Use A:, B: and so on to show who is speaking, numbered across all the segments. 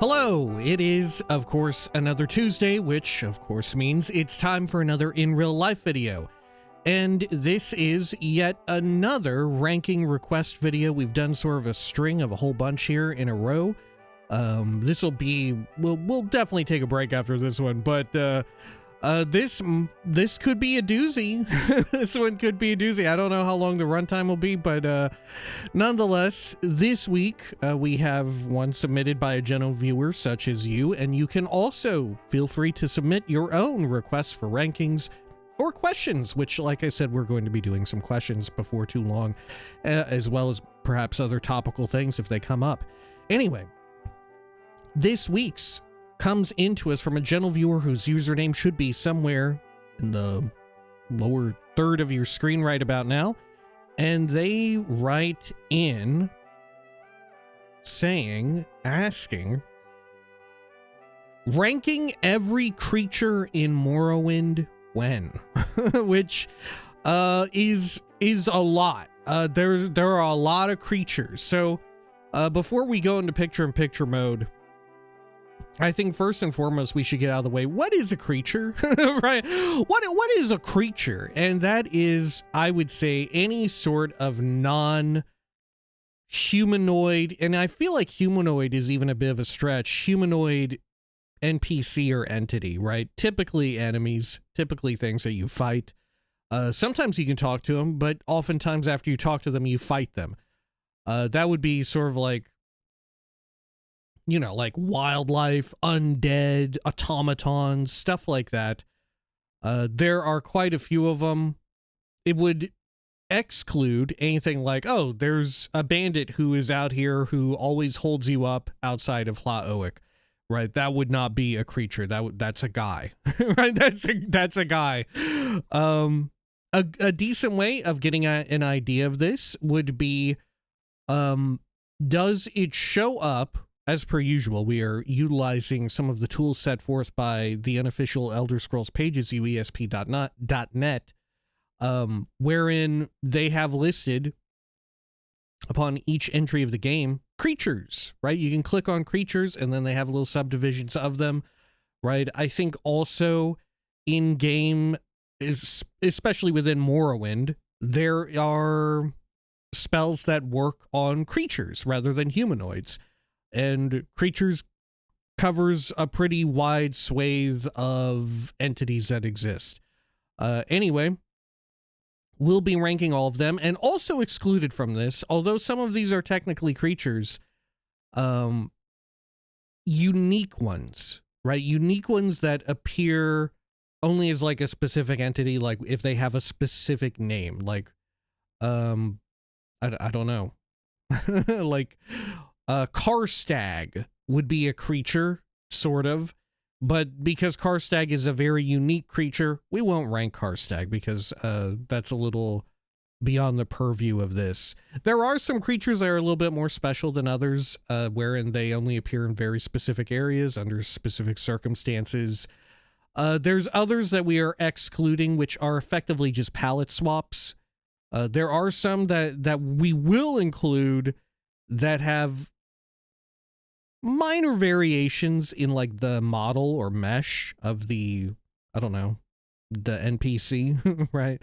A: Hello, it is, of course, another Tuesday, which, of course, means it's time for another in real life video. And this is yet another ranking request video. We've done sort of a string of a whole bunch here in a row. This will be, we'll definitely take a break after this one, but this could be a doozy. This one could be a doozy. I don't know how long the runtime will be, but nonetheless, this week we have one submitted by a general viewer such as you, and you can also feel free to submit your own requests for rankings or questions, which, like I said, we're going to be doing some questions before too long, as well as perhaps other topical things if they come up. Anyway, this week's comes into us from a general viewer whose username should be somewhere in the lower third of your screen right about now. And they write in asking, ranking every creature in Morrowind when? Which is a lot. There are a lot of creatures. So before we go into picture-in-picture mode, I think first and foremost, we should get out of the way. What is a creature, right? What is a creature? And that is, I would say, any sort of non-humanoid, and I feel like humanoid is even a bit of a stretch, humanoid NPC or entity, right? Typically enemies, typically things that you fight. Sometimes you can talk to them, but oftentimes after you talk to them, you fight them. That would be sort of like, you know, like wildlife, undead, automatons, stuff like that. There are quite a few of them. It would exclude anything like, oh, there's a bandit who is out here who always holds you up outside of Lyle, right? That would not be a creature. That's a guy, right? That's a guy. A decent way of getting an idea of this would be, does it show up? As per usual, we are utilizing some of the tools set forth by the unofficial Elder Scrolls pages, uesp.net, wherein they have listed upon each entry of the game creatures, right? You can click on creatures and then they have little subdivisions of them, right? I think also in game, especially within Morrowind, there are spells that work on creatures rather than humanoids. And creatures covers a pretty wide swathe of entities that exist. Anyway, we'll be ranking all of them, and also excluded from this, although some of these are technically creatures, unique ones, right? Unique ones that appear only as like a specific entity, like if they have a specific name, like, I don't know, like, Karstag would be a creature, sort of, but because Karstag is a very unique creature, we won't rank Karstag because that's a little beyond the purview of this. There are some creatures that are a little bit more special than others, wherein they only appear in very specific areas under specific circumstances. There's others that we are excluding, which are effectively just palette swaps. There are some that we will include that have minor variations in like the model or mesh of the, I don't know, the NPC, right?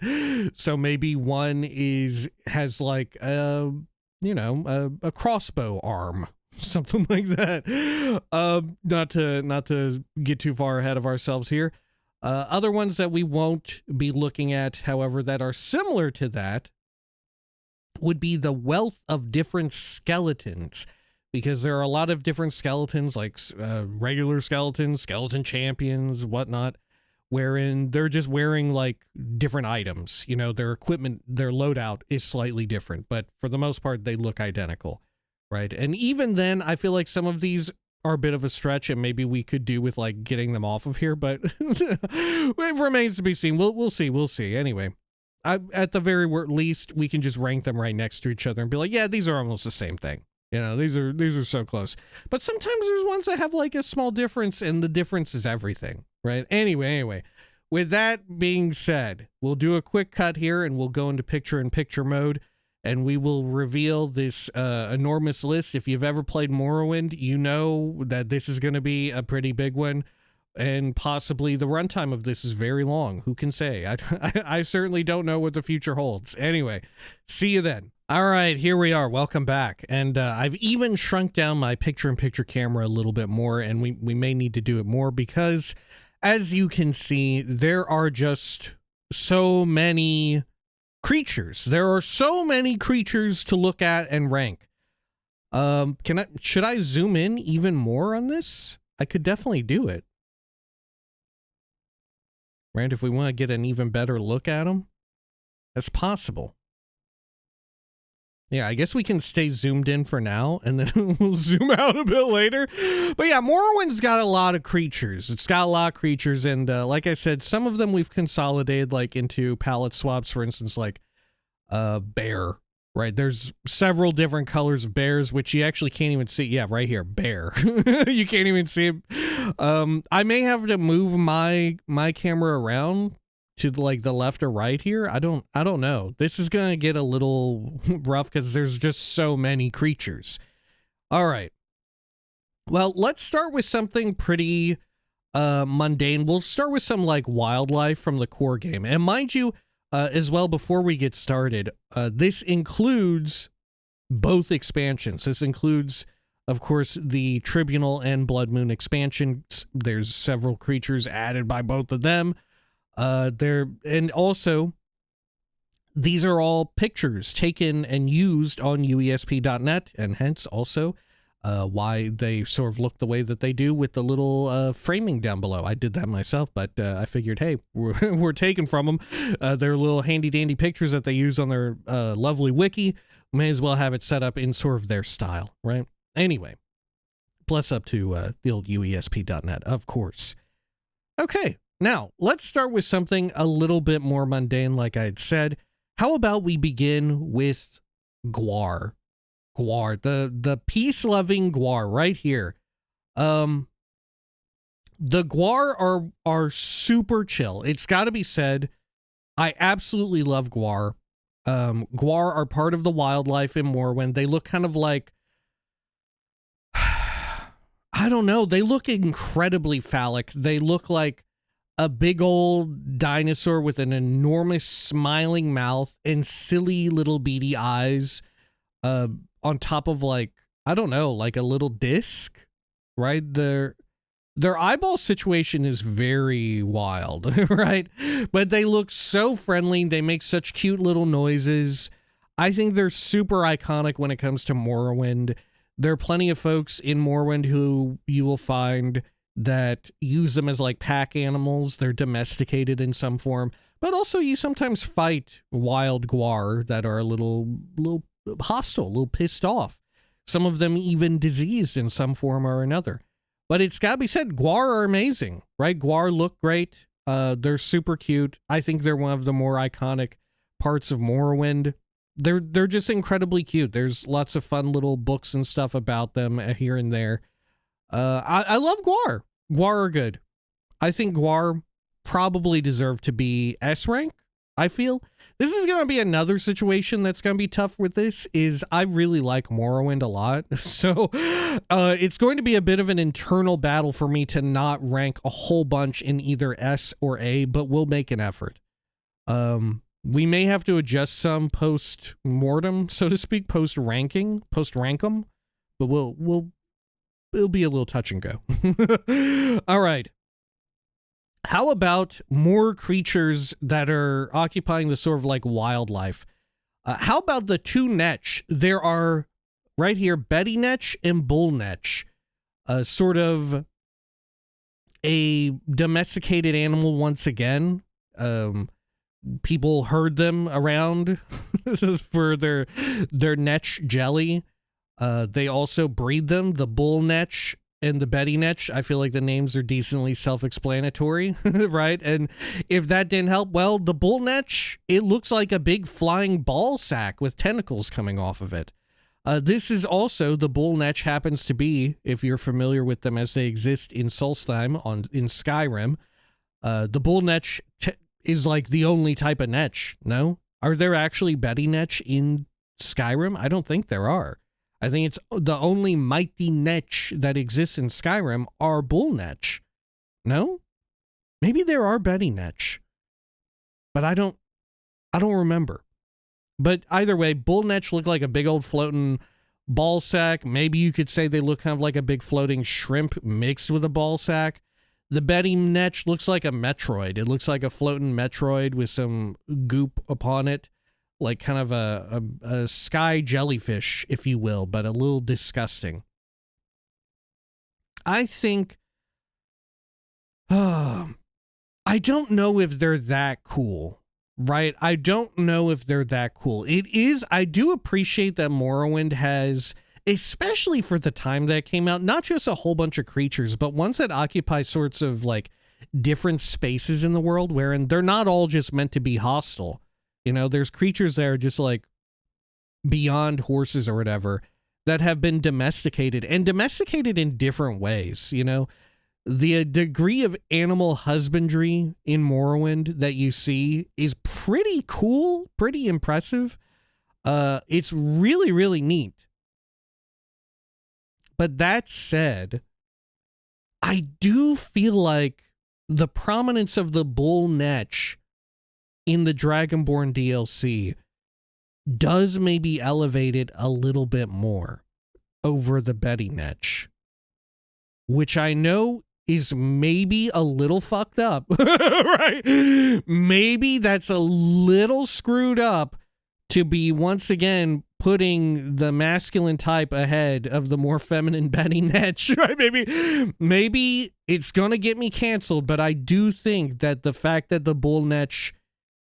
A: So maybe one has like a crossbow arm, something like that. Not to get too far ahead of ourselves here. Other ones that we won't be looking at, however, that are similar to that would be the wealth of different skeletons, because there are a lot of different skeletons, like regular skeletons, skeleton champions, whatnot, wherein they're just wearing like different items. You know, their equipment, their loadout is slightly different, but for the most part, they look identical, right? And even then, I feel like some of these are a bit of a stretch, and maybe we could do with like getting them off of here, but it remains to be seen. We'll see. Anyway, at the very least, we can just rank them right next to each other and be like, yeah, these are almost the same thing. You know, these are so close. But sometimes there's ones that have like a small difference, and the difference is everything, right? Anyway, with that being said, we'll do a quick cut here and we'll go into picture-in-picture mode. and we will reveal this enormous list. If you've ever played Morrowind, you know that this is going to be a pretty big one, and possibly the runtime of this is very long. Who can say? I certainly don't know what the future holds. Anyway, see you then. All right, here we are. Welcome back. And I've even shrunk down my picture-in-picture camera a little bit more, and we may need to do it more because, as you can see, there are just so many creatures. There are so many creatures to look at and rank. Should I zoom in even more on this? I could definitely do it. Right, if we want to get an even better look at them, that's possible. Yeah, I guess we can stay zoomed in for now, and then we'll zoom out a bit later. But yeah, Morrowind's got a lot of creatures. It's got a lot of creatures, and like I said, some of them we've consolidated like into palette swaps. For instance, like bear, right? There's several different colors of bears, which you actually can't even see. Yeah, right here, bear. You can't even see it. I may have to move my camera around to like the left or right here. I don't know. This is gonna get a little rough because there's just so many creatures. All right. Well, let's start with something pretty mundane. We'll start with some like wildlife from the core game. And mind you, as well, before we get started, this includes both expansions. This includes, of course, the Tribunal and Blood Moon expansions. There's several creatures added by both of them. And also, these are all pictures taken and used on uesp.net, and hence also why they sort of look the way that they do with the little framing down below. I did that myself, but I figured, hey, we're taken from them. They're little handy-dandy pictures that they use on their lovely wiki. May as well have it set up in sort of their style, right? Anyway, plus up to the old uesp.net, of course. Okay. Now, let's start with something a little bit more mundane, like I had said. How about we begin with Gwar? Gwar, the peace-loving Gwar, right here. The Gwar are super chill. It's got to be said. I absolutely love Gwar. Gwar are part of the wildlife in Morrowind. They look kind of like, I don't know, they look incredibly phallic. They look like a big old dinosaur with an enormous smiling mouth and silly little beady eyes on top of, like, I don't know, like a little disc, right? Their eyeball situation is very wild, right? But they look so friendly. They make such cute little noises. I think they're super iconic when it comes to Morrowind. There are plenty of folks in Morrowind who you will find that use them as like pack animals. They're domesticated in some form, but also you sometimes fight wild Gwar that are a little hostile, a little pissed off. Some of them even diseased in some form or another. But it's gotta be said, Gwar are amazing, right? Gwar look great. They're super cute. I think they're one of the more iconic parts of Morrowind. They're just incredibly cute. There's lots of fun little books and stuff about them here and there. I love Gwar. Gwar are good. I think Gwar probably deserve to be S rank, I feel. This is going to be another situation that's going to be tough with this, is I really like Morrowind a lot. So it's going to be a bit of an internal battle for me to not rank a whole bunch in either S or A, but we'll make an effort. We may have to adjust some post-mortem, so to speak, post-rankum, but it'll be a little touch and go. All right. How about more creatures that are occupying the sort of like wildlife? How about the two Netch? There are right here, Betty Netch and Bull Netch, sort of a domesticated animal once again. People herd them around for their Netch jelly. They also breed them, the Bull Netch and the Betty Netch. I feel like the names are decently self-explanatory, right? And if that didn't help, well, the Bull Netch, it looks like a big flying ball sack with tentacles coming off of it. This is also, the Bull Netch happens to be, if you're familiar with them as they exist in Solstheim in Skyrim, the Bull Netch is like the only type of Netch, no? Are there actually Betty Netch in Skyrim? I don't think there are. I think it's the only mighty netch that exists in Skyrim are bull netch. No? Maybe there are Betty netch. But I don't remember. But either way, bull netch look like a big old floating ball sack. Maybe you could say they look kind of like a big floating shrimp mixed with a ball sack. The Betty netch looks like a Metroid. It looks like a floating Metroid with some goop upon it. Like kind of a sky jellyfish, if you will, but a little disgusting. I think... I don't know if they're that cool, right? I don't know if they're that cool. It is... I do appreciate that Morrowind has, especially for the time that it came out, not just a whole bunch of creatures, but ones that occupy sorts of, like, different spaces in the world, wherein they're not all just meant to be hostile. You know, there's creatures that are just like beyond horses or whatever that have been domesticated and domesticated in different ways. You know, the degree of animal husbandry in Morrowind that you see is pretty cool, pretty impressive. It's really, really neat. But that said, I do feel like the prominence of the bull netch in the Dragonborn DLC does maybe elevate it a little bit more over the Betty netch, which I know is maybe a little fucked up, right? Maybe that's a little screwed up to be once again putting the masculine type ahead of the more feminine Betty netch, right? Maybe it's gonna get me canceled, but I do think that the fact that the bull netch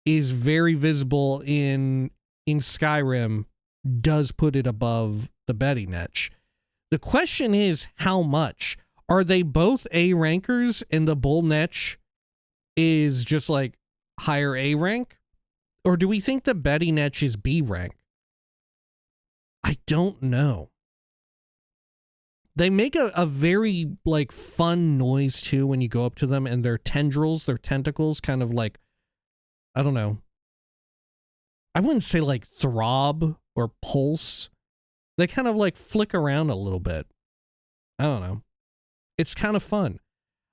A: is very visible in Skyrim does put it above the Betty netch. The question is, how much? Are they both A rankers and the bull netch is just like higher A rank? Or do we think the Betty netch is B rank? I don't know. They make a very like fun noise too when you go up to them, and their tendrils, their tentacles kind of like, I don't know. I wouldn't say like throb or pulse. They kind of like flick around a little bit. I don't know. It's kind of fun.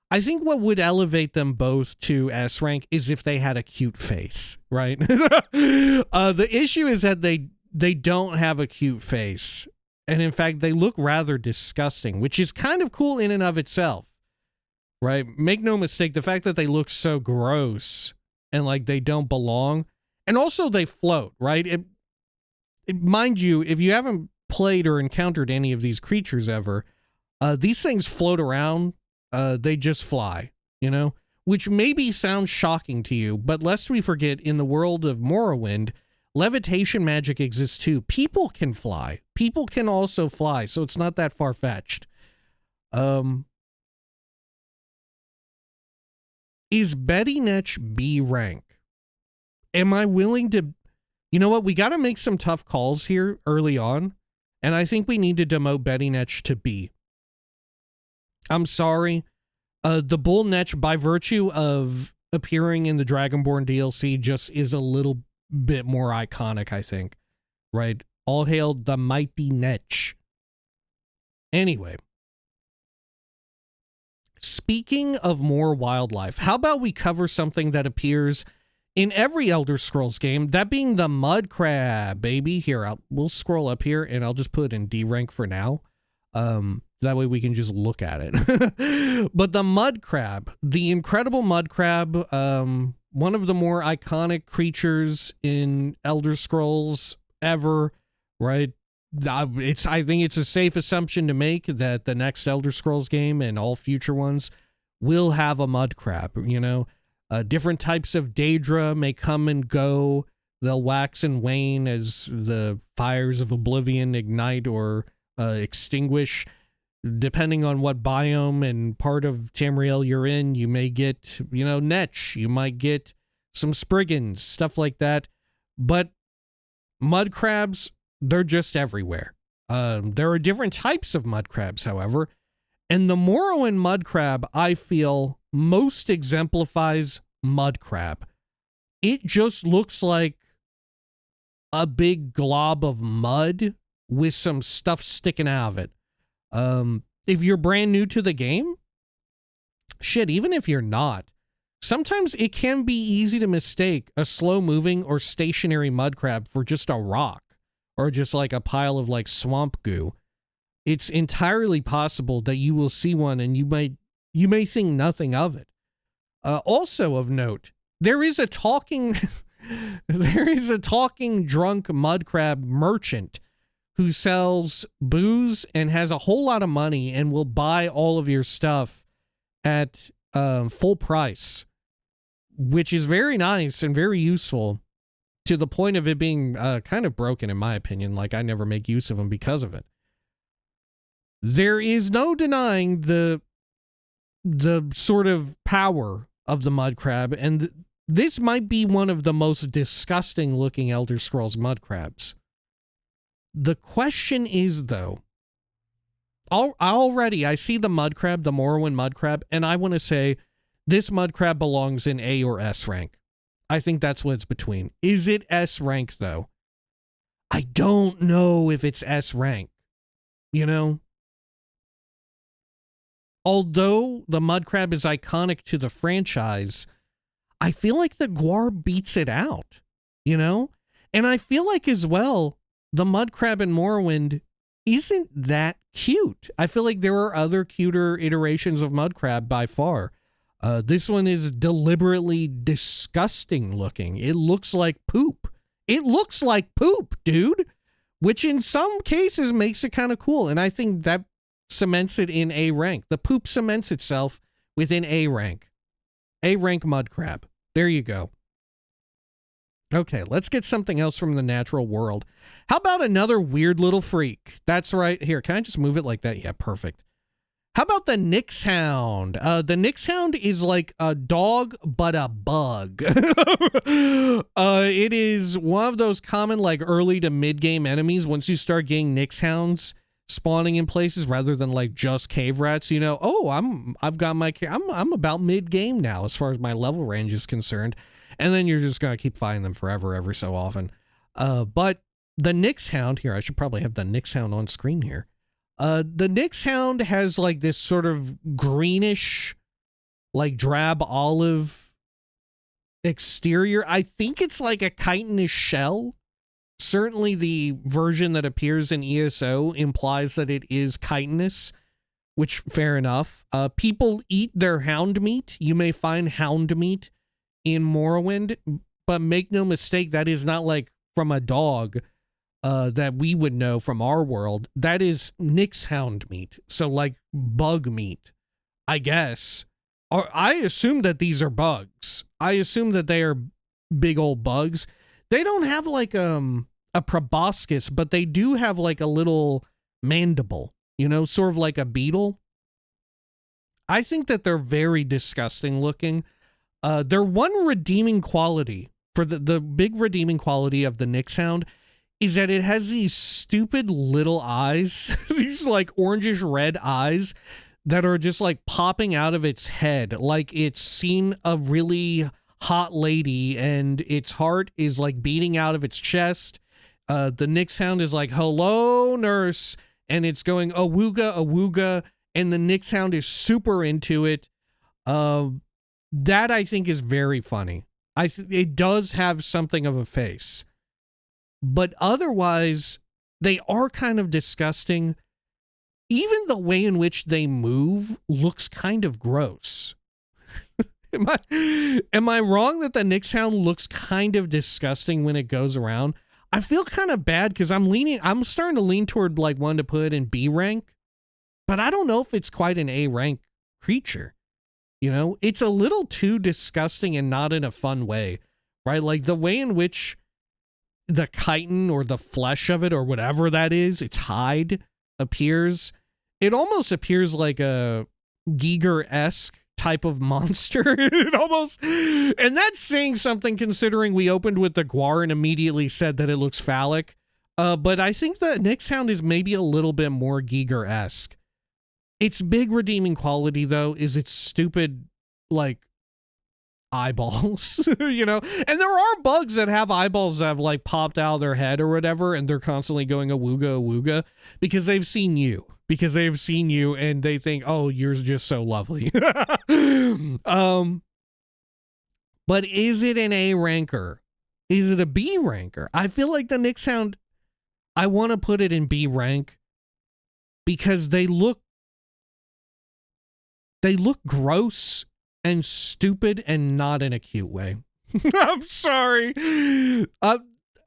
A: I think what would elevate them both to S rank is if they had a cute face, right? The issue is that they don't have a cute face. And in fact, they look rather disgusting, which is kind of cool in and of itself, right? Make no mistake, the fact that they look so gross and like they don't belong, and also they float, right? Mind you, if you haven't played or encountered any of these creatures ever, these things float around. They just fly, you know, which maybe sounds shocking to you, but lest we forget, in the world of Morrowind, levitation magic exists too. People can fly. People can also fly, so it's not that far-fetched. Is Betty netch B rank? Am I willing to... You know what? We got to make some tough calls here early on, and I think we need to demote Betty netch to B. I'm sorry. The bull netch, by virtue of appearing in the Dragonborn DLC, just is a little bit more iconic, I think. Right? All hail the mighty netch. Anyway. Speaking of more wildlife, how about we cover something that appears in every Elder Scrolls game, that being the mud crab, baby. Here, we'll scroll up here, and I'll just put it in D rank for now. That way we can just look at it. But the mud crab, the incredible mud crab, one of the more iconic creatures in Elder Scrolls ever, right? I think it's a safe assumption to make that the next Elder Scrolls game and all future ones will have a mud crab, you know? Different types of Daedra may come and go. They'll wax and wane as the fires of oblivion ignite or extinguish. Depending on what biome and part of Tamriel you're in, you may get, you know, netch. You might get some spriggans, stuff like that. But mud crabs, they're just everywhere. There are different types of mud crabs, however. And the Morrowind mud crab, I feel, most exemplifies mud crab. It just looks like a big glob of mud with some stuff sticking out of it. If you're brand new to the game, shit, even if you're not, sometimes it can be easy to mistake a slow-moving or stationary mud crab for just a rock or just like a pile of like swamp goo. It's entirely possible that you will see one and you may think nothing of it. Also of note, there is a talking drunk mud crab merchant who sells booze and has a whole lot of money and will buy all of your stuff at full price, which is very nice and very useful, to the point of it being kind of broken in my opinion. Like, I never make use of them because of it. There is no denying the sort of power of the mud crab, and this might be one of the most disgusting looking Elder Scrolls mud crabs. The question is, though, already I see the mud crab, the Morrowind mud crab, and I want to say this mud crab belongs in A or S rank. I think that's what it's between. Is it S rank, though? I don't know if it's S rank, you know? Although the mud crab is iconic to the franchise, I feel like the guar beats it out, you know? And I feel like as well, the mud crab in Morrowind isn't that cute. I feel like there are other cuter iterations of mud crab by far. This one is deliberately disgusting looking. It looks like poop. It looks like poop, dude. Which in some cases makes it kind of cool. And I think that cements it in A rank. The poop cements itself within A rank. A rank mud crab. There you go. Okay, let's get something else from the natural world. How about another weird little freak? That's right. Here, can I just move it like that? Yeah, perfect. How about the Nyx Hound? The Nyx Hound is like a dog, but a bug. It is one of those common, like, early to mid-game enemies. Once you start getting Nyx Hounds spawning in places rather than like just cave rats, you know, oh, I'm about mid-game now as far as my level range is concerned. And then you're just gonna keep fighting them forever, every so often. But the Nyx Hound here, I should probably have the Nyx Hound on screen here. The Nyx Hound has like this sort of greenish, like drab olive exterior. I think it's like a chitinous shell. Certainly the version that appears in ESO implies that it is chitinous, which fair enough. People eat their hound meat. You may find hound meat in Morrowind, but make no mistake, that is not like from a dog that we would know from our world. That is Nyx hound meat. So like bug meat, I guess. Or I assume that these are bugs. I assume that they are big old bugs. They don't have like a proboscis, but they do have like a little mandible, you know, sort of like a beetle. I think that they're very disgusting looking. Their one redeeming quality, for the big redeeming quality of the Nyx Hound, is that it has these stupid little eyes, these like orangish red eyes that are just like popping out of its head, like it's seen a really hot lady and its heart is like beating out of its chest. The Nyx Hound is like, hello, nurse, and it's going awooga, awooga, and the Nyx Hound is super into it. That I think is very funny. It does have something of a face. But otherwise, they are kind of disgusting. Even the way in which they move looks kind of gross. Am I wrong that the Nyx Hound looks kind of disgusting when it goes around? I feel kind of bad because I'm starting to lean toward like one to put in B rank, but I don't know if it's quite an A rank creature. You know, it's a little too disgusting and not in a fun way, right? Like the way in which the chitin or the flesh of it or whatever that is, its hide appears. It almost appears like a Giger-esque type of monster. It almost, and that's saying something considering we opened with the guar and immediately said that it looks phallic. But I think the Nyx Hound is maybe a little bit more Giger-esque. Its big redeeming quality, though, is its stupid, like, eyeballs, you know? And there are bugs that have eyeballs that have like popped out of their head or whatever, and they're constantly going awooga awooga because they've seen you. Because they've seen you and they think, oh, you're just so lovely. But is it an A ranker? Is it a B ranker? I feel like the Nick Sound, I want to put it in B rank because they look gross and stupid and not in a cute way. I'm sorry.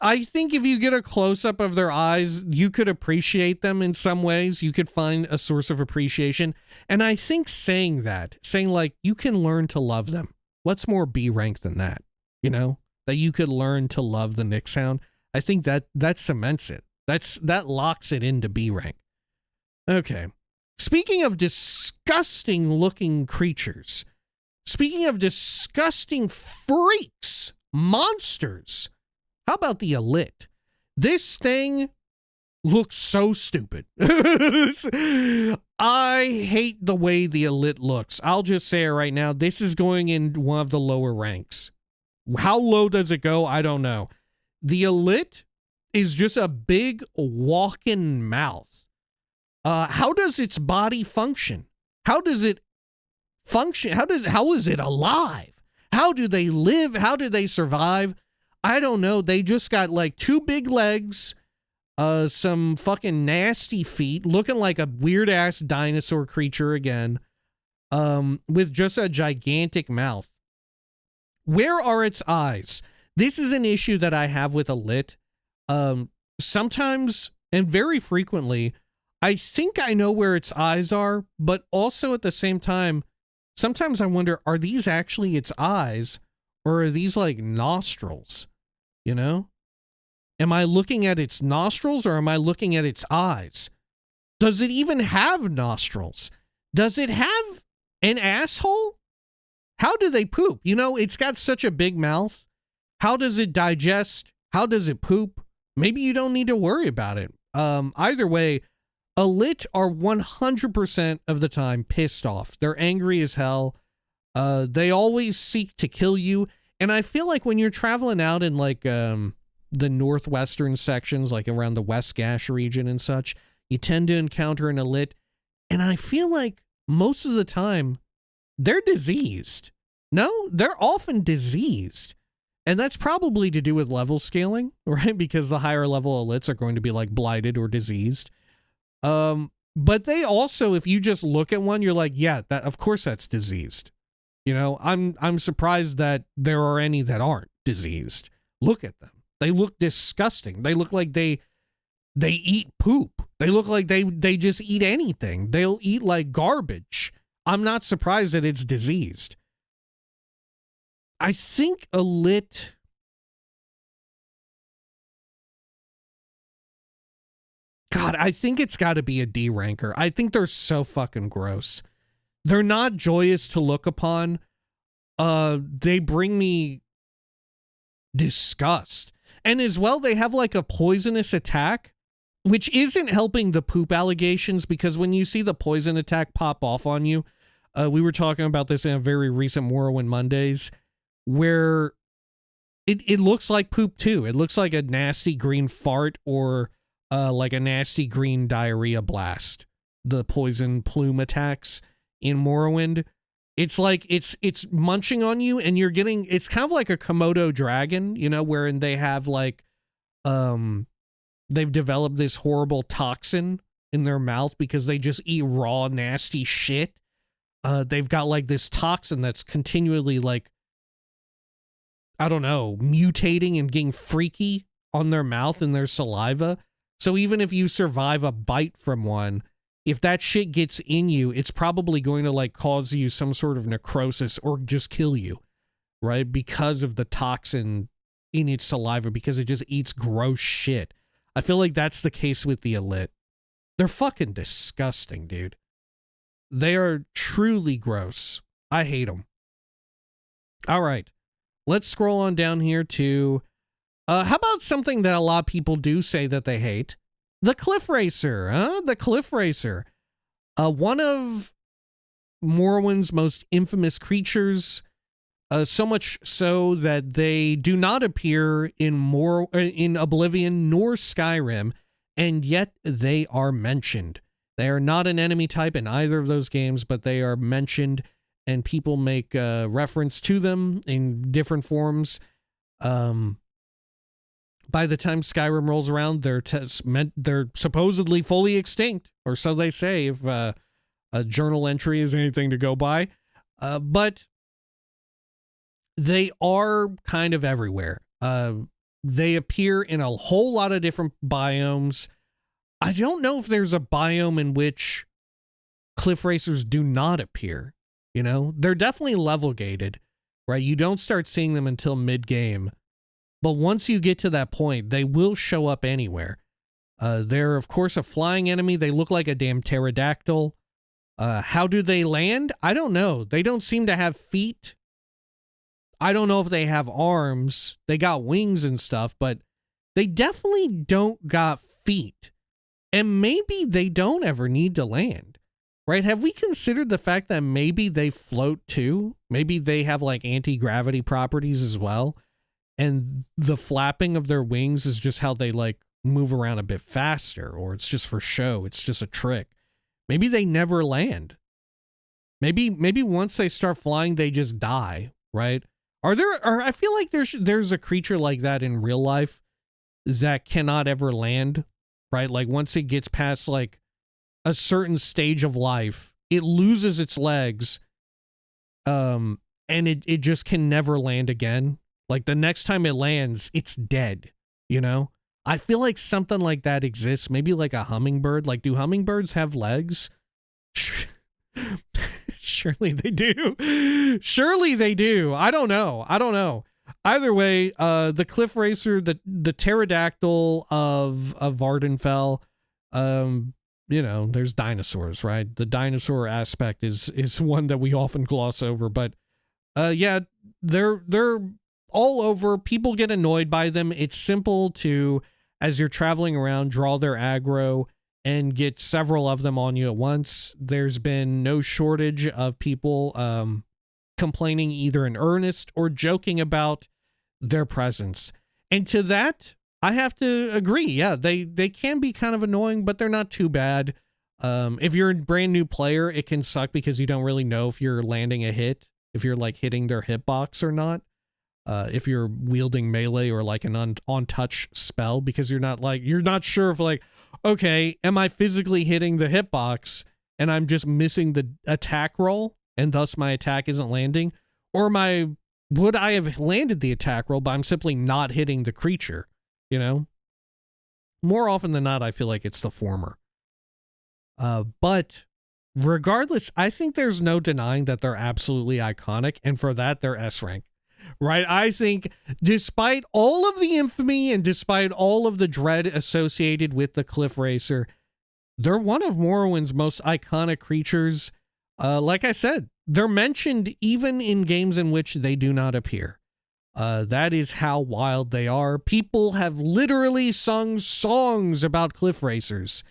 A: I think if you get a close-up of their eyes, you could appreciate them in some ways. You could find a source of appreciation. And I think saying like, you can learn to love them. What's more B rank than that? You know? That you could learn to love the Nick Sound. I think that cements it. That locks it into B rank. Okay. Speaking of disgusting looking creatures, speaking of disgusting freaks, monsters, how about the Elit? This thing looks so stupid. I hate the way the Elit looks. I'll just say it right now. This is going in one of the lower ranks. How low does it go? I don't know. The Elit is just a big walking mouth. How does its body function? How does it function? How is it alive? How do they live? How do they survive? I don't know. They just got like 2 big legs, some fucking nasty feet, looking like a weird ass dinosaur creature again, with just a gigantic mouth. Where are its eyes? This is an issue that I have with Elit. Sometimes, and very frequently, I think I know where its eyes are, but also at the same time, sometimes I wonder, are these actually its eyes, or are these like nostrils? You know? Am I looking at its nostrils, or am I looking at its eyes? Does it even have nostrils? Does it have an asshole? How do they poop? You know, it's got such a big mouth. How does it digest? How does it poop? Maybe you don't need to worry about it. Either way, Elit are 100% of the time pissed off. They're angry as hell. They always seek to kill you. And I feel like when you're traveling out in like the northwestern sections, like around the West Gash region and such, you tend to encounter an Elit. And I feel like most of the time, they're diseased. No, they're often diseased. And that's probably to do with level scaling, right? Because the higher level Elits are going to be like blighted or diseased. But they also, if you just look at one, you're like, yeah, that of course that's diseased. You know, I'm surprised that there are any that aren't diseased. Look at them. They look disgusting. They look like they eat poop. They look like they just eat anything. They'll eat like garbage. I'm not surprised that it's diseased. I think Elit... God, I think it's got to be a D ranker. I think they're so fucking gross. They're not joyous to look upon. They bring me disgust. And as well, they have like a poisonous attack, which isn't helping the poop allegations, because when you see the poison attack pop off on you, we were talking about this in a very recent Morrowind Mondays, where it looks like poop too. It looks like a nasty green fart or like a nasty green diarrhea blast. The poison plume attacks in Morrowind. It's like it's munching on you, and you're getting, it's kind of like a Komodo dragon, you know, wherein they have like they've developed this horrible toxin in their mouth because they just eat raw nasty shit. They've got like this toxin that's continually like, I don't know, mutating and getting freaky on their mouth and their saliva. So even if you survive a bite from one, if that shit gets in you, it's probably going to like cause you some sort of necrosis or just kill you, right? Because of the toxin in its saliva, because it just eats gross shit. I feel like that's the case with the Elit. They're fucking disgusting, dude. They are truly gross. I hate them. All right. Let's scroll on down here to, how about something that a lot of people do say that they hate? The Cliff Racer, huh? The Cliff Racer. One of Morrowind's most infamous creatures. So much so that they do not appear in Oblivion nor Skyrim, and yet they are mentioned. They are not an enemy type in either of those games, but they are mentioned, and people make reference to them in different forms. By the time Skyrim rolls around, they're supposedly fully extinct, or so they say, if a journal entry is anything to go by. But they are kind of everywhere. They appear in a whole lot of different biomes. I don't know if there's a biome in which cliff racers do not appear. You know, they're definitely level gated, right? You don't start seeing them until mid-game. But once you get to that point, they will show up anywhere. They're, of course, a flying enemy. They look like a damn pterodactyl. How do they land? I don't know. They don't seem to have feet. I don't know if they have arms. They got wings and stuff, but they definitely don't got feet. And maybe they don't ever need to land, right? Have we considered the fact that maybe they float too? Maybe they have like anti-gravity properties as well. And the flapping of their wings is just how they like move around a bit faster, or it's just for show. It's just a trick. Maybe they never land. Maybe once they start flying, they just die, right? I feel like there's a creature like that in real life that cannot ever land, right? Like once it gets past like a certain stage of life, it loses its legs, and it just can never land again. Like the next time it lands, it's dead, you know? I feel like something like that exists. Maybe like a hummingbird. Like, do hummingbirds have legs? Surely they do. Surely they do. I don't know. Either way, the cliff racer, the pterodactyl of Vardenfell, you know, there's dinosaurs, right? The dinosaur aspect is one that we often gloss over, but yeah, they're all over. People get annoyed by them. It's simple to, as you're traveling around, draw their aggro and get several of them on you at once. There's been no shortage of people complaining either in earnest or joking about their presence. And to that, I have to agree. Yeah, they can be kind of annoying, but they're not too bad. If you're a brand new player, it can suck because you don't really know if you're landing a hit, if you're like hitting their hitbox or not. If you're wielding melee or like an on-touch spell, because you're not sure if like, okay, am I physically hitting the hitbox and I'm just missing the attack roll and thus my attack isn't landing? Or would I have landed the attack roll, but I'm simply not hitting the creature, you know? More often than not, I feel like it's the former. But regardless, I think there's no denying that they're absolutely iconic, and for that, they're S rank. Right? I think despite all of the infamy and despite all of the dread associated with the Cliff Racer, they're one of Morrowind's most iconic creatures. Like I said, they're mentioned even in games in which they do not appear. That is how wild they are. People have literally sung songs about Cliff Racers.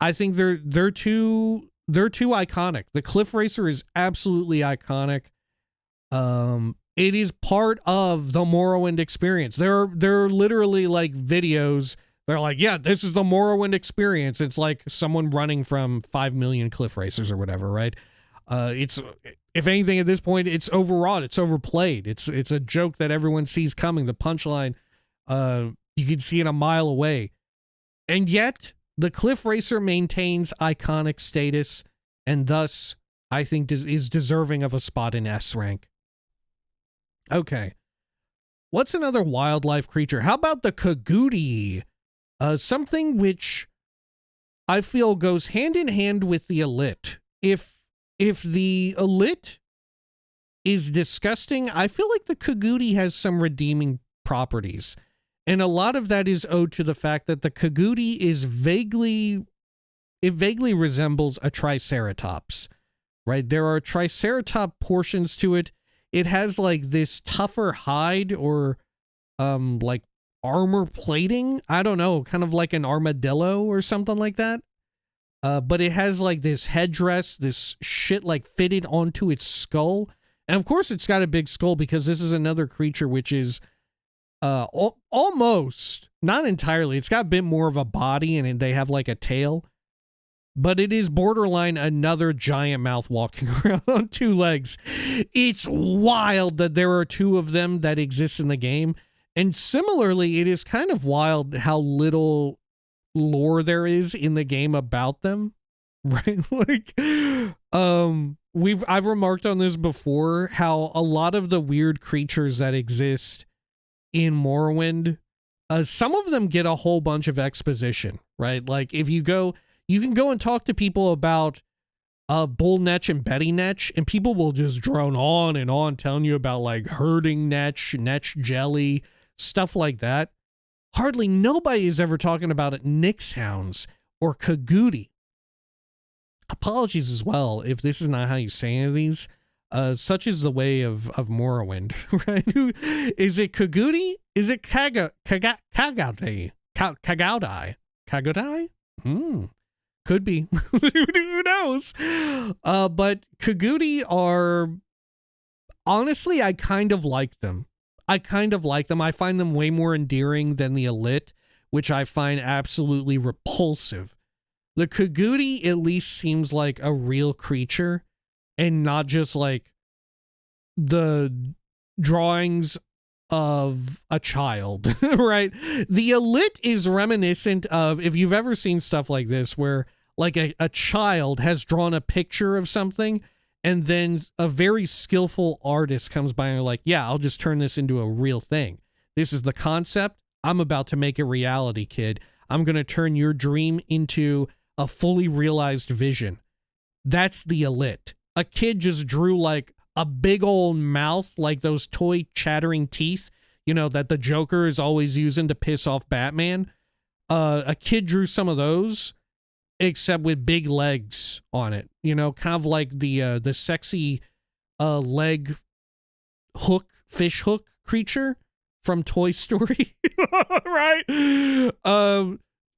A: I think they're too iconic. The Cliff Racer is absolutely iconic. It is part of the Morrowind experience. There are literally like videos. They're like, yeah, this is the Morrowind experience. It's like someone running from 5 million cliff racers or whatever, right? It's, if anything at this point, it's overwrought. It's overplayed. It's a joke that everyone sees coming. The punchline, you can see it a mile away. And yet the cliff racer maintains iconic status and thus I think is deserving of a spot in S rank. Okay. What's another wildlife creature? How about the Kagudi? Something which I feel goes hand in hand with the Elit. If the Elit is disgusting, I feel like the Kagudi has some redeeming properties. And a lot of that is owed to the fact that the Kagudi is vaguely resembles a Triceratops, right? There are Triceratop portions to it. It has like this tougher hide or like armor plating. I don't know, kind of like an armadillo or something like that. But it has like this headdress, this shit like fitted onto its skull And of course it's got a big skull because this is another creature which is almost, not entirely, it's got a bit more of a body and they have like a tail, but it is borderline another giant mouth walking around on two legs. It's wild that there are two of them that exist in the game. And similarly, it is kind of wild how little lore there is in the game about them, right? Like, I've remarked on this before, how a lot of the weird creatures that exist in Morrowind, some of them get a whole bunch of exposition, right? Like if you can go and talk to people about Bull Netch and Betty Netch, and people will just drone on and on telling you about like herding Netch, Netch jelly, stuff like that. Hardly nobody is ever talking about it, Nyx hounds or Kagudi. Apologies as well if this is not how you say any of these. Such is the way of Morrowind, right? Is it Kagudi? Is it Kagaudai? Kagaudai? Could be. Who knows? But Kagudi are, honestly, I kind of like them. I find them way more endearing than the Elite, which I find absolutely repulsive. The Kagudi at least seems like a real creature and not just like the drawings of a child, right? The Elite is reminiscent of, if you've ever seen stuff like this, where like a child has drawn a picture of something and then a very skillful artist comes by and they're like, yeah, I'll just turn this into a real thing. This is the concept. I'm about to make it reality, kid. I'm going to turn your dream into a fully realized vision. That's the Elite. A kid just drew like a big old mouth, like those toy chattering teeth, you know, that the Joker is always using to piss off Batman. A kid drew some of those, except with big legs on it, you know, kind of like the sexy leg hook, fish hook creature from Toy Story, right?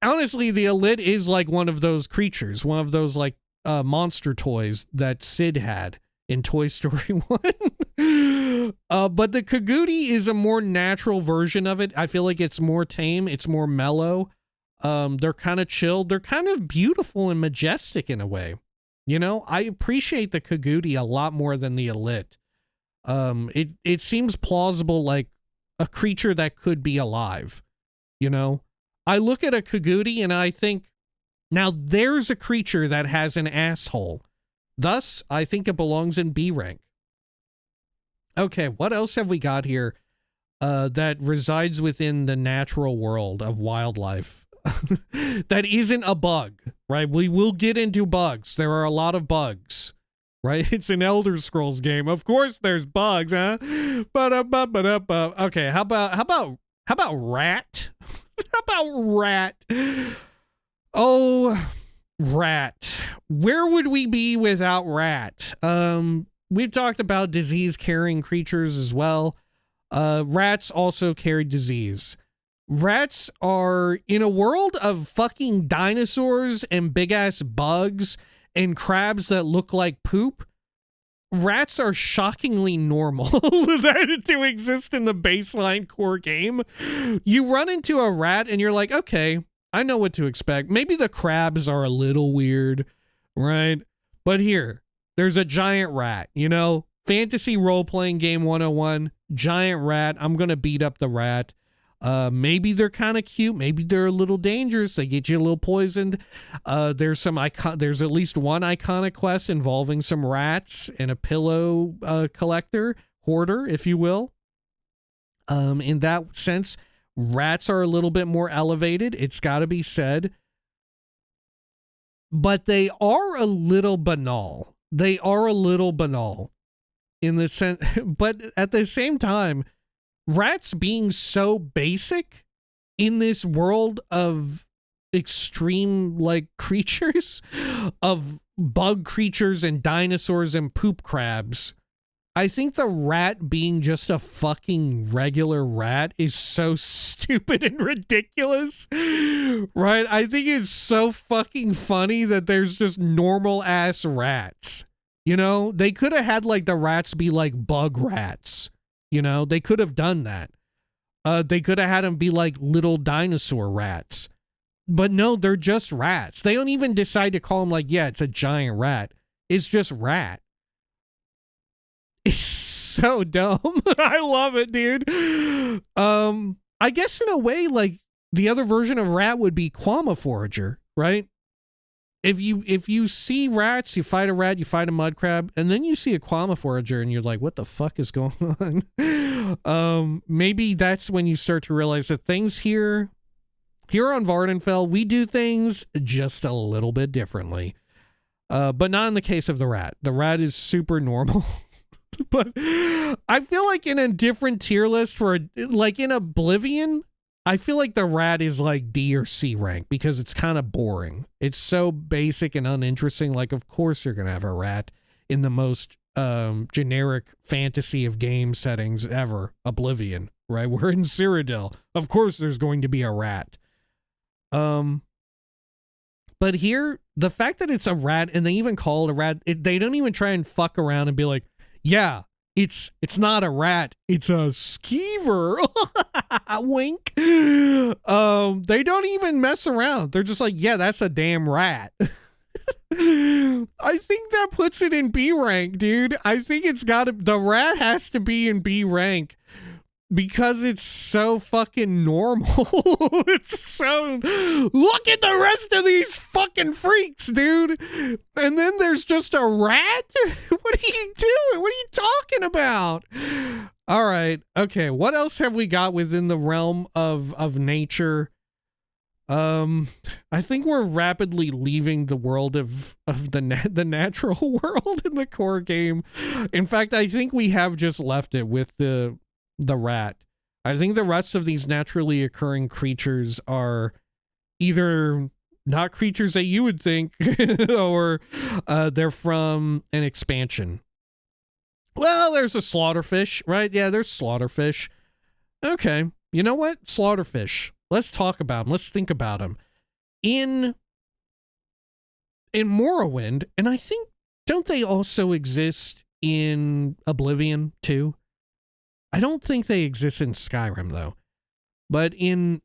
A: Honestly, the Elite is like one of those creatures, one of those like monster toys that Sid had in Toy Story 1. But the Kagudi is a more natural version of it. I feel like it's more tame, it's more mellow. They're kind of chilled. They're kind of beautiful and majestic in a way. You know, I appreciate the Kagudi a lot more than the Elite. It seems plausible, like a creature that could be alive, you know? I look at a Kagudi and I think, now there's a creature that has an asshole. Thus, I think it belongs in B rank. Okay, what else have we got here that resides within the natural world of wildlife that isn't a bug, right? We will get into bugs. There are a lot of bugs, right? It's an Elder Scrolls game. Of course there's bugs, huh? Okay, how about rat? How about rat? Oh, rat. Where would we be without rat? We've talked about disease-carrying creatures as well. Rats also carry disease. Rats are in a world of fucking dinosaurs and big-ass bugs and crabs that look like poop. Rats are shockingly normal to exist in the baseline core game. You run into a rat and you're like, okay, I know what to expect. Maybe the crabs are a little weird, right? But here, there's a giant rat, you know? Fantasy role-playing game 101, giant rat. I'm going to beat up the rat. Maybe they're kind of cute. Maybe they're a little dangerous. They get you a little poisoned. There's at least one iconic quest involving some rats and a pillow collector, hoarder, if you will. In that sense, rats are a little bit more elevated. It's got to be said. But they are a little banal. They are a little banal in the sense, but at the same time, rats being so basic in this world of extreme like creatures, of bug creatures and dinosaurs and poop crabs, I think the rat being just a fucking regular rat is so stupid and ridiculous, right? I think it's so fucking funny that there's just normal ass rats. You know, they could have had like the rats be like bug rats. You know, they could have done that. They could have had them be like little dinosaur rats. But no, they're just rats. They don't even decide to call them like, yeah, it's a giant rat. It's just rat. It's so dumb. I love it, dude. I guess in a way, like, the other version of rat would be Quama Forager, right? If you see rats, you fight a rat, you fight a mud crab, and then you see a Quama Forager and you're like, what the fuck is going on? Maybe that's when you start to realize that things here on Vardenfell, we do things just a little bit differently. But not in the case of the rat. The rat is super normal. But I feel like in a different tier list like in Oblivion, I feel like the rat is like D or C rank because it's kind of boring. It's so basic and uninteresting. Like, of course you're going to have a rat in the most generic fantasy of game settings ever, Oblivion, right? We're in Cyrodiil. Of course there's going to be a rat. But here, the fact that it's a rat and they even call it a rat, they don't even try and fuck around and be like, yeah, it's not a rat, it's a skeever. Wink. They don't even mess around. They're just like, yeah, that's a damn rat. I think that puts it in B rank, dude. I think the rat has to be in B rank because it's so fucking normal. It's so, look at the rest of these fucking freaks, dude. And then there's just a rat? What are you doing? What are you talking about? All right. Okay. What else have we got within the realm of nature? I think we're rapidly leaving the world of the natural world in the core game. In fact, I think we have just left it with the rat. I think the rest of these naturally occurring creatures are either not creatures that you would think or they're from an expansion. Well, there's a slaughterfish, right? Yeah, there's slaughterfish. Okay. You know what? Slaughterfish. Let's talk about them. Let's think about them. In Morrowind, and I think, don't they also exist in Oblivion too? I don't think they exist in Skyrim though. But in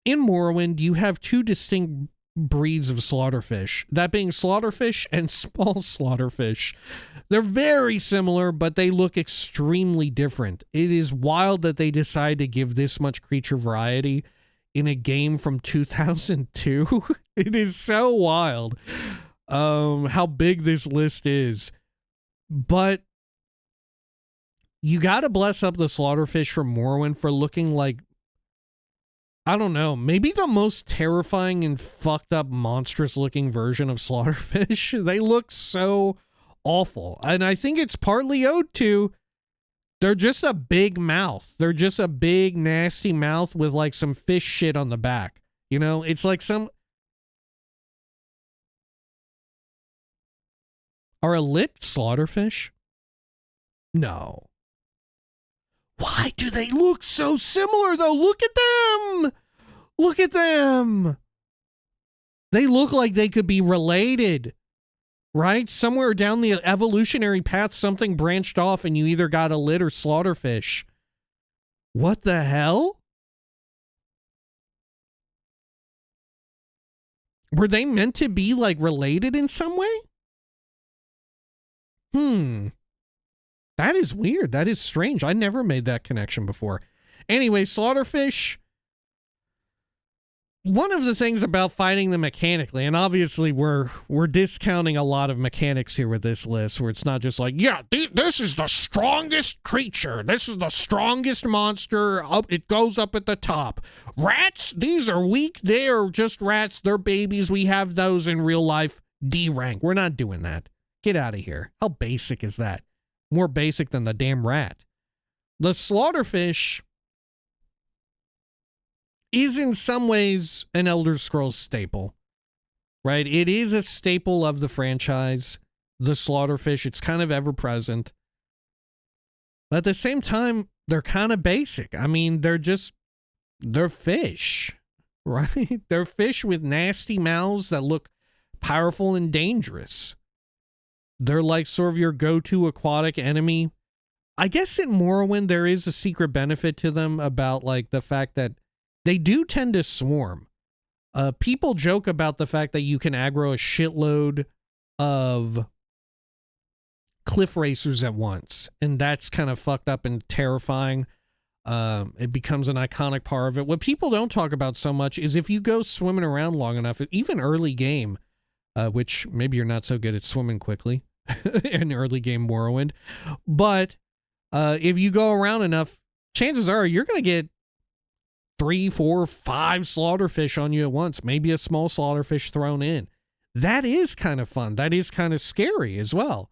A: Morrowind, you have two distinct breeds of slaughterfish, that being slaughterfish and small slaughterfish. They're very similar, but they look extremely different. It is wild that they decide to give this much creature variety in a game from 2002. It is so wild how big this list is. But you gotta bless up the slaughterfish from Morrowind for looking like, I don't know, maybe the most terrifying and fucked up monstrous looking version of slaughterfish. They look so awful. And I think it's partly owed to, they're just a big mouth. They're just a big nasty mouth with like some fish shit on the back. You know, it's like are a lit slaughterfish? No. Why do they look so similar, though? Look at them! Look at them! They look like they could be related, right? Somewhere down the evolutionary path, something branched off and you either got a lit or slaughterfish. What the hell? Were they meant to be, like, related in some way? That is weird. That is strange. I never made that connection before. Anyway, slaughterfish. One of the things about fighting them mechanically, and obviously we're discounting a lot of mechanics here with this list, where it's not just like, yeah, this is the strongest creature. This is the strongest monster. It goes up at the top. Rats, these are weak. They are just rats. They're babies. We have those in real life. D rank. We're not doing that. Get out of here. How basic is that? More basic than the damn rat. The slaughterfish is in some ways an Elder Scrolls staple, right? It is a staple of the franchise, the slaughterfish. It's kind of ever present. But at the same time, they're kind of basic. I mean, they're fish, right? They're fish with nasty mouths that look powerful and dangerous. They're like sort of your go-to aquatic enemy. I guess in Morrowind there is a secret benefit to them about like the fact that they do tend to swarm. People joke about the fact that you can aggro a shitload of cliff racers at once, and that's kind of fucked up and terrifying. It becomes an iconic part of it. What people don't talk about so much is if you go swimming around long enough, even early game, which maybe you're not so good at swimming quickly in early game Morrowind, but if you go around enough, chances are you're going to get 3, 4, 5 slaughterfish on you at once, maybe a small slaughterfish thrown in. That is kind of fun. That is kind of scary as well.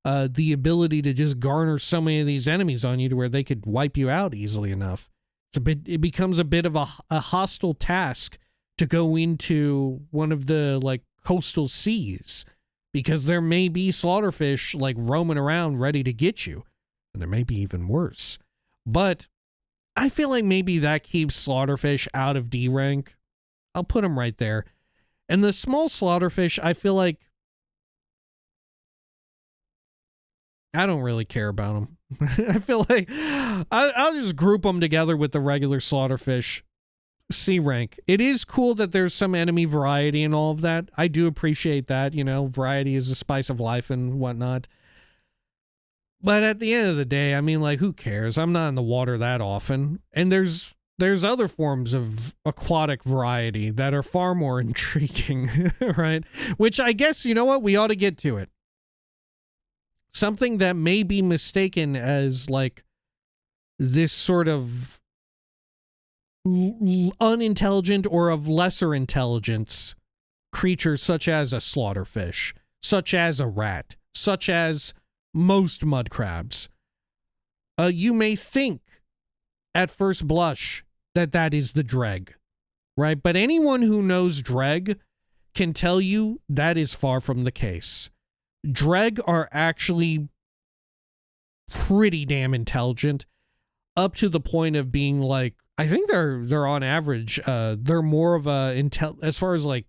A: The ability to just garner so many of these enemies on you to where they could wipe you out easily enough. It becomes a bit of a hostile task to go into one of the like coastal seas, because there may be slaughterfish like roaming around ready to get you, and there may be even worse. But I feel like maybe that keeps slaughterfish out of D rank. I'll put them right there. And the small slaughterfish, I feel like I don't really care about them. I feel like I'll just group them together with the regular slaughterfish. C rank. It is cool that there's some enemy variety and all of that. I do appreciate that, you know, variety is the spice of life and whatnot. But at the end of the day, I mean, like, who cares? I'm not in the water that often. And there's other forms of aquatic variety that are far more intriguing, right? Which I guess, you know what? We ought to get to it. Something that may be mistaken as, like, this sort of unintelligent or of lesser intelligence creature, such as a slaughterfish, such as a rat, such as most mud crabs. You may think at first blush that that is the Dreg, right? But anyone who knows Dreg can tell you that is far from the case. Dreg are actually pretty damn intelligent, up to the point of being like, I think they're on average, they're more of a as far as like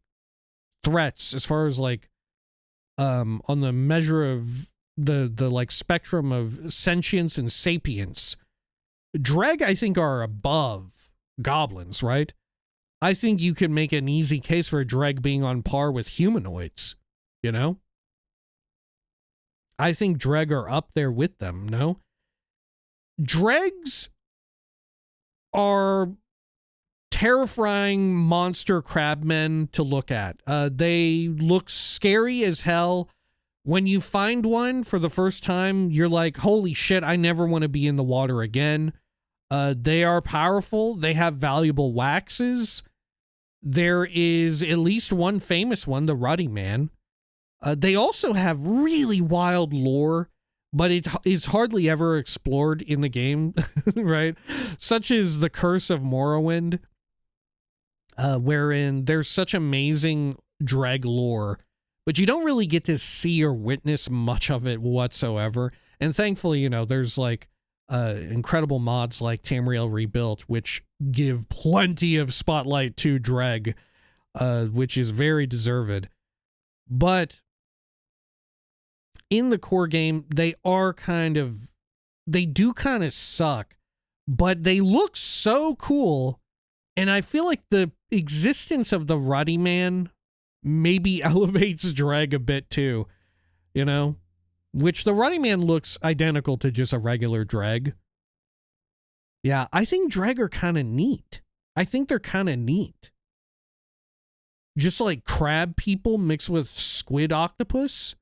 A: threats, as far as like on the measure of the like spectrum of sentience and sapience, Dreg I think are above goblins, right? I think you could make an easy case for a Dreg being on par with humanoids, you know? I think Dreg are up there with them, no? Dregs are terrifying monster crabmen to look at. They look scary as hell. When you find one for the first time, you're like, holy shit, I never want to be in the water again. They are powerful. They have valuable waxes. There is at least one famous one, the Ruddy Man. They also have really wild lore, but it is hardly ever explored in the game, right? Such as the Curse of Morrowind, wherein there's such amazing Dreg lore, but you don't really get to see or witness much of it whatsoever. And thankfully, you know, there's like incredible mods like Tamriel Rebuilt, which give plenty of spotlight to Dreg, which is very deserved. But in the core game, they do kind of suck, but they look so cool. And I feel like the existence of the Ruddy Man maybe elevates Dreg a bit too, you know? Which the Ruddy Man looks identical to just a regular Dreg. Yeah, I think Dreg are kind of neat. I think they're kind of neat. Just like crab people mixed with squid octopus.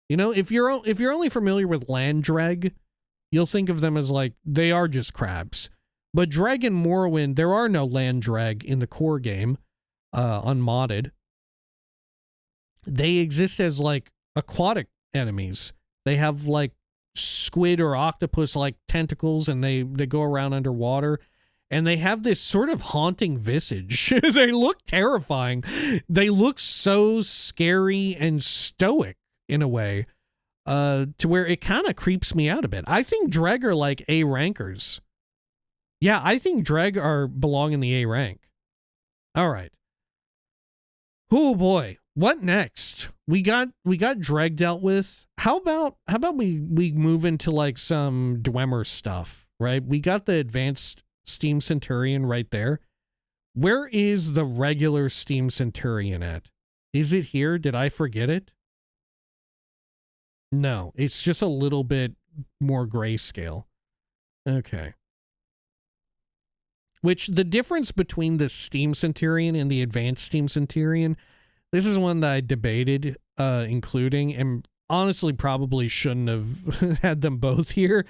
A: You know, if you're only familiar with land Dreg, you'll think of them as like, they are just crabs. But Dreg in Morrowind, there are no land Dreg in the core game, unmodded. They exist as like aquatic enemies. They have like squid or octopus like tentacles, and they go around underwater, and they have this sort of haunting visage. They look terrifying. They look so scary and stoic in a way, to where it kind of creeps me out a bit. I think Dreg are like A rankers. Yeah, I think Dreg belong in the A rank. All right. Oh boy. what next? We got Dreg dealt with. How about we move into like some Dwemer stuff, right? We got the advanced Steam Centurion right there. Where is the regular Steam Centurion at? Is it here? Did I forget it? No, it's just a little bit more grayscale. Okay. Which the difference between the Steam Centurion and the advanced Steam Centurion, this is one that I debated including, and honestly probably shouldn't have had them both here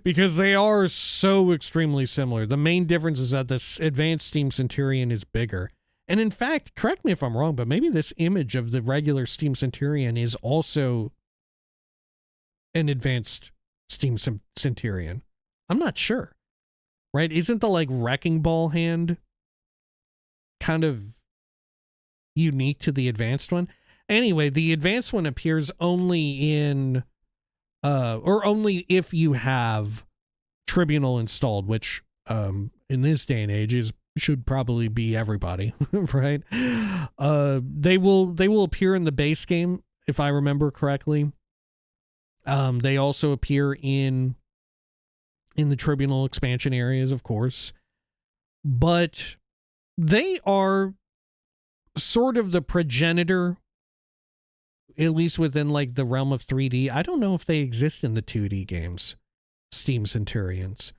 A: because they are so extremely similar. The main difference is that this advanced Steam Centurion is bigger. And in fact, correct me if I'm wrong, but maybe this image of the regular Steam Centurion is also an advanced Steam Centurion. I'm not sure. Right? Isn't the like wrecking ball hand kind of unique to the advanced one? Anyway, the advanced one appears only in or only if you have Tribunal installed, which in this day and age should probably be everybody, right? They will appear in the base game if I remember correctly. They also appear in the Tribunal expansion areas, of course, but they are sort of the progenitor, at least within like the realm of 3D. I don't know if they exist in the 2D games, Steam Centurions.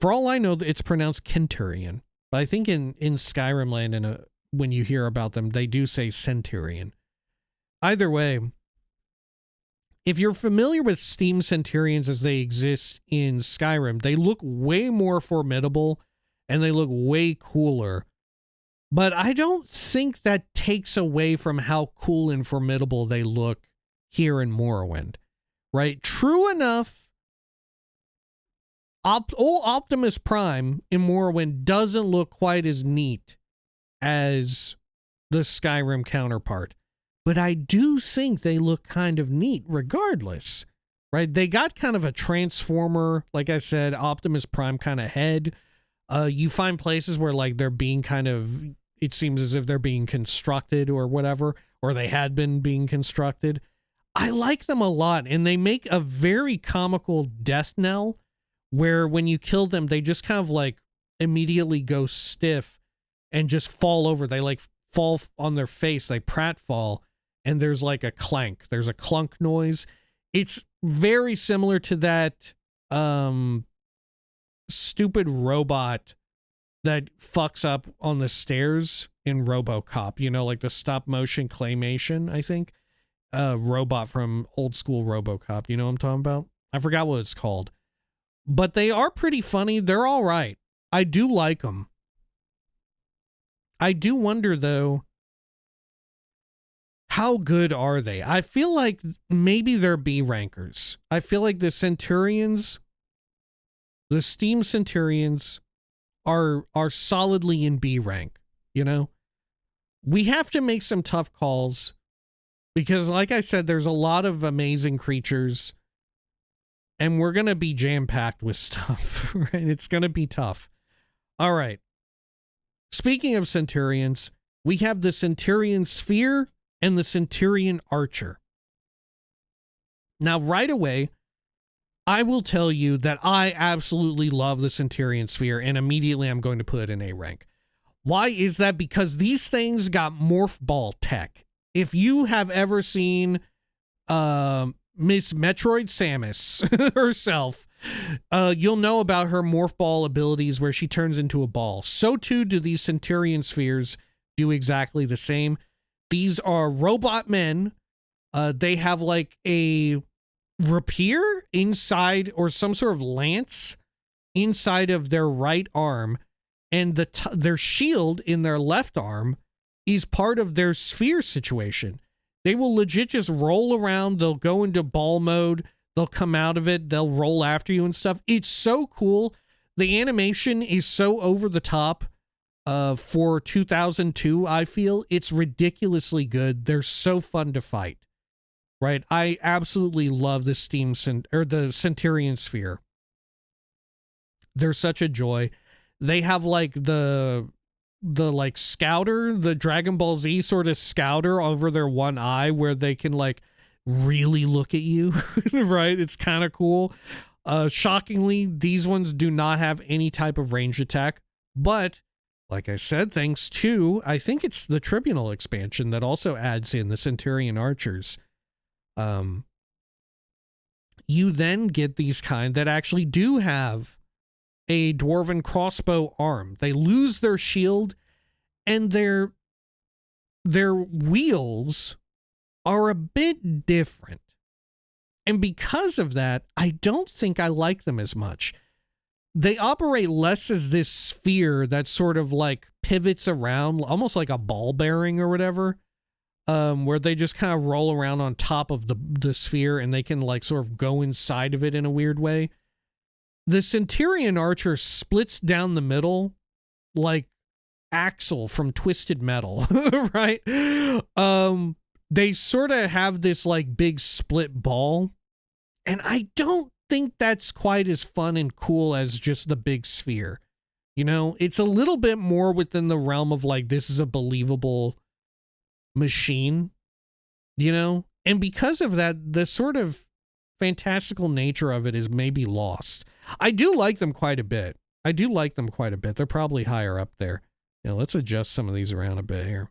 A: For all I know, it's pronounced Kenturion, but I think in Skyrim land, and when you hear about them, they do say Centurion. Either way, if you're familiar with Steam Centurions as they exist in Skyrim, they look way more formidable and they look way cooler. But I don't think that takes away from how cool and formidable they look here in Morrowind, right? True enough, old Optimus Prime in Morrowind doesn't look quite as neat as the Skyrim counterpart. But I do think they look kind of neat regardless, right? They got kind of a Transformer, like I said, Optimus Prime kind of head. You find places where like they're being kind of, it seems as if they're being constructed or whatever, or they had been being constructed. I like them a lot, and they make a very comical death knell where when you kill them, they just kind of like immediately go stiff and just fall over. They like fall on their face, they pratfall. And there's like a clank. There's a clunk noise. It's very similar to that stupid robot that fucks up on the stairs in RoboCop. You know, like the stop motion claymation, I think. Robot from old school RoboCop. You know what I'm talking about? I forgot what it's called. But they are pretty funny. They're all right. I do like them. I do wonder, though, how good are they? I feel like maybe they're B rankers. I feel like the Centurions, the Steam Centurions are solidly in B rank, you know? We have to make some tough calls because like I said, there's a lot of amazing creatures and we're going to be jam-packed with stuff, right? It's going to be tough. All right. Speaking of Centurions, we have the Centurion Sphere and the Centurion Archer. Now, right away, I will tell you that I absolutely love the Centurion Sphere, and immediately I'm going to put it in A rank. Why is that? Because these things got morph ball tech. If you have ever seen Miss Metroid Samus herself, you'll know about her morph ball abilities where she turns into a ball. So too do these Centurion Spheres do exactly the same. These are robot men. They have like a rapier inside or some sort of lance inside of their right arm, and their shield in their left arm is part of their sphere situation. They will legit just roll around. They'll go into ball mode. They'll come out of it. They'll roll after you and stuff. It's so cool. The animation is so over the top. For 2002, I feel it's ridiculously good. They're so fun to fight, right? I absolutely love the the Centurion Sphere. They're such a joy. They have like the like scouter, the Dragon Ball Z sort of scouter over their one eye where they can like really look at you, right? It's kind of cool. Shockingly, these ones do not have any type of ranged attack, but like I said, thanks to, I think it's the Tribunal expansion that also adds in the Centurion archers. You then get these kind that actually do have a dwarven crossbow arm. They lose their shield, and their wheels are a bit different. And because of that, I don't think I like them as much. They operate less as this sphere that sort of like pivots around, almost like a ball bearing or whatever, where they just kind of roll around on top of the sphere and they can like sort of go inside of it in a weird way. The Centurion Archer splits down the middle like Axel from Twisted Metal, right? They sort of have this like big split ball, and I don't think that's quite as fun and cool as just the big sphere. You know, it's a little bit more within the realm of like, this is a believable machine, you know? And because of that, the sort of fantastical nature of it is maybe lost. I do like them quite a bit. They're probably higher up there. You know, let's adjust some of these around a bit here.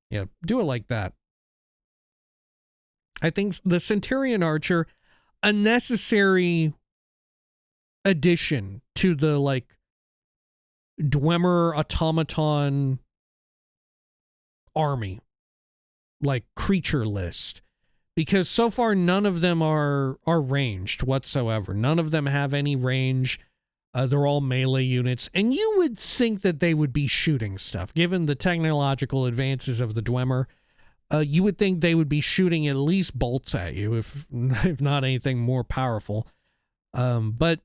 A: Yeah, do it like that. I think the Centurion Archer, a necessary addition to the like Dwemer automaton army, like creature list, because so far none of them are ranged whatsoever. None of them have any range. They're all melee units, and you would think that they would be shooting stuff, given the technological advances of the Dwemer. You would think they would be shooting at least bolts at you, if not anything more powerful. But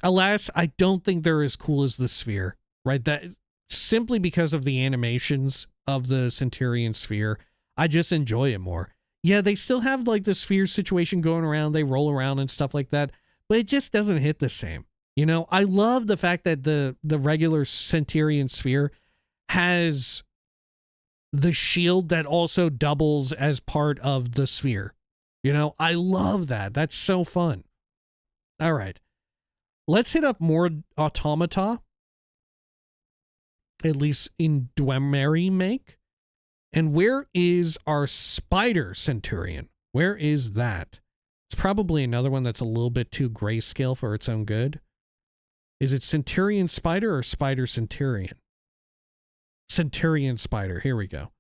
A: alas, I don't think they're as cool as the Sphere, right? That simply because of the animations of the Centurion Sphere, I just enjoy it more. Yeah, they still have like the Sphere situation going around. They roll around and stuff like that, but it just doesn't hit the same. You know, I love the fact that the regular Centurion Sphere has the shield that also doubles as part of the sphere. You know, I love that. That's so fun. All right. Let's hit up more automata, at least in Dwemer make. And where is our Spider Centurion? Where is that? It's probably another one that's a little bit too grayscale for its own good. Is it Centurion Spider or Spider Centurion? Centurion Spider. Here we go.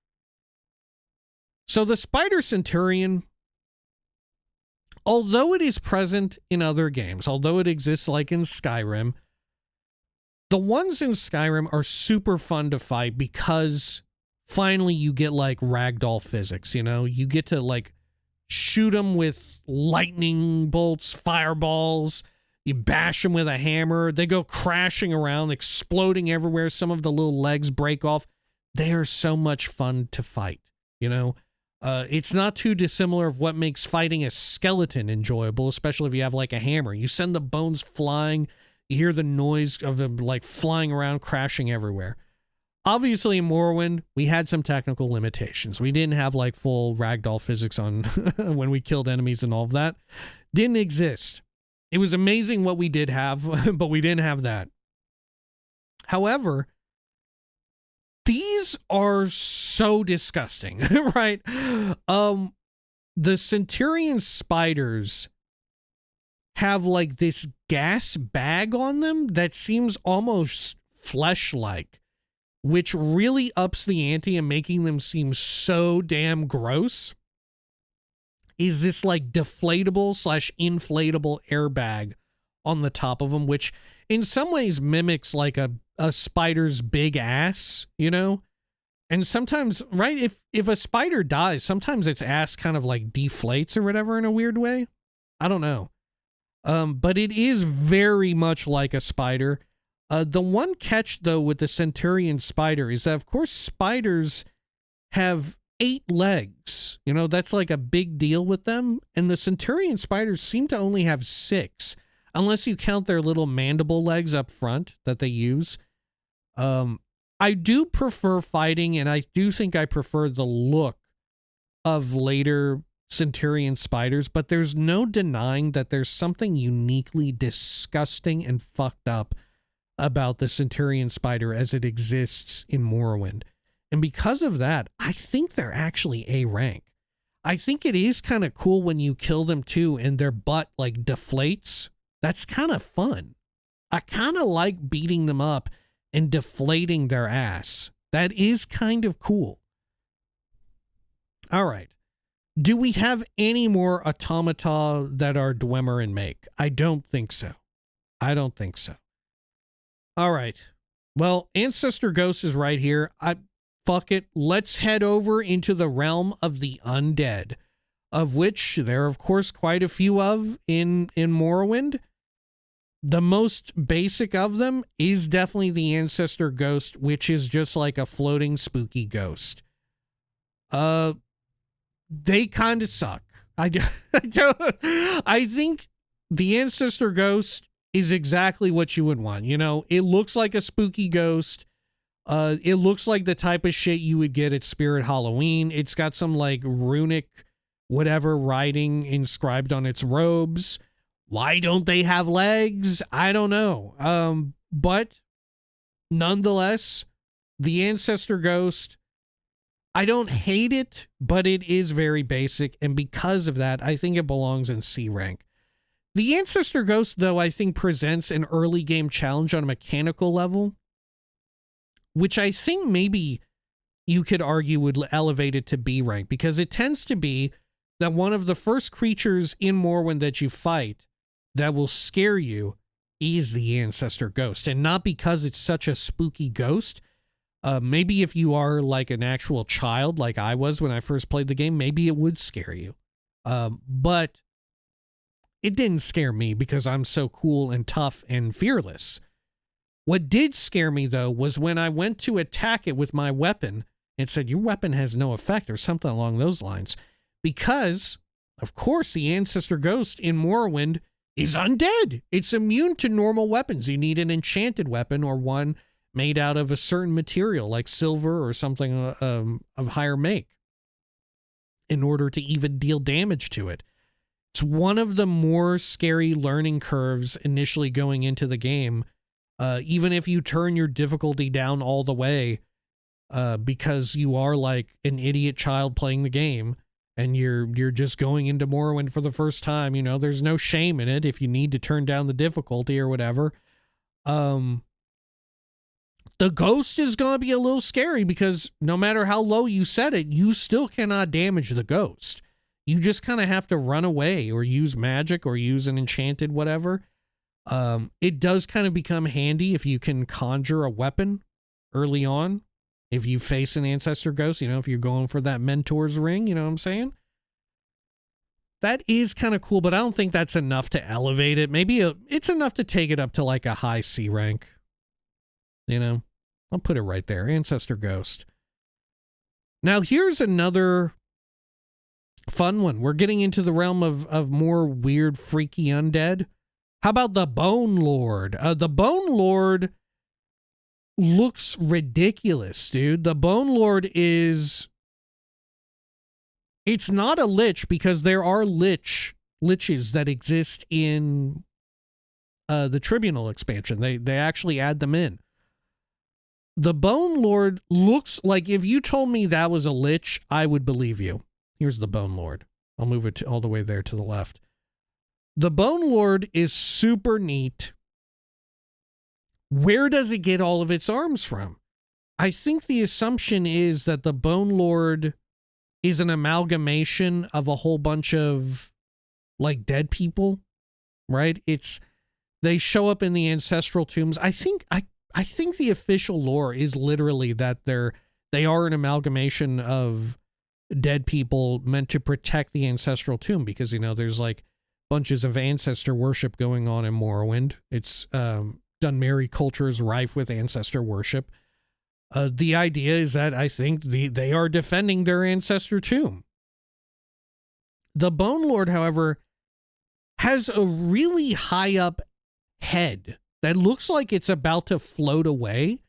A: So the Spider Centurion, although it is present in other games, although it exists like in Skyrim, the ones in Skyrim are super fun to fight because finally you get like ragdoll physics, you know? You get to like shoot them with lightning bolts, fireballs. You bash them with a hammer. They go crashing around, exploding everywhere. Some of the little legs break off. They are so much fun to fight, you know? It's not too dissimilar of what makes fighting a skeleton enjoyable, especially if you have like a hammer. You send the bones flying. You hear the noise of them like flying around, crashing everywhere. Obviously, in Morrowind, we had some technical limitations. We didn't have like full ragdoll physics on when we killed enemies and all of that. Didn't exist. It was amazing what we did have, but we didn't have that. However, these are so disgusting, right? The Centurion spiders have like this gas bag on them that seems almost flesh-like, which really ups the ante and making them seem so damn gross. Is this like deflatable / inflatable airbag on the top of them, which in some ways mimics like a spider's big ass, you know? And sometimes, right, if a spider dies, sometimes its ass kind of like deflates or whatever in a weird way. I don't know. But it is very much like a spider. The one catch, though, with the Centurion spider is that, of course, spiders have 8 legs. You know, that's like a big deal with them. And the Centurion spiders seem to only have 6, unless you count their little mandible legs up front that they use. I do prefer fighting, and I do think I prefer the look of later Centurion spiders, but there's no denying that there's something uniquely disgusting and fucked up about the Centurion spider as it exists in Morrowind. And because of that, I think they're actually A rank. I think it is kind of cool when you kill them too and their butt like deflates. That's kind of fun. I kind of like beating them up and deflating their ass. That is kind of cool. All right. Do we have any more automata that are Dwemer and make? I don't think so. I don't think so. All right. Well, Ancestor Ghost is right here. Fuck it. Let's head over into the realm of the undead, of which there are, of course, quite a few of in Morrowind. The most basic of them is definitely the Ancestor Ghost, which is just like a floating spooky ghost. They kind of suck. I think the Ancestor Ghost is exactly what you would want. You know, it looks like a spooky ghost. It looks like the type of shit you would get at Spirit Halloween. It's got some like runic whatever writing inscribed on its robes. Why don't they have legs? I don't know. But nonetheless, the Ancestor Ghost, I don't hate it, but it is very basic. And because of that, I think it belongs in C rank. The Ancestor Ghost, though, I think presents an early game challenge on a mechanical level, which I think maybe you could argue would elevate it to B rank, because it tends to be that one of the first creatures in Morrowind that you fight that will scare you is the Ancestor Ghost. And not because it's such a spooky ghost. Maybe if you are like an actual child, like I was when I first played the game, maybe it would scare you. But it didn't scare me because I'm so cool and tough and fearless. What did scare me, though, was when I went to attack it with my weapon and said, your weapon has no effect or something along those lines. Because, of course, the Ancestor Ghost in Morrowind is undead. It's immune to normal weapons. You need an enchanted weapon or one made out of a certain material like silver or something of higher make in order to even deal damage to it. It's one of the more scary learning curves initially going into the game. Even if you turn your difficulty down all the way, because you are like an idiot child playing the game and you're just going into Morrowind for the first time, you know, there's no shame in it if you need to turn down the difficulty or whatever. The ghost is going to be a little scary because no matter how low you set it, you still cannot damage the ghost. You just kind of have to run away or use magic or use an enchanted whatever. It does kind of become handy if you can conjure a weapon early on. If you face an Ancestor Ghost, you know, if you're going for that Mentor's Ring, you know what I'm saying? That is kind of cool, but I don't think that's enough to elevate it. Maybe it's enough to take it up to like a high C rank. You know, I'll put it right there. Ancestor Ghost. Now, here's another fun one. We're getting into the realm of more weird, freaky undead. How about the Bone Lord? The Bone Lord looks ridiculous, dude. The Bone Lord is... It's not a lich because there are liches that exist in the Tribunal expansion. They actually add them in. The Bone Lord looks like, if you told me that was a lich, I would believe you. Here's the Bone Lord. I'll move it all the way there to the left. The Bone Lord is super neat. Where does it get all of its arms from? I think the assumption is that the Bone Lord is an amalgamation of a whole bunch of like dead people, right? They show up in the ancestral tombs. I think the official lore is literally that they are an amalgamation of dead people meant to protect the ancestral tomb, because, you know, there's like bunches of ancestor worship going on in Morrowind. It's Dunmeri culture is rife with ancestor worship. The idea is that I think they are defending their ancestor tomb. The Bone Lord, however, has a really high up head that looks like it's about to float away.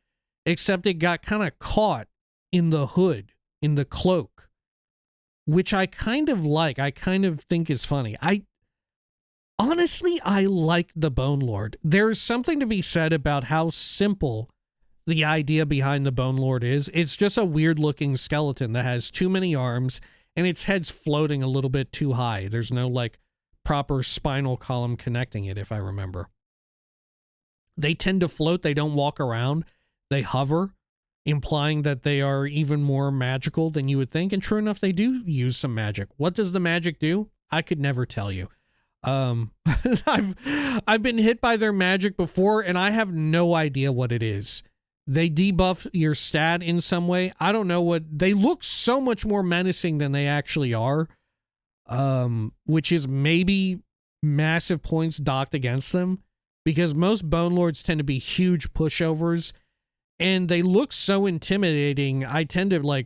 A: except it got kind of caught in the hood, in the cloak, which I kind of like. I kind of think is funny. Honestly, I like the Bone Lord. There's something to be said about how simple the idea behind the Bone Lord is. It's just a weird looking skeleton that has too many arms and its head's floating a little bit too high. There's no like proper spinal column connecting it, if I remember. They tend to float. They don't walk around. They hover, implying that they are even more magical than you would think. And true enough, they do use some magic. What does the magic do? I could never tell you. I've been hit by their magic before, and I have no idea what it is. They debuff your stat in some way. I don't know what. They look so much more menacing than they actually are, which is maybe massive points docked against them, because most Bone Lords tend to be huge pushovers, and they look so intimidating. I tend to like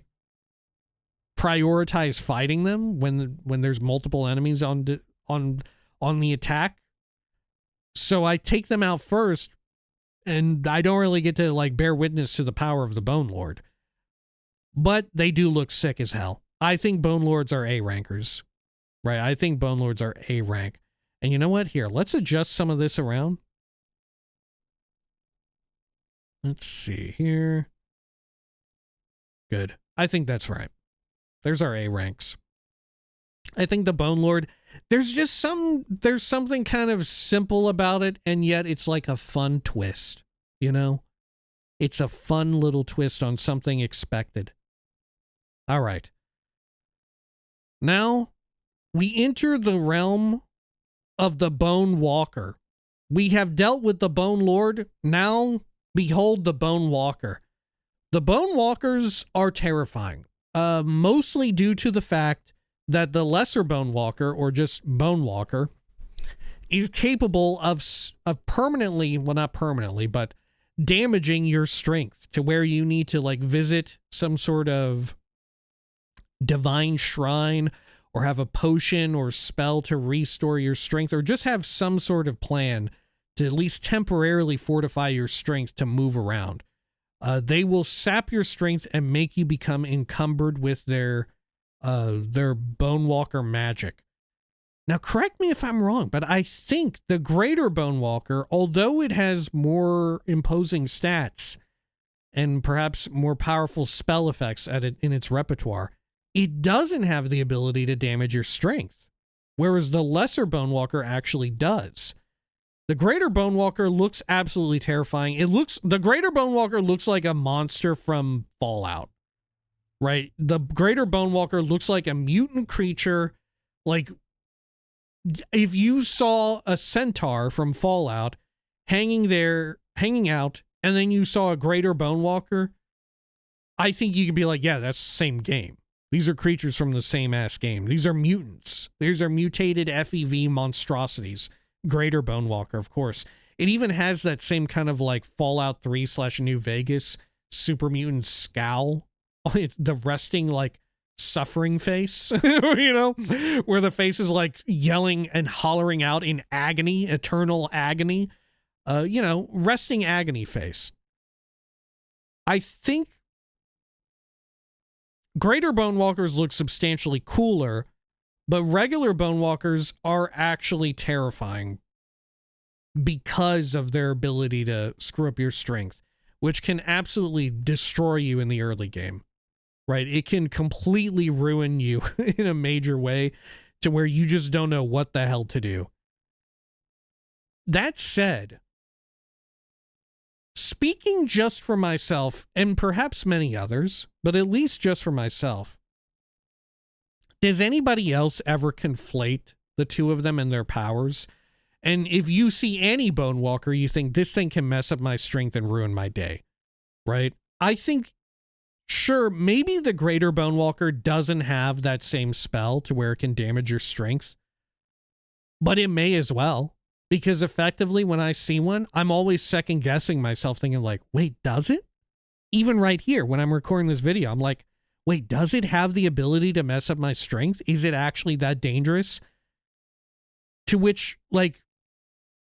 A: prioritize fighting them when there's multiple enemies on the attack. So I take them out first, and I don't really get to like bear witness to the power of the Bone Lord. But they do look sick as hell. I think Bone Lords are A rankers. Right? I think Bone Lords are A rank. And you know what? Here, let's adjust some of this around. Let's see here. Good. I think that's right. There's our A ranks. I think the Bone Lord, there's something kind of simple about it, and yet it's like a fun twist, you know? It's a fun little twist on something expected. All right. Now, we enter the realm of the Bone Walker. We have dealt with the Bone Lord. Now, behold the Bone Walker. The Bone Walkers are terrifying, mostly due to the fact that the lesser Bone Walker, or just Bone Walker, is capable of permanently, well, not permanently, but damaging your strength to where you need to like visit some sort of divine shrine or have a potion or spell to restore your strength, or just have some sort of plan to at least temporarily fortify your strength to move around. They will sap your strength and make you become encumbered with their Bone Walker magic. Now, correct me if I'm wrong, but I think the Greater Bone Walker, although it has more imposing stats and perhaps more powerful spell effects in its repertoire, it doesn't have the ability to damage your strength, whereas the Lesser Bone Walker actually does. The Greater Bone Walker looks absolutely terrifying. The Greater Bone Walker looks like a monster from Fallout. Right? The Greater Bone Walker looks like a mutant creature. Like, if you saw a centaur from Fallout hanging out, and then you saw a Greater Bone Walker, I think you could be like, yeah, that's the same game. These are creatures from the same ass game. These are mutants. These are mutated FEV monstrosities. Greater Bone Walker, of course. It even has that same kind of like Fallout 3 / New Vegas super mutant scowl. The resting, like, suffering face, you know, where the face is like yelling and hollering out in agony, eternal agony, resting agony face. I think Greater Bone Walkers look substantially cooler, but regular Bone Walkers are actually terrifying because of their ability to screw up your strength, which can absolutely destroy you in the early game. Right? It can completely ruin you in a major way to where you just don't know what the hell to do. That said, speaking just for myself, and perhaps many others, but at least just for myself, does anybody else ever conflate the two of them and their powers? And if you see any Bone Walker, you think this thing can mess up my strength and ruin my day, right? I think, sure, maybe the Greater Bone Walker doesn't have that same spell to where it can damage your strength, but it may as well, because effectively when I see one, I'm always second guessing myself, thinking like, wait, does it? Even right here, when I'm recording this video, I'm like, wait, does it have the ability to mess up my strength? Is it actually that dangerous? To which, like,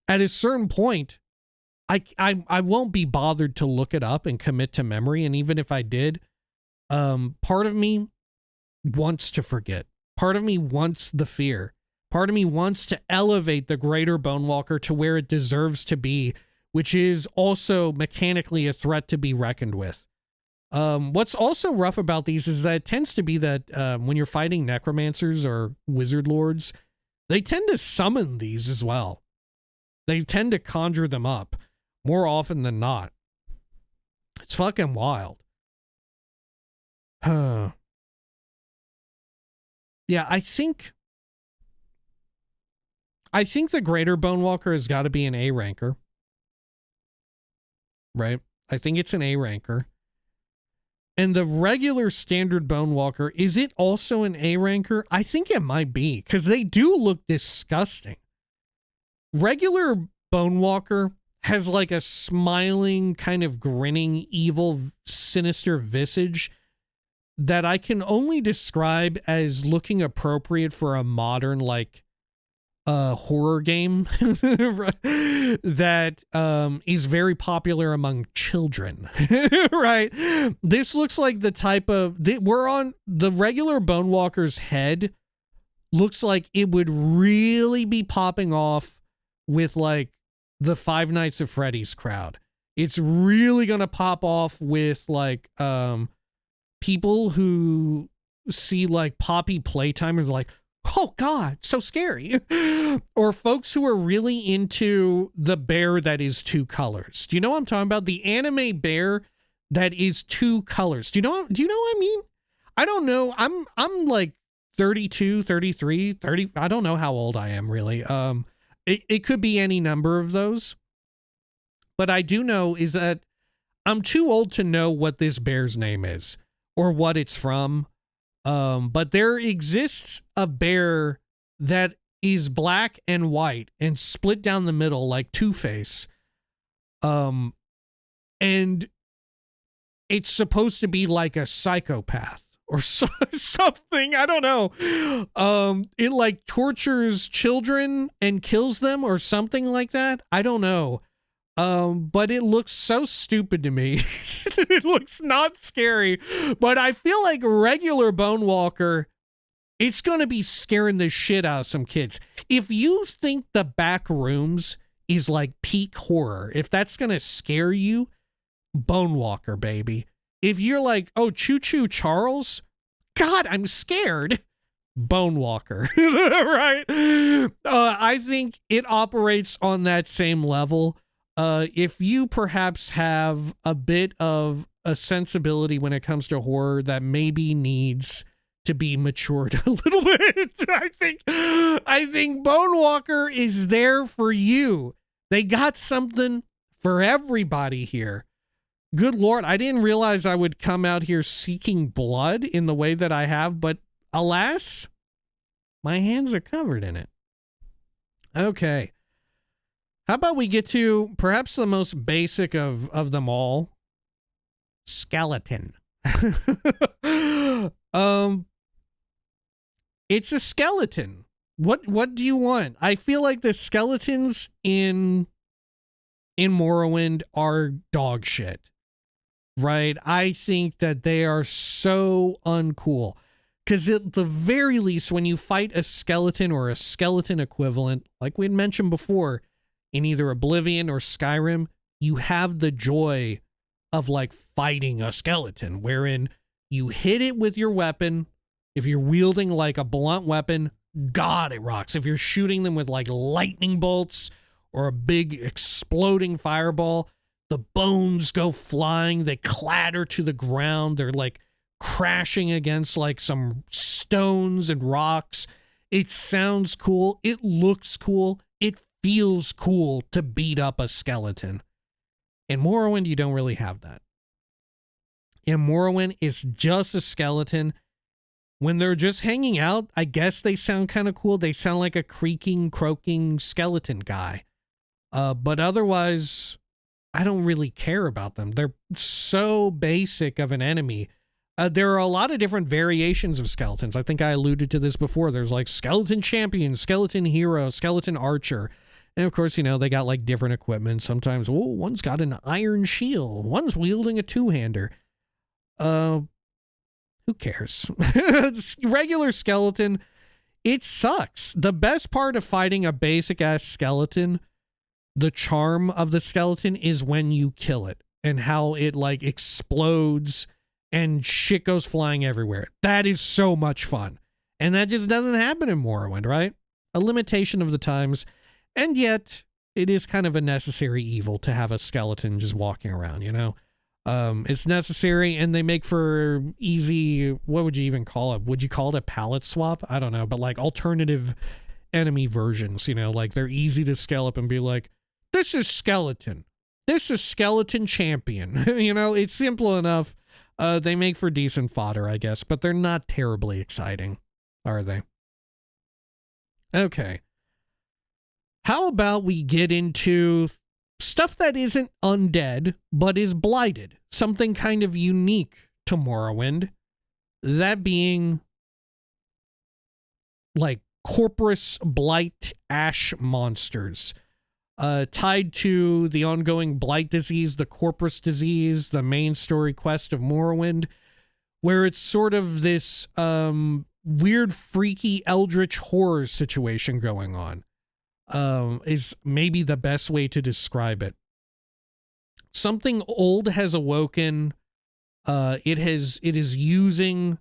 A: at a certain point, I won't be bothered to look it up and commit to memory. And even if I did, part of me wants to forget. Part of me wants the fear. Part of me wants to elevate the greater Bone Walker to where it deserves to be, which is also mechanically a threat to be reckoned with. What's also rough about these is that it tends to be that when you're fighting necromancers or wizard lords, they tend to summon these as well. They tend to conjure them up more often than not. It's fucking wild. Yeah, I think the greater Bone Walker has got to be an A ranker. Right? I think it's an A ranker. And the regular standard Bone Walker, is it also an A ranker? I think it might be, because they do look disgusting. Regular Bone Walker has like a smiling, kind of grinning, evil, sinister visage that I can only describe as looking appropriate for a modern, like, horror game that is very popular among children. Right? This looks like the type of... we're on the regular Bone Walker's head. Looks like it would really be popping off with, like, the Five Nights at Freddy's crowd. It's really gonna pop off with, like, people who see, like, Poppy Playtime and they're like, oh God, so scary. Or folks who are really into the bear that is two colors. Do you know what I'm talking about? The anime bear that is two colors. Do you know what I mean? I don't know. I'm like 32, 33, 30. I don't know how old I am really. It could be any number of those. But I do know is that I'm too old to know what this bear's name is or what it's from. But there exists a bear that is black and white and split down the middle like Two-Face. And it's supposed to be like a psychopath or something. I don't know. It like tortures children and kills them or something like that. I don't know. But it looks so stupid to me. It looks not scary, but I feel like regular Bone Walker, it's going to be scaring the shit out of some kids. If you think the back rooms is like peak horror, if that's going to scare you, Bone Walker, baby. If you're like, oh, Choo Choo Charles, God, I'm scared. Bone Walker, right? I think it operates on that same level. If you perhaps have a bit of a sensibility when it comes to horror that maybe needs to be matured a little bit, I think Bone Walker is there for you. They got something for everybody here. Good Lord, I didn't realize I would come out here seeking blood in the way that I have, but alas, my hands are covered in it. Okay. How about we get to perhaps the most basic of them all? Skeleton. It's a skeleton. What do you want? I feel like the skeletons in Morrowind are dog shit. Right? I think that they are so uncool. Because at the very least, when you fight a skeleton or a skeleton equivalent, like we had mentioned before, in either Oblivion or Skyrim, you have the joy of like fighting a skeleton, wherein you hit it with your weapon. If you're wielding like a blunt weapon, God, it rocks. If you're shooting them with like lightning bolts or a big exploding fireball, the bones go flying. They clatter to the ground. They're like crashing against like some stones and rocks. It sounds cool. It looks cool. It feels cool to beat up a skeleton. In Morrowind, you don't really have that. In Morrowind, it's just a skeleton. When they're just hanging out, I guess they sound kind of cool. They sound like a creaking, croaking skeleton guy. But otherwise, I don't really care about them. They're so basic of an enemy. There are a lot of different variations of skeletons. I think I alluded to this before. There's like skeleton champion, skeleton hero, skeleton archer. And of course, you know, they got like different equipment. Sometimes, one's got an iron shield, one's wielding a two-hander. Who cares? Regular skeleton, it sucks. The best part of fighting a basic ass skeleton, the charm of the skeleton, is when you kill it and how it like explodes and shit goes flying everywhere. That is so much fun. And that just doesn't happen in Morrowind, right? A limitation of the times. And yet, it is kind of a necessary evil to have a skeleton just walking around, you know? It's necessary, and they make for easy, what would you even call it? Would you call it a palette swap? I don't know, but like alternative enemy versions, you know? Like they're easy to scale up and be like, this is skeleton. This is skeleton champion. You know, it's simple enough. They make for decent fodder, I guess, but they're not terribly exciting, are they? Okay. How about we get into stuff that isn't undead, but is blighted? Something kind of unique to Morrowind. That being like Corpus Blight Ash monsters. Tied to the ongoing blight disease, the Corpus disease, the main story quest of Morrowind, where it's sort of this weird, freaky, eldritch horror situation going on. Is maybe the best way to describe it. Something old has awoken. It is using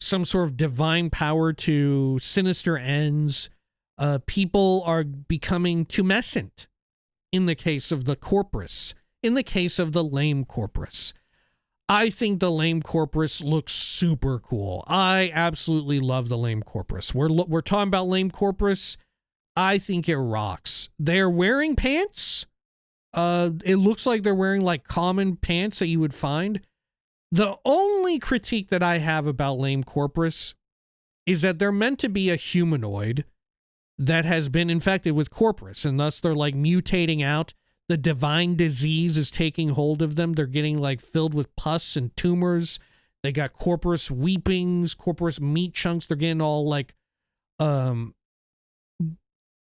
A: some sort of divine power to sinister ends. People are becoming tumescent in the case of the Corpus, in the case of the lame Corpus. I think the lame Corpus looks super cool. I absolutely love the lame Corpus. We're talking about lame Corpus. I think it rocks. They're wearing pants. It looks like they're wearing like common pants that you would find. The only critique that I have about lame Corpus is that they're meant to be a humanoid that has been infected with Corpus, and thus they're like mutating out. The divine disease is taking hold of them. They're getting like filled with pus and tumors. They got Corpus weepings, Corpus meat chunks. They're getting all like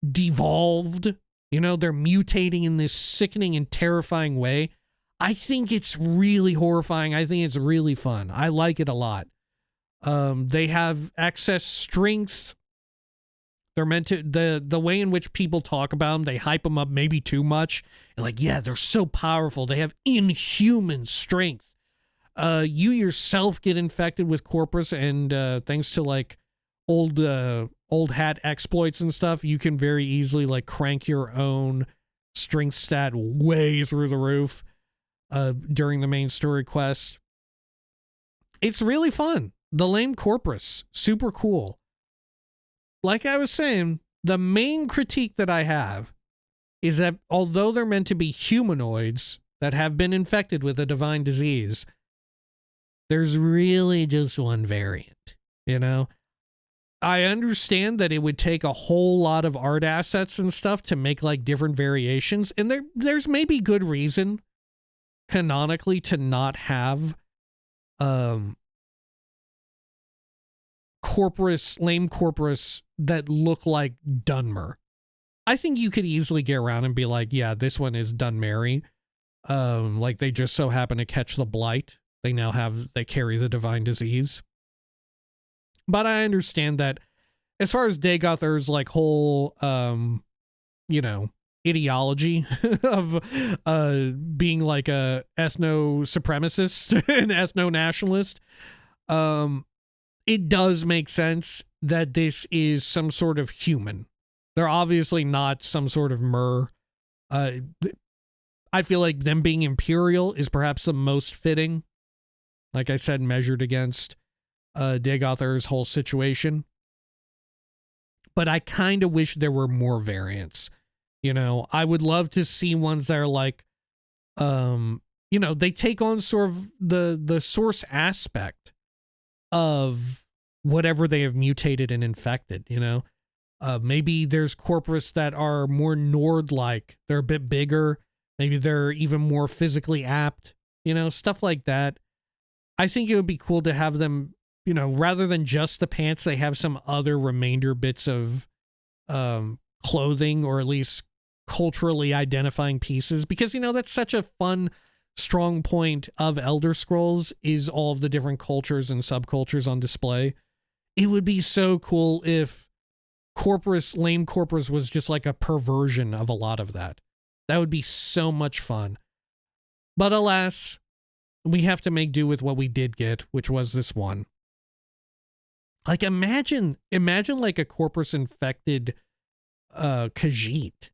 A: devolved. You know, they're mutating in this sickening and terrifying way. I think it's really horrifying. I think it's really fun. I like it a lot. They have excess strength. They're meant to, the way in which people talk about them, they hype them up maybe too much. And like, yeah, they're so powerful. They have inhuman strength. You yourself get infected with Corpus, and thanks to like old hat exploits and stuff, you can very easily like crank your own strength stat way through the roof during the main story quest. It's really fun. The lame Corpus, super cool. Like I was saying, the main critique that I have is that although they're meant to be humanoids that have been infected with a divine disease, there's really just one variant, you know? I understand that it would take a whole lot of art assets and stuff to make like different variations, and there's maybe good reason canonically to not have lame Corpus that look like Dunmer. I think you could easily get around and be like, yeah, this one is Dunmary. Like they just so happen to catch the blight. They carry the divine disease. But I understand that as far as Dagoth's like whole, ideology of being like a ethno-supremacist and ethno-nationalist, it does make sense that this is some sort of human. They're obviously not some sort of Mer. I feel like them being Imperial is perhaps the most fitting. Like I said, measured against Dagoth's whole situation. But I kind of wish there were more variants. You know, I would love to see ones that are like, they take on sort of the source aspect of whatever they have mutated and infected, you know? Maybe there's Corpus that are more Nord-like. They're a bit bigger. Maybe they're even more physically apt, you know, stuff like that. I think it would be cool to have them, you know, rather than just the pants, they have some other remainder bits of clothing, or at least culturally identifying pieces, because, that's such a fun, strong point of Elder Scrolls, is all of the different cultures and subcultures on display. It would be so cool if Lame Corpus was just like a perversion of a lot of that. That would be so much fun. But alas, we have to make do with what we did get, which was this one. Like, imagine like a Corpus infected Khajiit,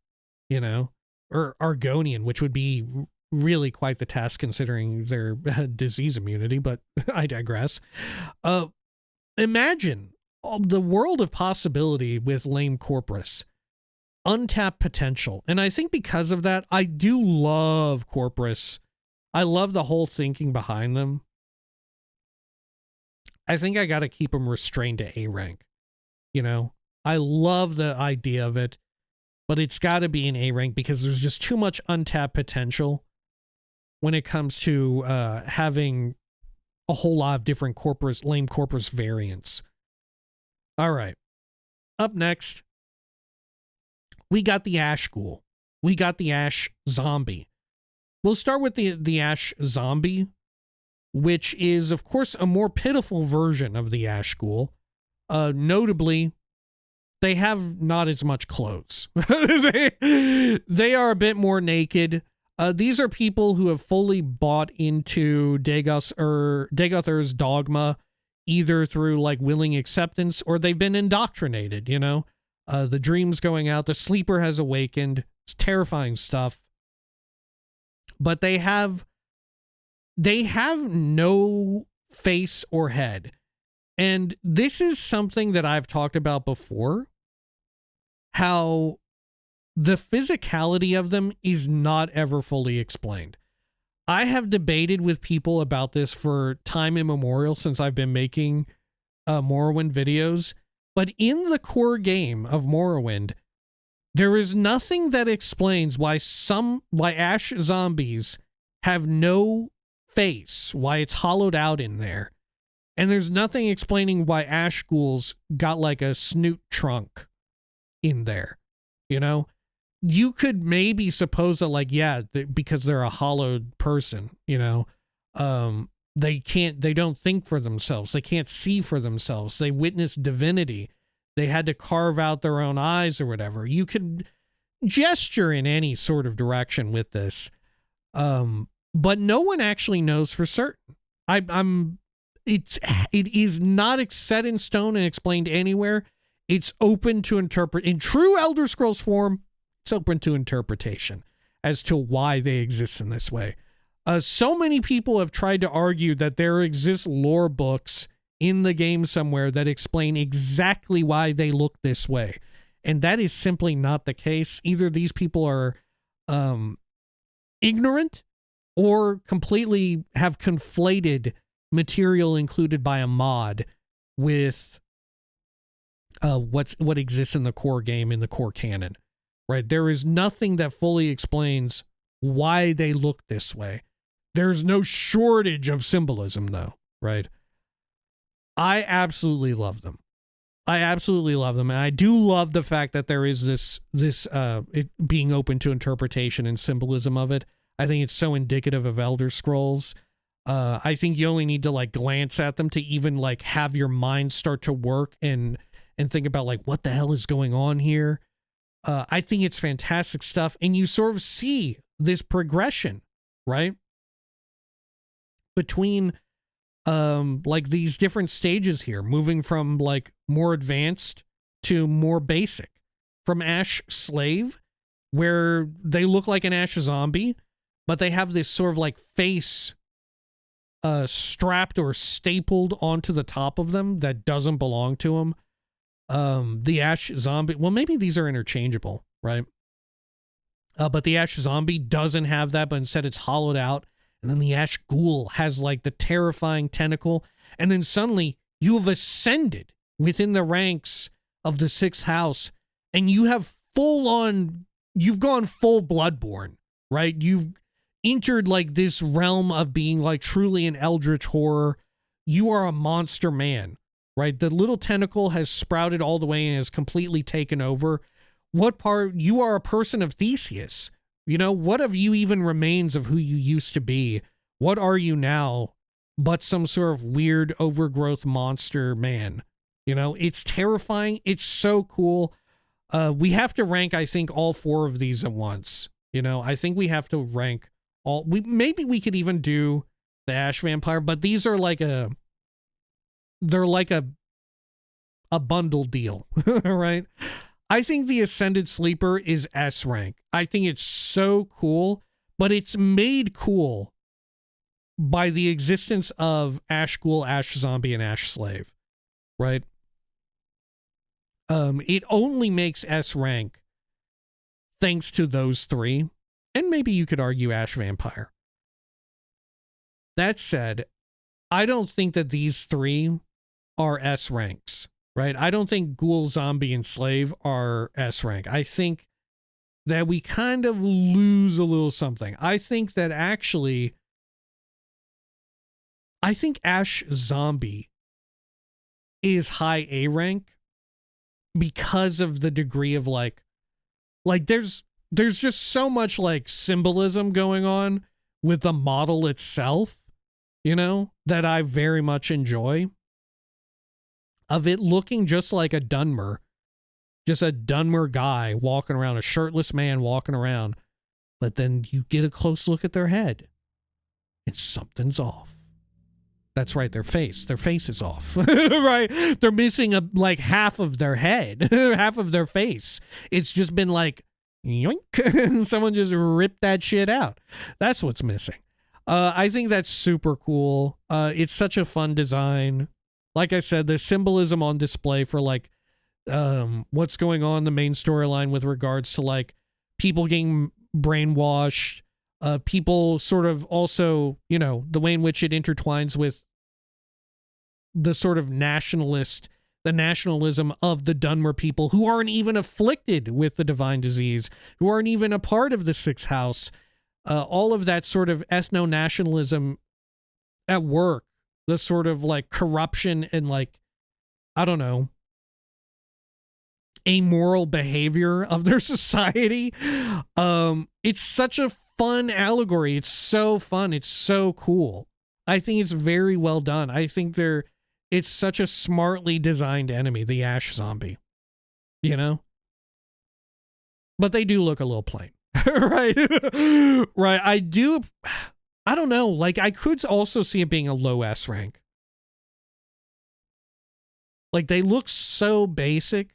A: or Argonian, which would be really quite the task considering their disease immunity, but I digress. Imagine the world of possibility with Lame Corpus. Untapped potential. And I think because of that, I do love Corpus. I love the whole thinking behind them. I think I got to keep them restrained to A rank. I love the idea of it, but it's got to be an A rank because there's just too much untapped potential when it comes to having a whole lot of different Lame Corpus variants. All right. Up next, we got the Ash Ghoul. We got the Ash Zombie. We'll start with the Ash Zombie, which is, of course, a more pitiful version of the Ash Ghoul. Notably, they have not as much clothes. they are a bit more naked. These are people who have fully bought into Dagothar's dogma, either through like willing acceptance or they've been indoctrinated, the dream's going out, the sleeper has awakened. It's terrifying stuff. But they have no face or head. And this is something that I've talked about before, how the physicality of them is not ever fully explained. I have debated with people about this for time immemorial since I've been making Morrowind videos, but in the core game of Morrowind, there is nothing that explains why Ash zombies have no face, why it's hollowed out in there. And there's nothing explaining why Ash ghouls got like a snoot trunk in there. You could maybe suppose that because they're a hollowed person, they don't think for themselves. They can't see for themselves. They witness divinity. They had to carve out their own eyes or whatever. You could gesture in any sort of direction with this. But no one actually knows for certain. It is not set in stone and explained anywhere. It's open to interpret in true Elder Scrolls form. It's open to interpretation as to why they exist in this way. So many people have tried to argue that there exist lore books in the game somewhere that explain exactly why they look this way. And that is simply not the case. Either these people are ignorant or completely have conflated material included by a mod with what exists in the core game, in the core canon. Right? There is nothing that fully explains why they look this way. There's no shortage of symbolism, though, right? I absolutely love them. And I do love the fact that there is this it being open to interpretation and symbolism of it. I think it's so indicative of Elder Scrolls. I think you only need to like glance at them to even like have your mind start to work and think about like what the hell is going on here. I think it's fantastic stuff. And you sort of see this progression, right? Between like these different stages here, moving from like more advanced to more basic. From Ash Slave, where they look like an Ash zombie, but they have this sort of like face strapped or stapled onto the top of them that doesn't belong to them. The Ash Zombie, well, maybe these are interchangeable, right? But the Ash Zombie doesn't have that, but instead it's hollowed out. And then the Ash Ghoul has like the terrifying tentacle. And then suddenly you have ascended within the ranks of the sixth house and you have you've gone full Bloodborne, right? You've entered like this realm of being like truly an eldritch horror. You are a monster man. Right, the little tentacle has sprouted all the way and has completely taken over. What part, you are a person of Theseus. You know, what of you even remains of who you used to be? What are you now but some sort of weird overgrowth monster man? You know, it's terrifying. It's so cool. We have to rank, I think, all 4 of these at once. You know, I think we have to rank all. Maybe we could even do the Ash Vampire, but these are like they're like a bundle deal, right? I think the Ascended Sleeper is S rank. I think it's so cool, but it's made cool by the existence of Ash Ghoul, Ash Zombie, and Ash Slave, right? It only makes S rank thanks to those 3, and maybe you could argue Ash Vampire. That said, I don't think that these 3 are S ranks, right? I don't think Ghoul, Zombie, and Slave are S rank. I think that we kind of lose a little something. I think that actually, I think Ash Zombie is high A rank because of the degree of like there's just so much like symbolism going on with the model itself, you know, that I very much enjoy. Of it looking just like a Dunmer, just a Dunmer guy walking around, a shirtless man walking around. But then you get a close look at their head and something's off. That's right, their face is off, right? They're missing like half of their head, half of their face. It's just been like, yoink, someone just ripped that shit out. That's what's missing. I think that's super cool. It's such a fun design. Like I said, the symbolism on display for like what's going on in the main storyline with regards to like people getting brainwashed, people sort of also, you know, the way in which it intertwines with the sort of the nationalism of the Dunmer people who aren't even afflicted with the divine disease, who aren't even a part of the Sixth House. All of that sort of ethno-nationalism at work, the sort of like corruption and like, I don't know, amoral behavior of their society. It's such a fun allegory. It's so fun. It's so cool. I think it's very well done. I think it's such a smartly designed enemy, the Ash Zombie, you know? But they do look a little plain, right? Right. I don't know. Like, I could also see it being a low S rank. Like, they look so basic.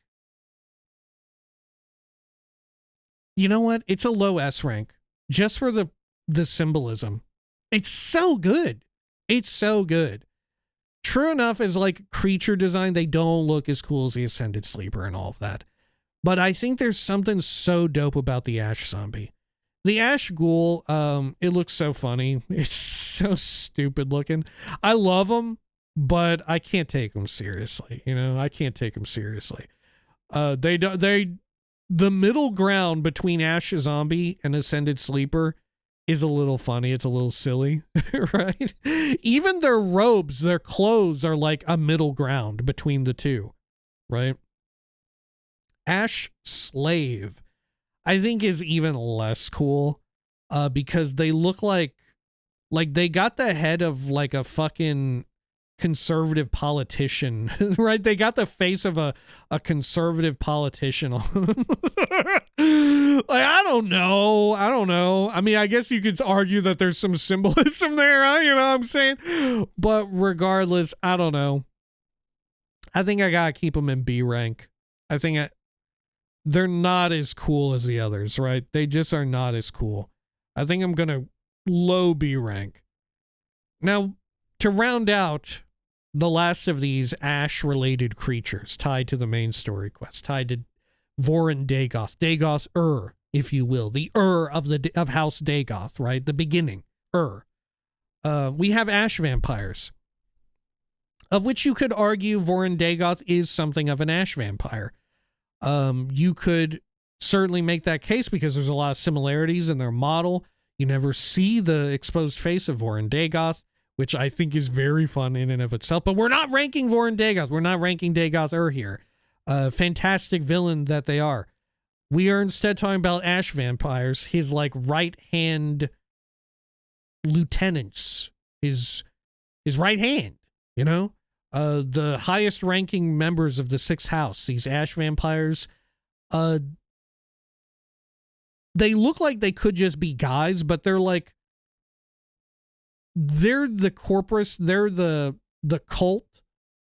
A: You know what? It's a low S rank just for the symbolism. It's so good. It's so good. True enough, as like creature design, they don't look as cool as the Ascended Sleeper and all of that. But I think there's something so dope about the Ash Zombie. The Ash Ghoul, it looks so funny. It's so stupid looking. I love them, but I can't take them seriously. You know, I can't take them seriously. The middle ground between Ash Zombie and Ascended Sleeper is a little funny. It's a little silly, right? Even their robes, their clothes are like a middle ground between the two, right? Ash Slave, I think, is even less cool because they look like they got the head of like a fucking conservative politician, right? They got the face of a conservative politician on. Like, I don't know. I mean, I guess you could argue that there's some symbolism there, huh? You know what I'm saying? But regardless, I don't know. I think I gotta keep them in B rank. I think they're not as cool as the others, right? They just are not as cool. I think I'm gonna low B rank. Now, to round out the last of these Ash-related creatures tied to the main story quest, tied to Vorin Dagoth, Dagoth if you will, the of House Dagoth, right? The beginning, we have Ash vampires, of which you could argue Vorin Dagoth is something of an Ash vampire. You could certainly make that case because there's a lot of similarities in their model. You never see the exposed face of Vorin Dagoth, which I think is very fun in and of itself. But we're not ranking Vorin Dagoth. We're not ranking Dagoth here. Fantastic villain that they are. We are instead talking about ash vampires, his like right hand lieutenants, his right hand, you know? The highest ranking members of the sixth house, these ash vampires, they look like they could just be guys, but they're the corpus, they're the cult,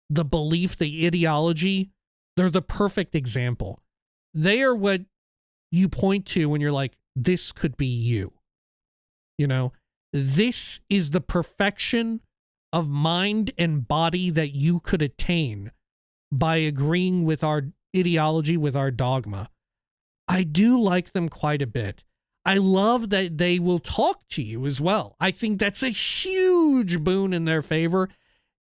A: the belief, the ideology. They're the perfect example. They are what you point to when you're like, this could be you. You know, this is the perfection of mind and body that you could attain by agreeing with our ideology, with our dogma. I do like them quite a bit. I love that they will talk to you as well. I think that's a huge boon in their favor,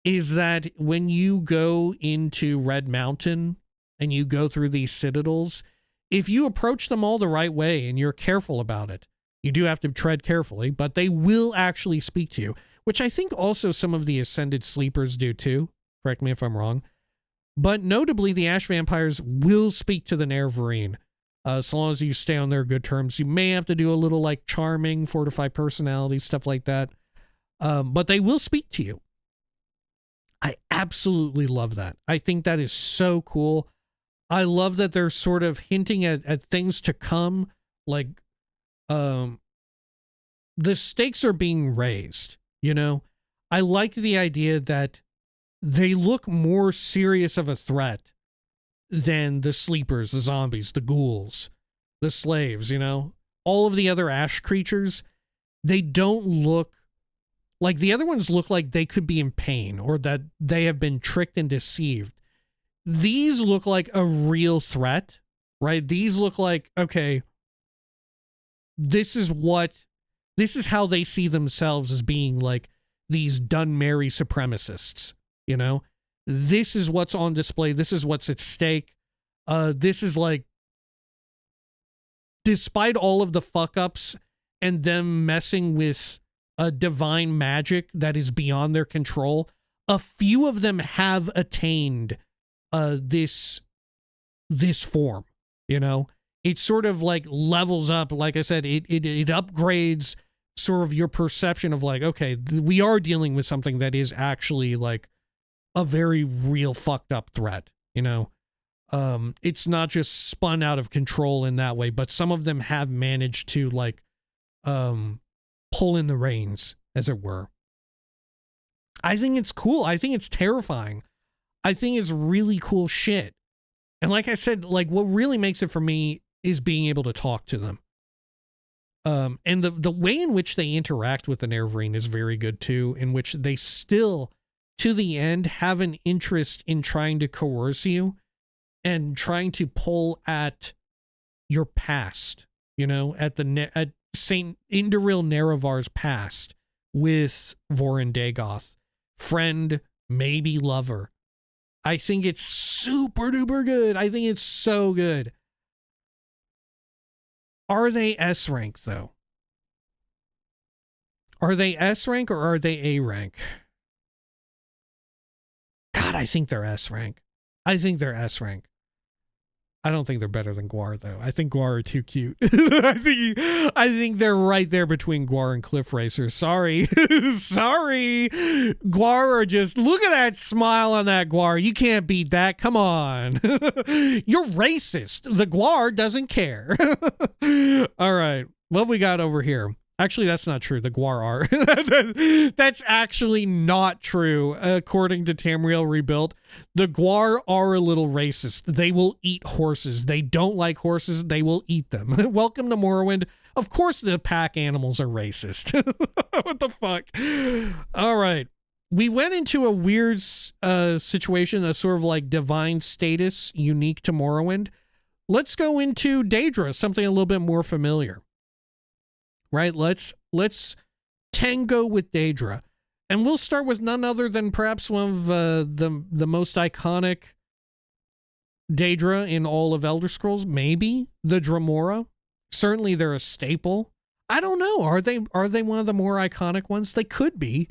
A: is that when you go into Red Mountain and you go through these citadels, if you approach them all the right way and you're careful about it, you do have to tread carefully, but they will actually speak to you, which I think also some of the Ascended Sleepers do too. Correct me if I'm wrong. But notably, the Ash Vampires will speak to the Nerevarine. So long as you stay on their good terms. You may have to do a little like charming, fortify personality, stuff like that. But they will speak to you. I absolutely love that. I think that is so cool. I love that they're sort of hinting at things to come. Like, the stakes are being raised, you know? I like the idea that they look more serious of a threat than the sleepers, the zombies, the ghouls, the slaves, you know? All of the other ash creatures, they don't look like the other ones look like they could be in pain or that they have been tricked and deceived. These look like a real threat, right? These look like, okay, this is how they see themselves as being like these Dunmary supremacists, you know? This is what's on display. This is what's at stake. This is like, despite all of the fuck ups and them messing with a divine magic that is beyond their control, a few of them have attained this form, you know? It sort of like levels up. Like I said, it upgrades sort of your perception of like, okay, we are dealing with something that is actually like a very real fucked up threat, you know? It's not just spun out of control in that way, but some of them have managed to like pull in the reins, as it were. I think it's cool. I think it's terrifying. I think it's really cool shit. And like I said, like what really makes it for me is being able to talk to them. And the way in which they interact with the Nerevarine is very good too, in which they still, to the end, have an interest in trying to coerce you and trying to pull at your past, you know, at Saint Indoril Nerevar's past with Vorin Dagoth, friend, maybe lover. I think it's super duper good. I think it's so good. Are they S rank though? Are they S rank or are they A rank? God, I think they're S rank. I think they're S rank. I don't think they're better than Gwar though. I think Gwar are too cute. I think they're right there between Gwar and Cliff Racer. Sorry. Sorry. Gwar are just, look at that smile on that Gwar. You can't beat that. Come on. You're racist. The Gwar doesn't care. All right. What have we got over here? Actually, that's not true. The Gwar are. That's actually not true, according to Tamriel Rebuilt. The Gwar are a little racist. They will eat horses. They don't like horses. They will eat them. Welcome to Morrowind. Of course the pack animals are racist. What the fuck? All right. We went into a weird situation, a sort of like divine status unique to Morrowind. Let's go into Daedra, something a little bit more familiar. Right, let's tango with Daedra, and we'll start with none other than perhaps one of the most iconic Daedra in all of Elder Scrolls, maybe the Dremora. Certainly, they're a staple. I don't know. Are they one of the more iconic ones? They could be,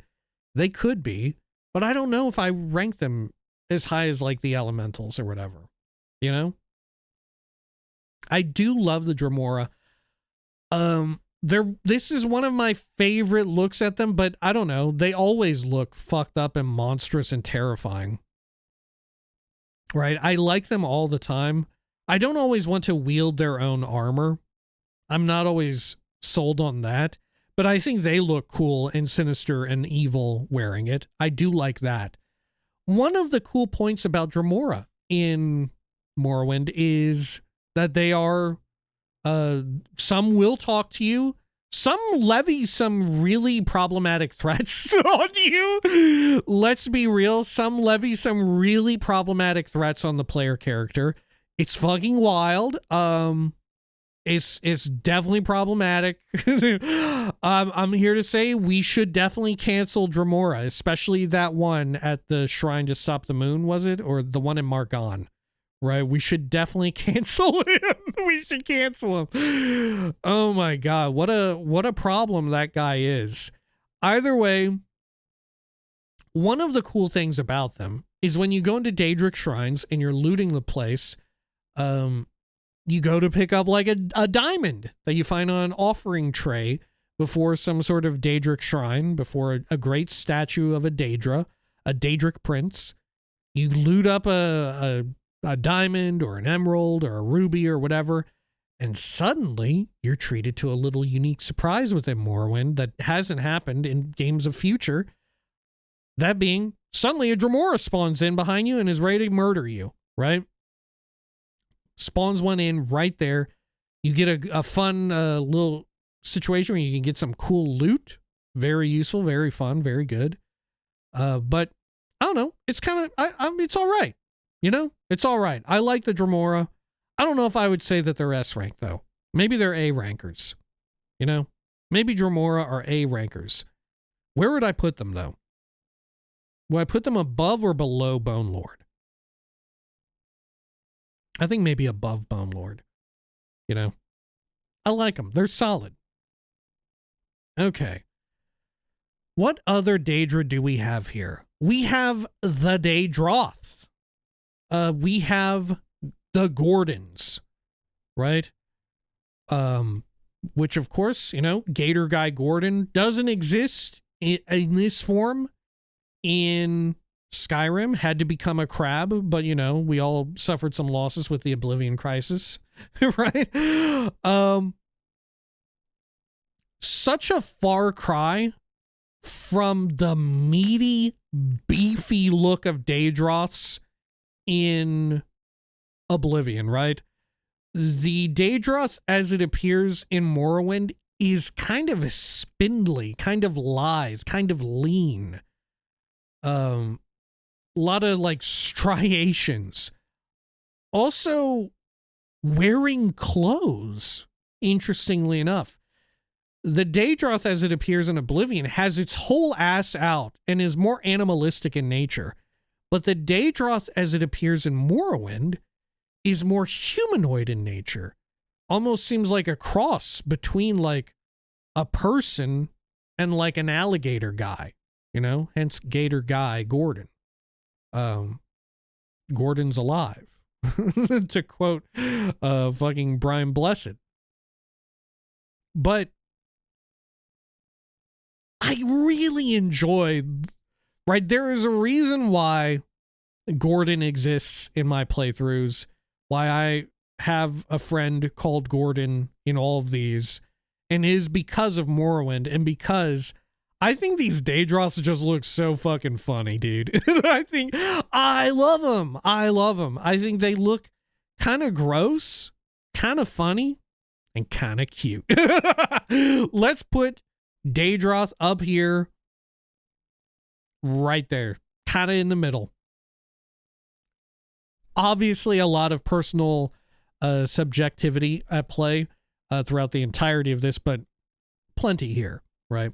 A: but I don't know if I rank them as high as like the Elementals or whatever. You know, I do love the Dremora. This is one of my favorite looks at them, but I don't know. They always look fucked up and monstrous and terrifying. Right? I like them all the time. I don't always want to wield their own armor. I'm not always sold on that, but I think they look cool and sinister and evil wearing it. I do like that. One of the cool points about Dremora in Morrowind is that they are, some will talk to you, some levy some really problematic threats on you. Let's be real, some levy some really problematic threats on the player character. It's fucking wild. It's definitely problematic. I'm here to say we should definitely cancel Dremora, especially that one at the Shrine to Stop the Moon, was it? Or the one in Margon, right? We should definitely cancel him. We should cancel him. Oh my God. What a problem that guy is. Either way, one of the cool things about them is when you go into Daedric Shrines and you're looting the place, you go to pick up like a diamond that you find on an offering tray before some sort of Daedric shrine, before a great statue of a Daedric prince. You loot up a diamond or an emerald or a ruby or whatever, and suddenly you're treated to a little unique surprise within Morrowind that hasn't happened in games of future. That being, suddenly a Dremora spawns in behind you and is ready to murder you, right? Spawns one in right there. You get a fun little situation where you can get some cool loot. Very useful, very fun, very good. But I don't know. It's kind of, it's all right. You know, it's all right. I like the Dremora. I don't know if I would say that they're S rank though. Maybe they're A rankers. You know, maybe Dremora are A rankers. Where would I put them though? Would I put them above or below Bone Lord? I think maybe above Bone Lord. You know, I like them. They're solid. Okay. What other Daedra do we have here? We have the Daedroth. We have the Gordons, right? Which of course, you know, Gator Guy Gordon doesn't exist in this form in Skyrim. Had to become a crab, but you know, we all suffered some losses with the Oblivion Crisis, right? Such a far cry from the meaty, beefy look of Daedroths in Oblivion, right? The Daedroth as it appears in Morrowind is kind of spindly, kind of lithe, kind of lean. A lot of like striations. Also wearing clothes, interestingly enough. The Daedroth as it appears in Oblivion has its whole ass out and is more animalistic in nature. But the Daedroth as it appears in Morrowind is more humanoid in nature. Almost seems like a cross between like a person and like an alligator guy, you know, hence Gator Guy Gordon. Gordon's alive, to quote fucking Brian Blessed. But I really enjoyed, right? There is a reason why Gordon exists in my playthroughs, why I have a friend called Gordon in all of these, and is because of Morrowind, and because I think these Daedroths just look so fucking funny, dude. I love them. I love them. I think they look kind of gross, kind of funny, and kind of cute. Let's put Daedroth up here, right there, kind of in the middle. Obviously, a lot of personal subjectivity at play throughout the entirety of this, but plenty here, right?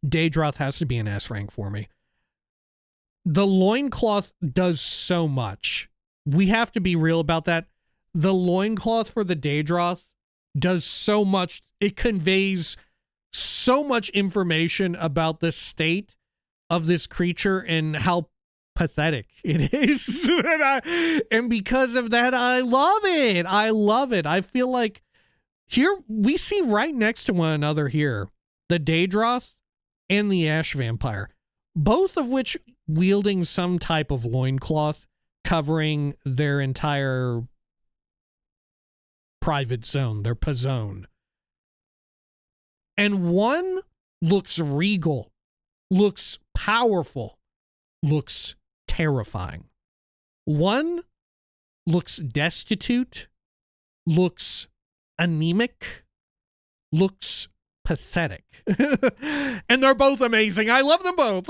A: Daedroth has to be an S rank for me. The loincloth does so much. We have to be real about that. The loincloth for the Daedroth does so much. It conveys so much information about the state of this creature and how pathetic it is. And because of that, I love it. I love it. I feel like here we see right next to one another here, the Daedroth and the Ash Vampire, both of which wielding some type of loincloth covering their entire private zone, their P-zone. And one looks regal, looks powerful, looks terrifying. One looks destitute, looks anemic, looks pathetic. And they're both amazing. I love them both.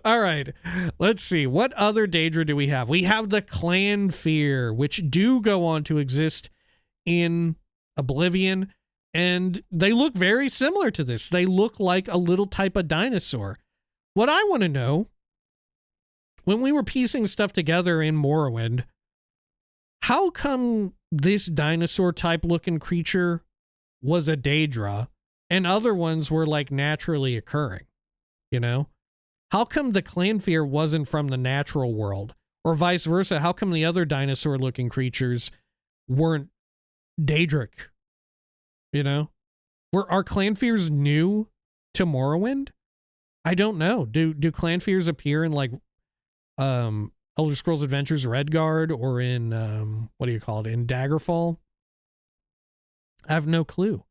A: All right. Let's see. What other Daedra do we have? We have the Clanfear, which do go on to exist in Oblivion. And they look very similar to this. They look like a little type of dinosaur. What I want to know, when we were piecing stuff together in Morrowind, how come this dinosaur type looking creature was a Daedra and other ones were like naturally occurring? You know? How come the Clanfear wasn't from the natural world? Or vice versa, how come the other dinosaur looking creatures weren't Daedric? You know? Were our Clanfears new to Morrowind? I don't know. Do Clanfears appear in like Elder Scrolls Adventures Redguard or in what do you call it? In Daggerfall? I have no clue.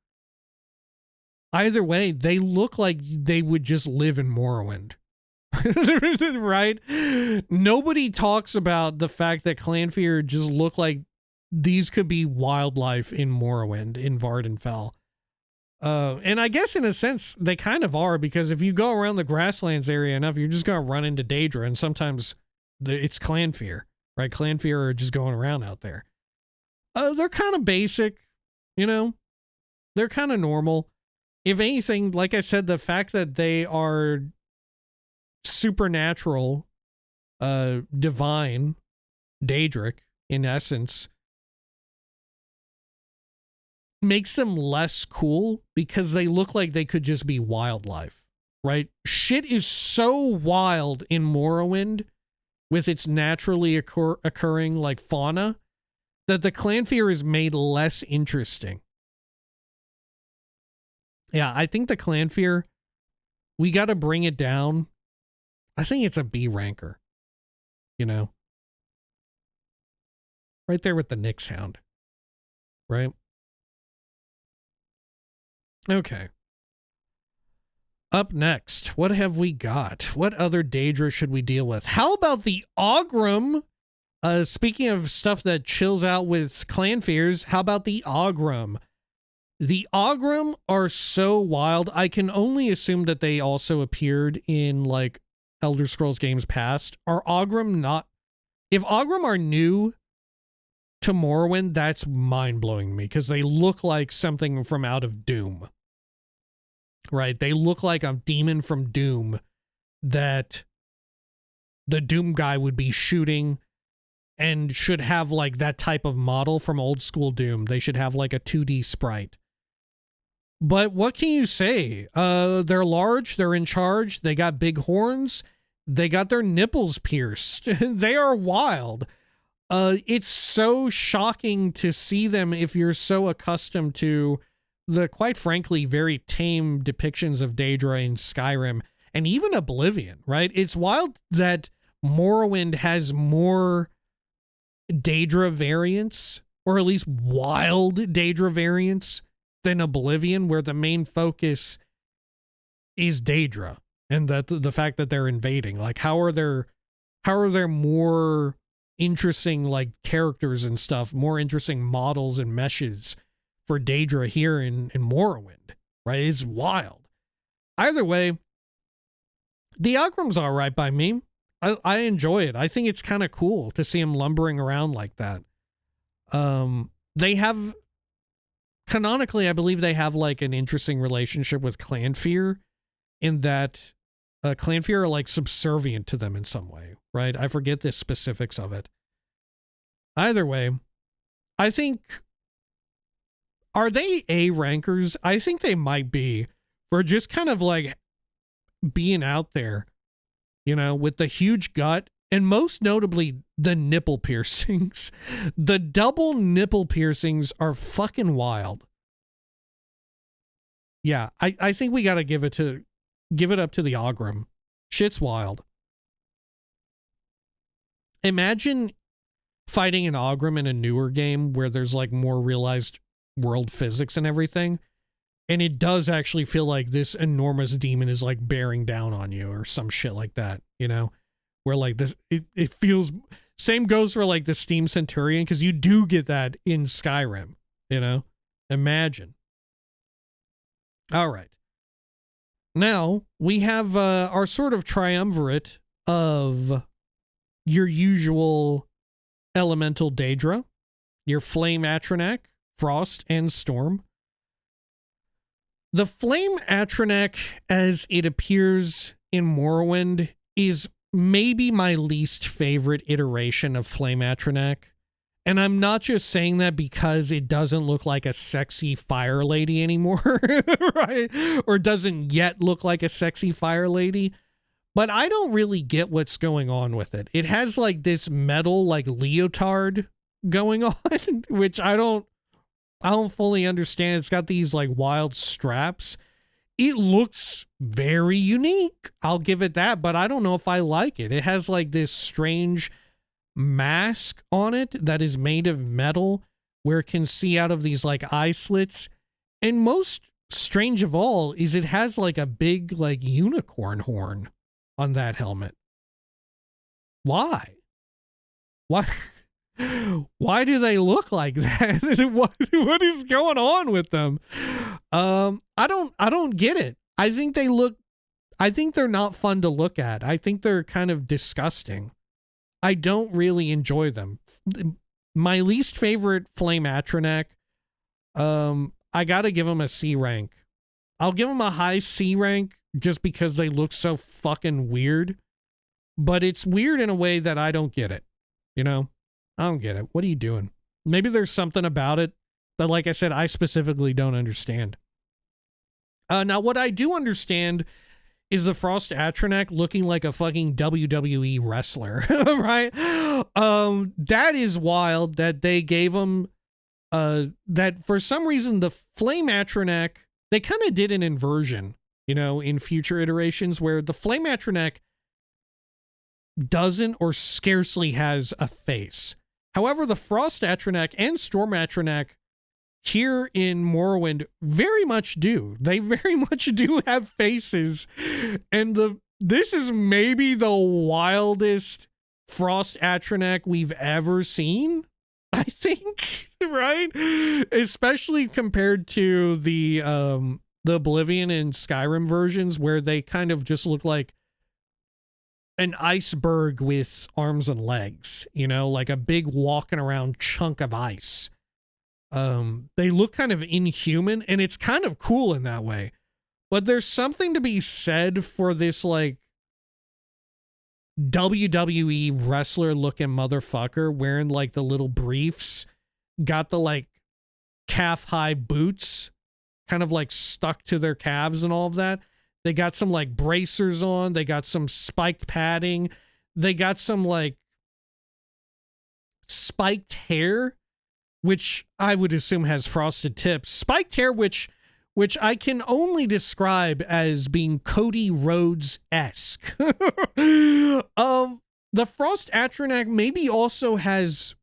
A: Either way, they look like they would just live in Morrowind. Right? Nobody talks about the fact that Clanfear just look like these could be wildlife in Morrowind, in Vardenfell. And I guess in a sense, they kind of are, because if you go around the grasslands area enough, you're just going to run into Daedra, and sometimes it's Clanfear, right? Clanfear are just going around out there. They're kind of basic, you know? They're kind of normal. If anything, like I said, the fact that they are supernatural, divine, Daedric, in essence, makes them less cool because they look like they could just be wildlife, right? Shit is so wild in Morrowind with its naturally occurring like fauna that the Clanfear is made less interesting. Yeah, I think the Clanfear, we got to bring it down. I think it's a B ranker, you know? Right there with the Nyx Hound, right? Okay. Up next, what have we got? What other Daedra should we deal with? How about the Ogrim? Speaking of stuff that chills out with Clanfears, how about the Ogrim? The Ogrim are so wild. I can only assume that they also appeared in like Elder Scrolls games past. Are Ogrim not? If Ogrim are new to Morrowind, that's mind-blowing me, because they look like something from out of Doom. Right? They look like a demon from Doom that the Doom guy would be shooting, and should have like that type of model from old school Doom. They should have like a 2D sprite. But what can you say? They're large, they're in charge, they got big horns, they got their nipples pierced. They are wild. It's so shocking to see them if you're so accustomed to the, quite frankly, very tame depictions of Daedra in Skyrim and even Oblivion, right? It's wild that Morrowind has more Daedra variants, or at least wild Daedra variants, than Oblivion, where the main focus is Daedra and that the fact that they're invading. Like, how are there more interesting like characters and stuff, more interesting models and meshes for Daedra here in Morrowind, right? It's wild. Either way, the Ogrim's all right by me. I enjoy it. I think it's kind of cool to see him lumbering around like that. They have, canonically, I believe they have like an interesting relationship with Clanfear, in that Clanfear are like subservient to them in some way, right? I forget the specifics of it. Either way, I think, are they A rankers? I think they might be, for just kind of like being out there, you know, with the huge gut, and most notably the nipple piercings. The double nipple piercings are fucking wild. Yeah, I think we gotta give it up to the Ogrim. Shit's wild. Imagine fighting an Ogrim in a newer game where there's like more realized world physics and everything, and it does actually feel like this enormous demon is like bearing down on you or some shit like that, you know, where like this it feels. Same goes for like the Steam Centurion, because you do get that in Skyrim, you know. Imagine. All right, now we have our sort of triumvirate of your usual elemental Daedra, your Flame Atronach, Frost, and Storm. The Flame Atronach, as it appears in Morrowind, is maybe my least favorite iteration of Flame Atronach. And I'm not just saying that because it doesn't look like a sexy fire lady anymore, right? Or doesn't yet look like a sexy fire lady. But I don't really get what's going on with it. It has like this metal like leotard going on, which I don't fully understand. It's got these like wild straps. It looks very unique. I'll give it that, but I don't know if I like it. It has like this strange mask on it that is made of metal where it can see out of these like eye slits. And most strange of all is it has like a big like unicorn horn on that helmet. Why? Why do they look like that? What is going on with them? I don't get it. I think they're not fun to look at. I think they're kind of disgusting. I don't really enjoy them. My least favorite Flame Atronach, I gotta give them a C rank. I'll give them a high C rank just because they look so fucking weird. But it's weird in a way that I don't get it. You know? I don't get it. What are you doing? Maybe there's something about it that, like I said, I specifically don't understand. Now, what I do understand is the Frost Atronach looking like a fucking WWE wrestler, right? That is wild that they gave him, that for some reason the Flame Atronach, they kind of did an inversion, you know, in future iterations where the Flame Atronach doesn't or scarcely has a face. However, the Frost Atronach and Storm Atronach here in Morrowind very much do. They very much do have faces. And this is maybe the wildest Frost Atronach we've ever seen, I think, right? Especially compared to the Oblivion and Skyrim versions where they kind of just look like an iceberg with arms and legs, you know, like a big walking around chunk of ice. They look kind of inhuman, and it's kind of cool in that way. But there's something to be said for this, like, WWE wrestler looking motherfucker wearing, like, the little briefs, got the, like, calf high boots, kind of, like, stuck to their calves and all of that. They got some, like, bracers on. They got some spiked padding. They got some, like, spiked hair, which I would assume has frosted tips. Spiked hair, which I can only describe as being Cody Rhodes-esque. The Frost Atronach maybe also has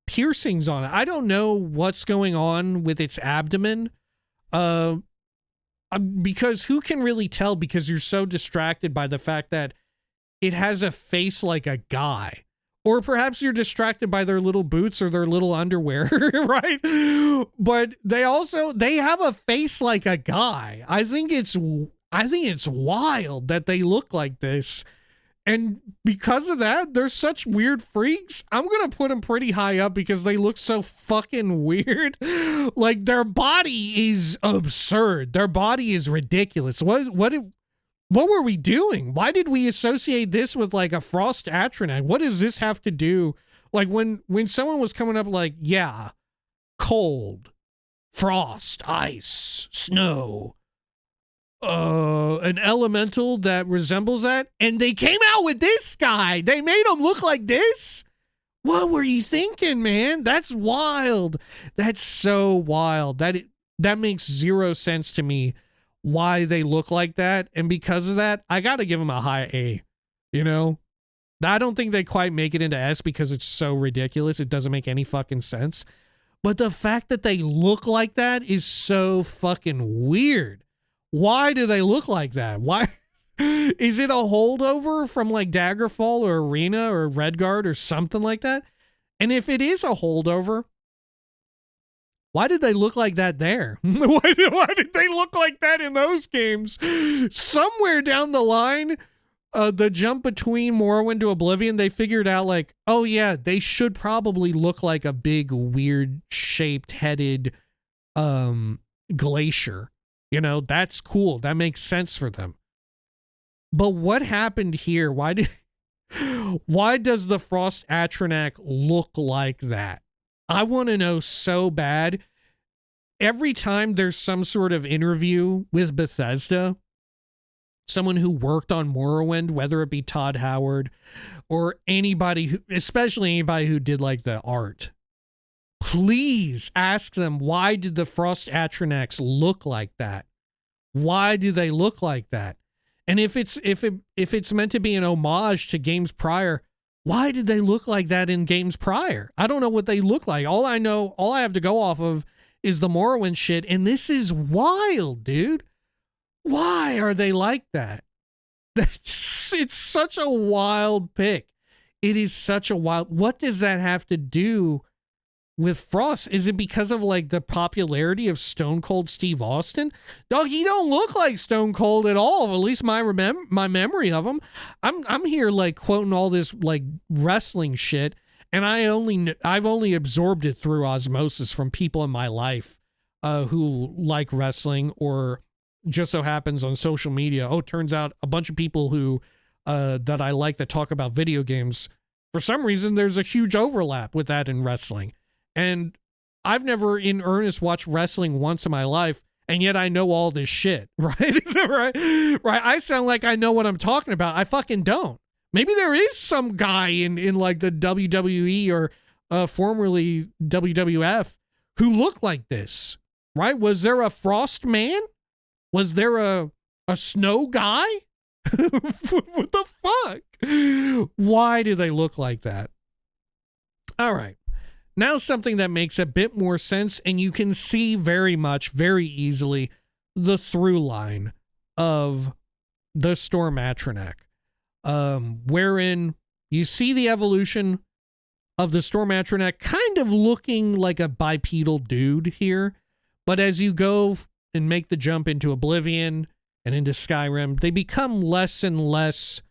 A: piercings on it. I don't know what's going on with its abdomen. Because who can really tell, because you're so distracted by the fact that it has a face like a guy. Or perhaps you're distracted by their little boots or their little underwear, right? But they have a face like a guy. I think it's wild that they look like this. And because of that, they're such weird freaks. I'm going to put them pretty high up because they look so fucking weird. Like, their body is absurd. Their body is ridiculous. What were we doing? Why did we associate this with like a Frost Atronach? What does this have to do? Like when someone was coming up like, yeah, cold, frost, ice, snow. an elemental that resembles that, and they came out with this guy. They made him look like this. What were you thinking, man? That's wild. That's so wild. That makes zero sense to me why they look like that. And because of that, I got to give them a high A. You know, I don't think they quite make it into S because it's so ridiculous. It doesn't make any fucking sense. But the fact that they look like that is so fucking weird. Why do they look like that? Why? Is it a holdover from like Daggerfall or Arena or Redguard or something like that? And if it is a holdover, why did they look like that there? Why did they look like that in those games? Somewhere down the line, the jump between Morrowind to Oblivion, they figured out like, oh yeah, they should probably look like a big, weird, shaped, headed glacier. You know, that's cool. That makes sense for them. But what happened here? Why does the Frost Atronach look like that? I want to know so bad. Every time there's some sort of interview with Bethesda, someone who worked on Morrowind, whether it be Todd Howard or anybody who, especially anybody who did like the art, please ask them, why did the Frost Atronachs look like that? Why do they look like that? And if it's meant to be an homage to games prior, why did they look like that in games prior? I don't know what they look like. All I have to go off of is the Morrowind shit, and this is wild, dude. Why are they like that? It's such a wild pick. It is such a wild. What does that have to do with Frost? Is it because of like the popularity of Stone Cold Steve Austin? Dog, he don't look like Stone Cold at all. At least my memory of him. I'm here like quoting all this like wrestling shit, and I've only absorbed it through osmosis from people in my life who like wrestling, or just so happens on social media. Oh, turns out a bunch of people who that I like that talk about video games. For some reason, there's a huge overlap with that in wrestling. And I've never in earnest watched wrestling once in my life, and yet I know all this shit, right? Right? I sound like I know what I'm talking about. I fucking don't. Maybe there is some guy in like the WWE or formerly WWF who looked like this, right? Was there a Frost man? Was there a snow guy? What the fuck? Why do they look like that? All right. Now something that makes a bit more sense, and you can see very easily the through line of the Storm Atronach, wherein you see the evolution of the Storm Atronach kind of looking like a bipedal dude here, but as you go and make the jump into Oblivion and into Skyrim, they become less and less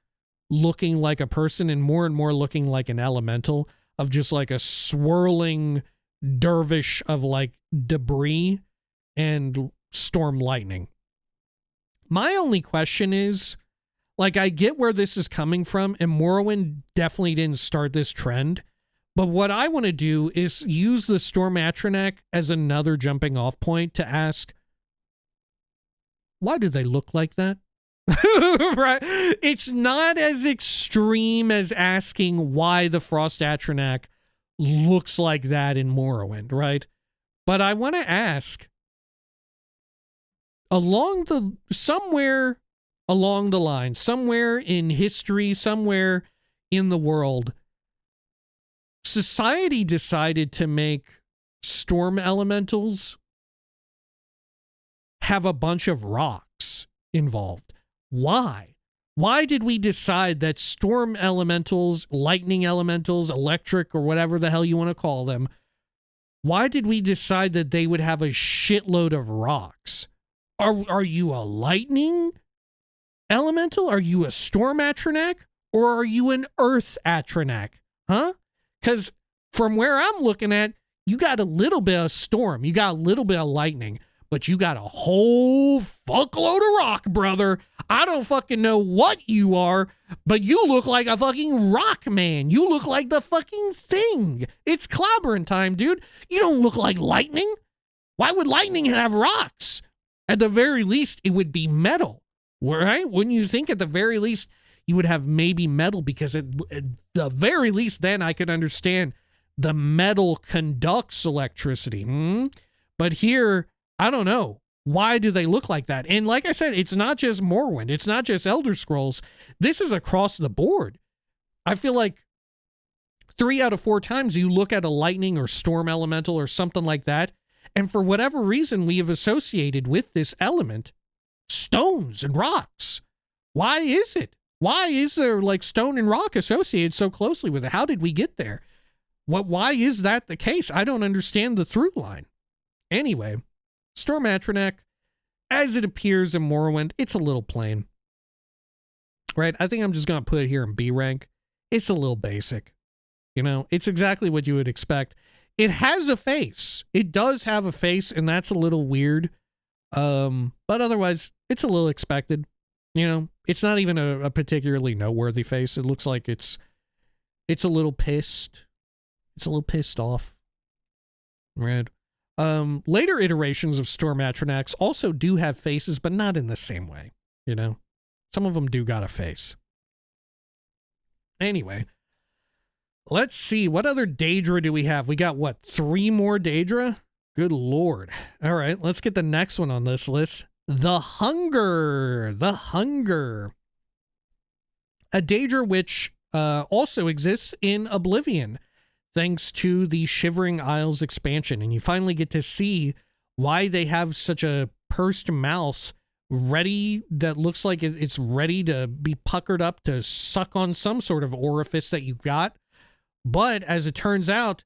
A: looking like a person and more looking like an elemental, of just like a swirling dervish of like debris and storm lightning. My only question is, like, I get where this is coming from, and Morrowind definitely didn't start this trend, but what I want to do is use the Storm Atronach as another jumping off point to ask, why do they look like that? Right? It's not as extreme as asking why the Frost Atronach looks like that in Morrowind, right? But I want to ask, somewhere along the line, somewhere in history, somewhere in the world, society decided to make storm elementals have a bunch of rocks involved. Why? Why did we decide that storm elementals, lightning elementals, electric, or whatever the hell you want to call them, why did we decide that they would have a shitload of rocks? Are you a lightning elemental? Are you a storm Atronach? Or are you an earth Atronach? Huh? Because from where I'm looking at, you got a little bit of storm, you got a little bit of lightning, but you got a whole fuckload of rock, brother. I don't fucking know what you are, but you look like a fucking rock man. You look like the fucking thing. It's clobbering time, dude. You don't look like lightning. Why would lightning have rocks? At the very least, it would be metal, right? Wouldn't you think at the very least you would have maybe metal? Because at the very least, then I could understand the metal conducts electricity. But here, I don't know. Why do they look like that? And like I said, it's not just Morrowind. It's not just Elder Scrolls. This is across the board. I feel like 3 out of 4 times you look at a lightning or storm elemental or something like that, and for whatever reason we have associated with this element stones and rocks. Why is it? Why is there like stone and rock associated so closely with it? How did we get there? Why is that the case? I don't understand the through line. Anyway, Storm Atronach, as it appears in Morrowind, it's a little plain. Right? I think I'm just going to put it here in B rank. It's a little basic. You know, it's exactly what you would expect. It has a face. It does have a face, and that's a little weird. But otherwise, it's a little expected. You know, it's not even a particularly noteworthy face. It looks like it's a little pissed. It's a little pissed off. Right? Later iterations of Storm Atronachs also do have faces, but not in the same way, you know? Some of them do got a face. Anyway, let's see. What other Daedra do we have? We got, what, 3 more Daedra? Good lord. All right, let's get the next one on this list. The Hunger. The Hunger. A Daedra which also exists in Oblivion, thanks to the Shivering Isles expansion. And you finally get to see why they have such a pursed mouth ready, that looks like it's ready to be puckered up to suck on some sort of orifice that you've got. But as it turns out,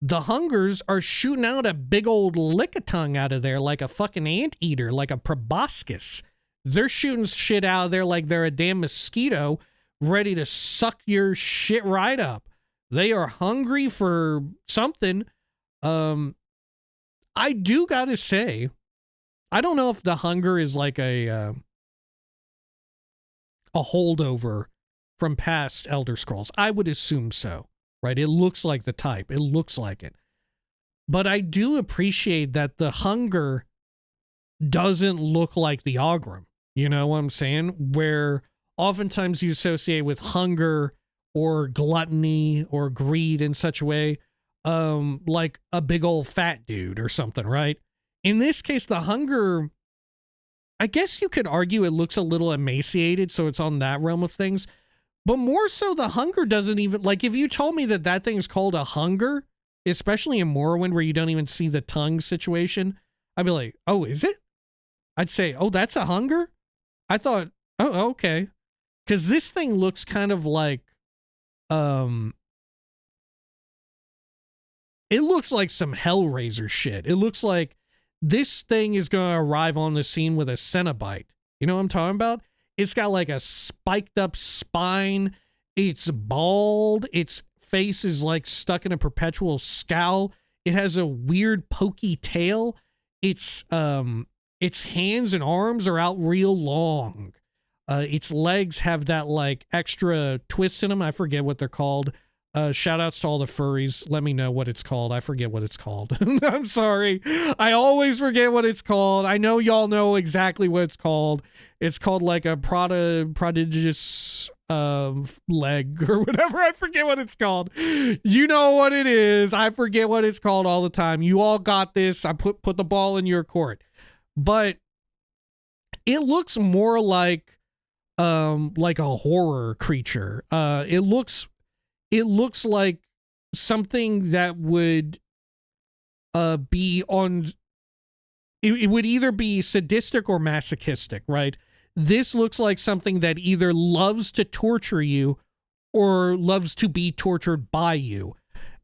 A: the Hungers are shooting out a big old lick-a-tongue out of there like a fucking anteater, like a proboscis. They're shooting shit out of there like they're a damn mosquito ready to suck your shit right up. They are hungry for something. I do gotta say, I don't know if the Hunger is like a holdover from past Elder Scrolls. I would assume so, right? It looks like the type. It looks like it. But I do appreciate that the Hunger doesn't look like the Ogrim. You know what I'm saying? Where oftentimes you associate with hunger or gluttony or greed in such a way, like a big old fat dude or something, right? In this case, the Hunger, I guess you could argue it looks a little emaciated, so it's on that realm of things. But more so, the Hunger doesn't even, like, if you told me that that thing's called a Hunger, especially in Morrowind where you don't even see the tongue situation, I'd be like, oh, is it? I'd say, oh, that's a Hunger? I thought, oh, okay. Because this thing looks kind of like, it looks like some Hellraiser shit. It looks like this thing is going to arrive on the scene with a Cenobite. You know what I'm talking about? It's got like a spiked up spine. It's bald. Its face is like stuck in a perpetual scowl. It has a weird pokey tail. Its hands and arms are out real long. Its legs have that like extra twist in them. I forget what they're called. Shout outs to all the furries. Let me know what it's called. I forget what it's called. I'm sorry. I always forget what it's called. I know y'all know exactly what it's called. It's called like a prodigious leg or whatever. I forget what it's called. You know what it is. I forget what it's called all the time. You all got this. I put the ball in your court. But it looks more like a horror creature. It looks like something that would be on, it would either be sadistic or masochistic, right? This looks like something that either loves to torture you or loves to be tortured by you.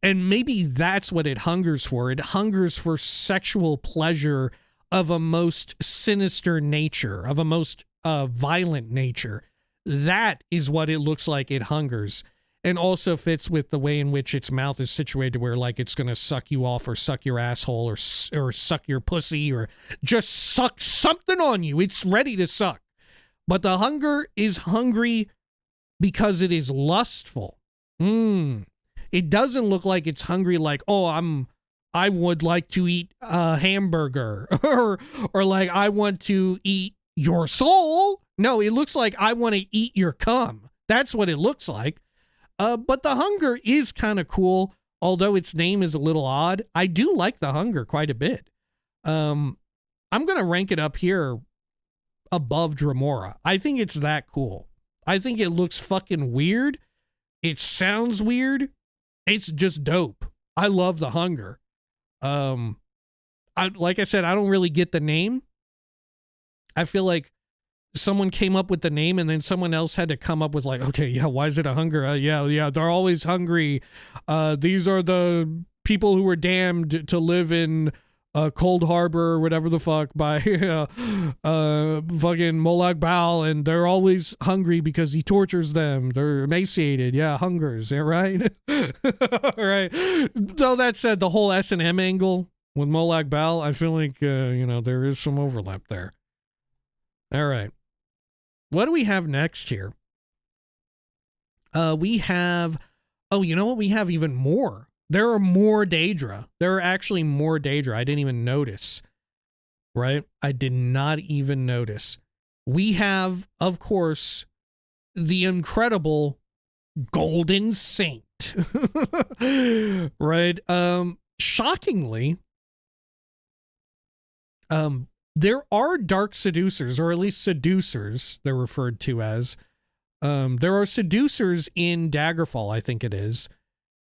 A: And maybe that's what it hungers for. It hungers for sexual pleasure of a most sinister nature, of a most violent nature. That is what it looks like it hungers. And also fits with the way in which its mouth is situated, where like it's going to suck you off or suck your asshole or suck your pussy or just suck something on you. It's ready to suck. But the Hunger is hungry because it is lustful. It doesn't look like it's hungry like, oh, I'm I would like to eat a hamburger or like I want to eat your soul. No, it looks like I want to eat your cum. That's what it looks like. But the hunger is kind of cool, although its name is a little odd. I do like the hunger quite a bit. I'm going to rank it up here above Dremora. I think it's that cool. I think it looks fucking weird. It sounds weird. It's just dope. I love the hunger. Like I said, I don't really get the name. I feel like someone came up with the name and then someone else had to come up with like, okay, yeah, why is it a hunger? Yeah, they're always hungry. These are the people who were damned to live in Cold Harbor or whatever the fuck by fucking Molag Bal, and they're always hungry because he tortures them. They're emaciated. Yeah, hungers. Yeah, right? Right. Though that said, the whole S&M angle with Molag Bal, I feel like, there is some overlap there. All right. What do we have next here? We have... Oh, you know what? We have even more. There are more Daedra. There are actually more Daedra. I didn't even notice. Right? I did not even notice. We have, of course, the incredible Golden Saint. Right? Shockingly, there are dark seducers, or at least seducers, they're referred to as. There are seducers in Daggerfall, I think it is.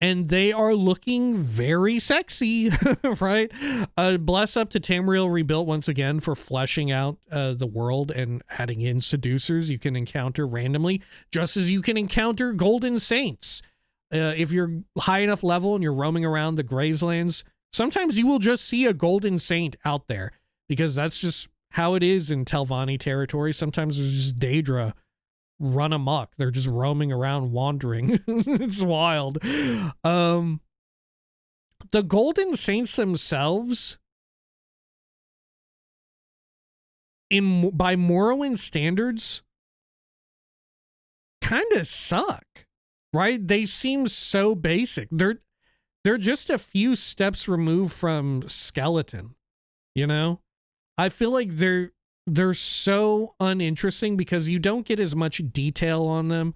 A: And they are looking very sexy, right? Bless up to Tamriel Rebuilt once again for fleshing out the world and adding in seducers you can encounter randomly, just as you can encounter Golden Saints. If you're high enough level and you're roaming around the Grazelands, sometimes you will just see a Golden Saint out there, because that's just how it is in Telvanni territory. Sometimes there's just Daedra run amok. They're just roaming around, wandering. It's wild. The Golden Saints themselves, by Morrowind standards, kind of suck, right? They seem so basic. They're just a few steps removed from skeleton, you know? I feel like they're so uninteresting because you don't get as much detail on them,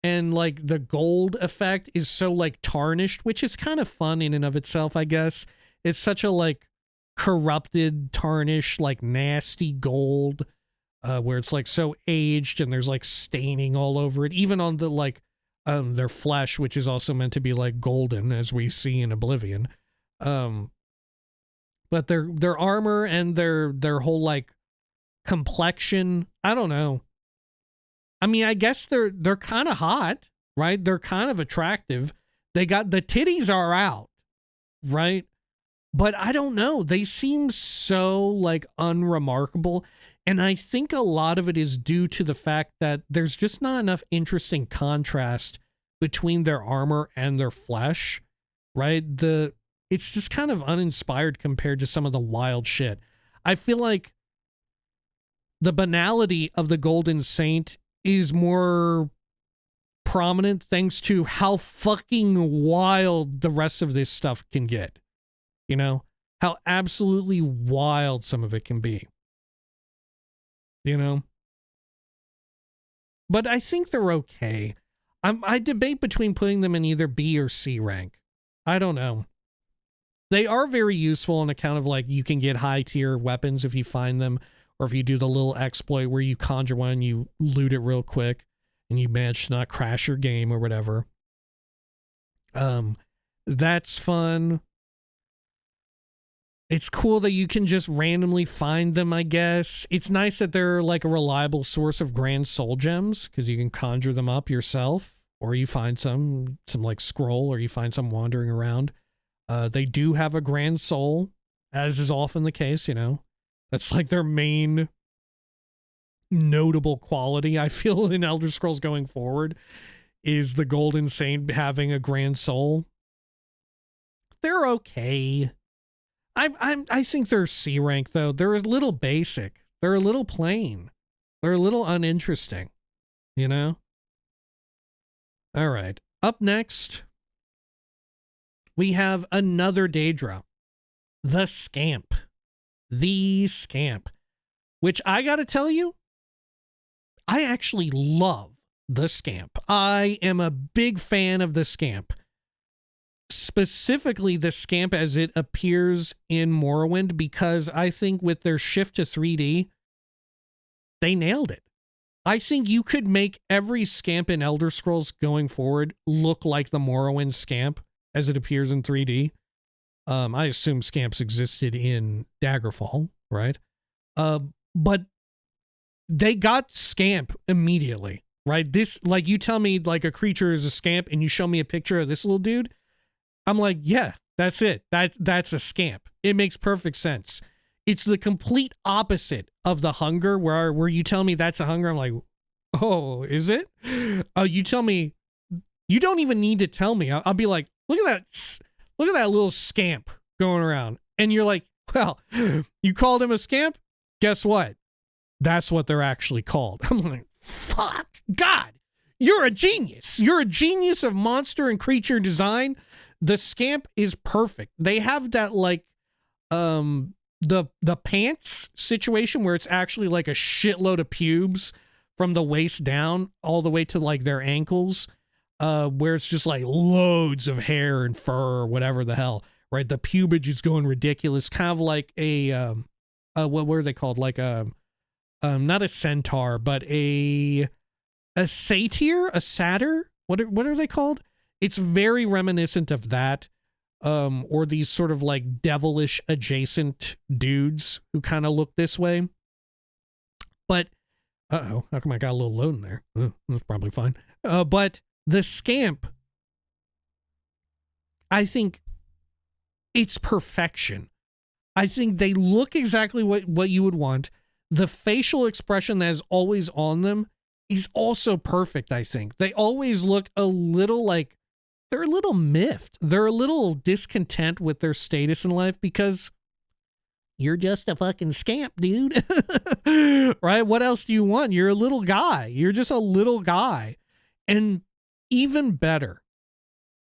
A: and like the gold effect is so like tarnished, which is kind of fun in and of itself, I guess. It's such a like corrupted, tarnished, like nasty gold, where it's like so aged and there's like staining all over it, even on the like their flesh, which is also meant to be like golden, as we see in Oblivion. But their armor and their whole like complexion, I don't know. I mean, I guess they're kind of hot, right? They're kind of attractive. They got the titties are out, right? But I don't know. They seem so like unremarkable. And I think a lot of it is due to the fact that there's just not enough interesting contrast between their armor and their flesh, right? It's just kind of uninspired compared to some of the wild shit. I feel like the banality of the Golden Saint is more prominent thanks to how fucking wild the rest of this stuff can get. You know? How absolutely wild some of it can be. You know? But I think they're okay. I debate between putting them in either B or C rank. I don't know. They are very useful on account of like you can get high tier weapons if you find them, or if you do the little exploit where you conjure one and you loot it real quick and you manage to not crash your game or whatever. That's fun. It's cool that you can just randomly find them, I guess. It's nice that they're like a reliable source of grand soul gems, because you can conjure them up yourself, or you find some like scroll, or you find some wandering around. They do have a grand soul, as is often the case, you know. That's like their main notable quality, I feel, in Elder Scrolls going forward, is the Golden Saint having a grand soul. They're okay. I think they're C rank, though. They're a little basic. They're a little plain. They're a little uninteresting, you know? All right. Up next, we have another Daedra. the Scamp. The Scamp. Which I gotta tell you, I actually love the Scamp. I am a big fan of the Scamp. Specifically the Scamp as it appears in Morrowind, because I think with their shift to 3D, they nailed it. I think you could make every Scamp in Elder Scrolls going forward look like the Morrowind Scamp as it appears in 3D. I assume Scamps existed in Daggerfall, right? But they got Scamp immediately, right? This, like, you tell me like a creature is a Scamp and you show me a picture of this little dude, I'm like, yeah, that's it. That's a Scamp. It makes perfect sense. It's the complete opposite of the Hunger, where you tell me that's a Hunger, I'm like, oh, is it? You tell me, you don't even need to tell me. I'll be like, look at that little Scamp going around. And you're like, well, you called him a Scamp? Guess what? That's what they're actually called. I'm like, fuck, God, you're a genius. You're a genius of monster and creature design. The Scamp is perfect. They have that, like, the pants situation where it's actually like a shitload of pubes from the waist down all the way to like their ankles, where it's just like loads of hair and fur or whatever the hell, right? The pubage is going ridiculous, kind of like a what were they called? Like not a centaur, but a satyr, a satyr. What are they called? It's very reminiscent of that. Or these sort of like devilish adjacent dudes who kind of look this way. But, how come I got a little load in there? That's probably fine. But the Scamp, I think it's perfection. I think they look exactly what you would want. The facial expression that is always on them is also perfect, I think. They always look a little like, they're a little miffed. They're a little discontent with their status in life because you're just a fucking Scamp, dude. Right? What else do you want? You're a little guy. You're just a little guy. And even better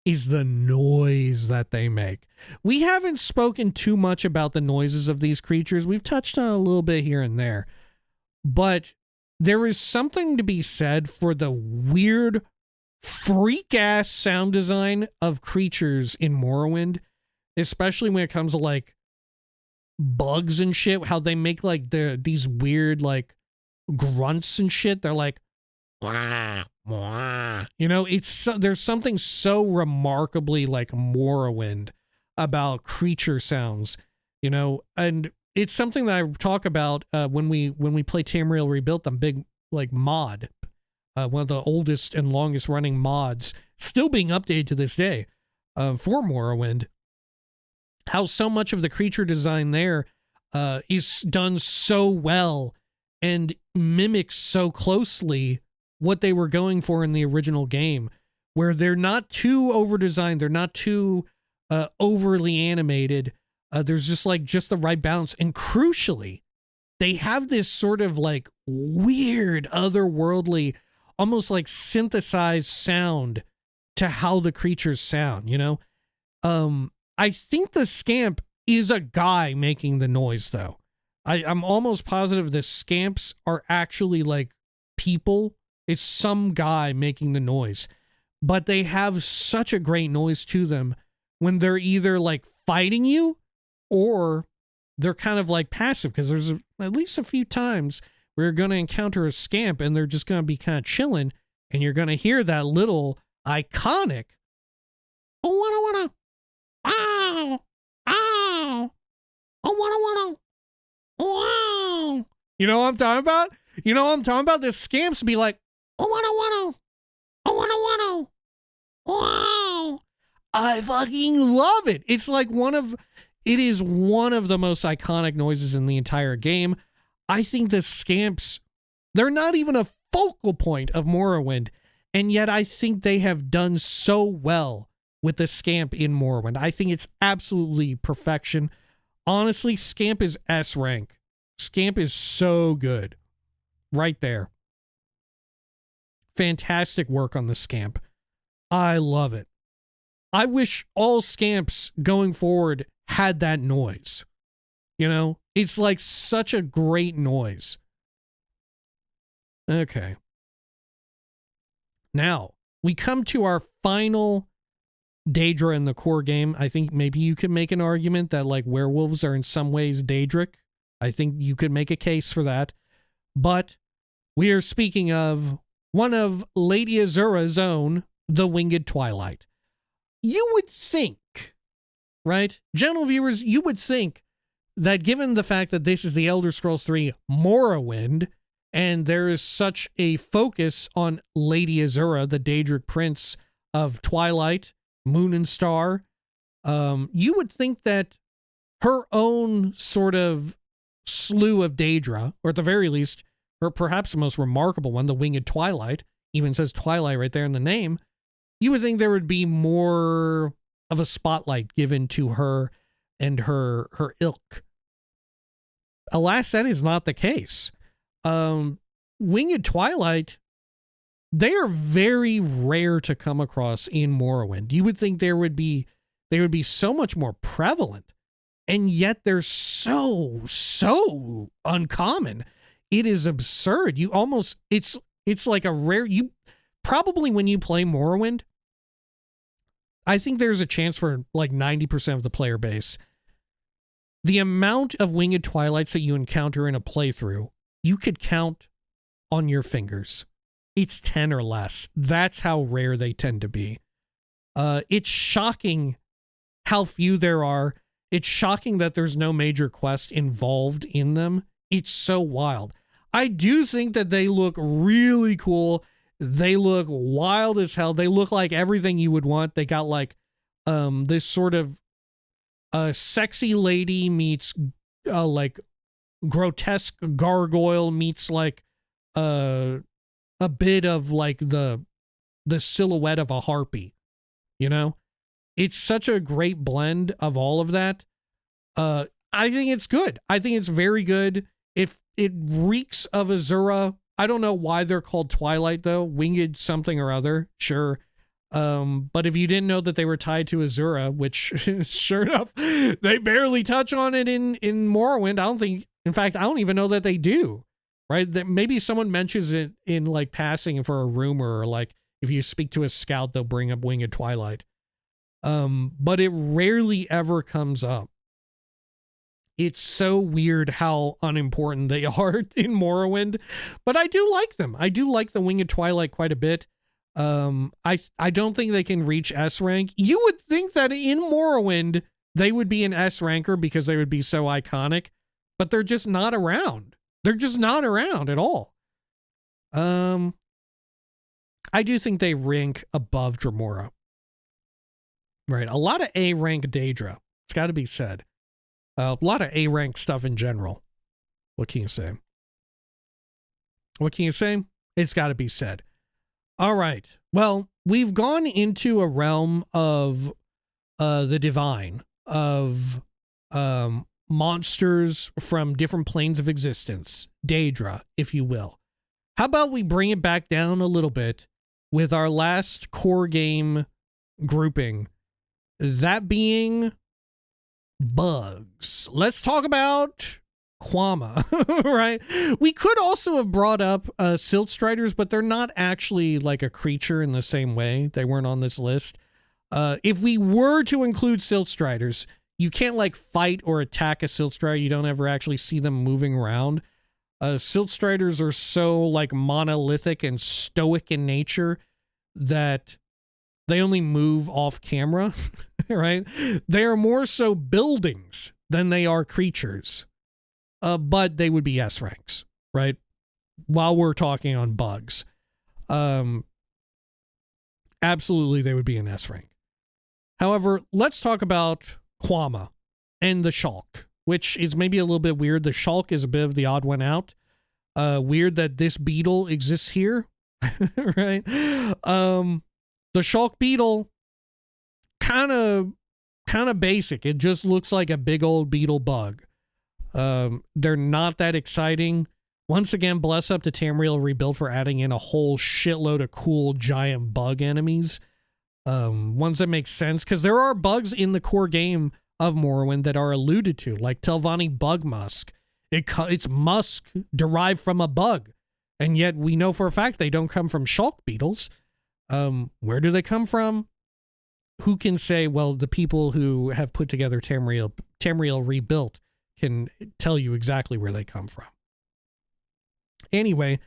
A: is the noise that they make. We haven't spoken too much about the noises of these creatures. We've touched on a little bit here and there. But there is something to be said for the weird, freak-ass sound design of creatures in Morrowind, especially when it comes to like bugs and shit, how they make like these weird like grunts and shit. They're like, wah, wah. You know, there's something so remarkably like Morrowind about creature sounds, you know, and it's something that I talk about when we play Tamriel Rebuilt. I'm big like mod. One of the oldest and longest running mods, still being updated to this day, for Morrowind. How so much of the creature design there is done so well and mimics so closely what they were going for in the original game, where they're not too over-designed, they're not too overly animated. There's just the right balance. And crucially, they have this sort of like weird, otherworldly, almost like synthesized sound to how the creatures sound, you know? I think the Scamp is a guy making the noise, though. I'm almost positive the Scamps are actually like people. It's some guy making the noise. But they have such a great noise to them when they're either like fighting you or they're kind of like passive, because there's at least a few times where you're going to encounter a Scamp and they're just going to be kind of chilling, and you're going to hear that little iconic, oh, wanna, ow, ow, oh, wanna, wow. You know what I'm talking about? You know what I'm talking about? The Scamps be like, oh, wanna, wow. I fucking love it. It's like it is one of the most iconic noises in the entire game. I think the Scamps, they're not even a focal point of Morrowind, and yet I think they have done so well with the Scamp in Morrowind. I think it's absolutely perfection. Honestly, Scamp is S rank. Scamp is so good. Right there. Fantastic work on the Scamp. I love it. I wish all Scamps going forward had that noise. You know, it's like such a great noise. Okay. Now, we come to our final Daedra in the core game. I think maybe you could make an argument that like werewolves are in some ways Daedric. I think you could make a case for that. But we are speaking of one of Lady Azura's own, the Winged Twilight. You would think, right? Gentle viewers, you would think that given the fact that this is the Elder Scrolls 3 Morrowind, and there is such a focus on Lady Azura, the Daedric prince of Twilight, Moon and Star, you would think that her own sort of slew of Daedra, or at the very least, or perhaps the most remarkable one, the Winged Twilight, even says Twilight right there in the name, you would think there would be more of a spotlight given to her and her ilk. Alas, that is not the case. Winged Twilight, they are very rare to come across in Morrowind. You would think they would be so much more prevalent, and yet they're so uncommon. It is absurd. You almost, it's like a rare, you probably when you play Morrowind, I think there's a chance for like 90% of the player base. The amount of Winged Twilights that you encounter in a playthrough, you could count on your fingers. It's 10 or less. That's how rare they tend to be. It's shocking how few there are. It's shocking that there's no major quest involved in them. It's so wild. I do think that they look really cool. They look wild as hell. They look like everything you would want. They got like this sort of sexy lady meets like grotesque gargoyle meets like a bit of like the silhouette of a harpy, you know? It's such a great blend of all of that. I think it's good. I think it's very good. If it reeks of Azura, I don't know why they're called Twilight though. Winged something or other, sure. But if you didn't know that they were tied to Azura, which sure enough, they barely touch on it in Morrowind. I don't even know that they do, right? That maybe someone mentions it in like passing for a rumor, or like if you speak to a scout, they'll bring up Winged Twilight. But it rarely ever comes up. It's so weird how unimportant they are in Morrowind, but I do like them. I do like the Winged Twilight quite a bit. I don't think they can reach S rank. You would think that in Morrowind they would be an S ranker because they would be so iconic, but they're just not around. They're just not around at all. I do think they rank above Dremora. Right, a lot of A rank Daedra. It's got to be said. A lot of A rank stuff in general. What can you say? What can you say? It's got to be said. All right. Well, we've gone into a realm of the divine, of monsters from different planes of existence, Daedra, if you will. How about we bring it back down a little bit with our last core game grouping, that being bugs. Let's talk about Quama, right? We could also have brought up Silt Striders, but they're not actually like a creature in the same way. They weren't on this list. If we were to include Silt Striders, you can't like fight or attack a Silt Strider. You don't ever actually see them moving around. Silt Striders are so like monolithic and stoic in nature that they only move off camera, right? They are more so buildings than they are creatures. But they would be S ranks, right? While we're talking on bugs. Absolutely, they would be an S rank. However, let's talk about Quama and the Shulk, which is maybe a little bit weird. The Shulk is a bit of the odd one out. Weird that this beetle exists here, right? The Shulk beetle, kind of basic. It just looks like a big old beetle bug. They're not that exciting. Once again, bless up to Tamriel Rebuild for adding in a whole shitload of cool giant bug enemies. Ones that make sense, because there are bugs in the core game of Morrowind that are alluded to, like Telvanni bug musk. It's musk derived from a bug, and yet we know for a fact they don't come from shulk beetles. Where do they come from? Who can say? Well, the people who have put together Tamriel Rebuilt can tell you exactly where they come from. Anyway,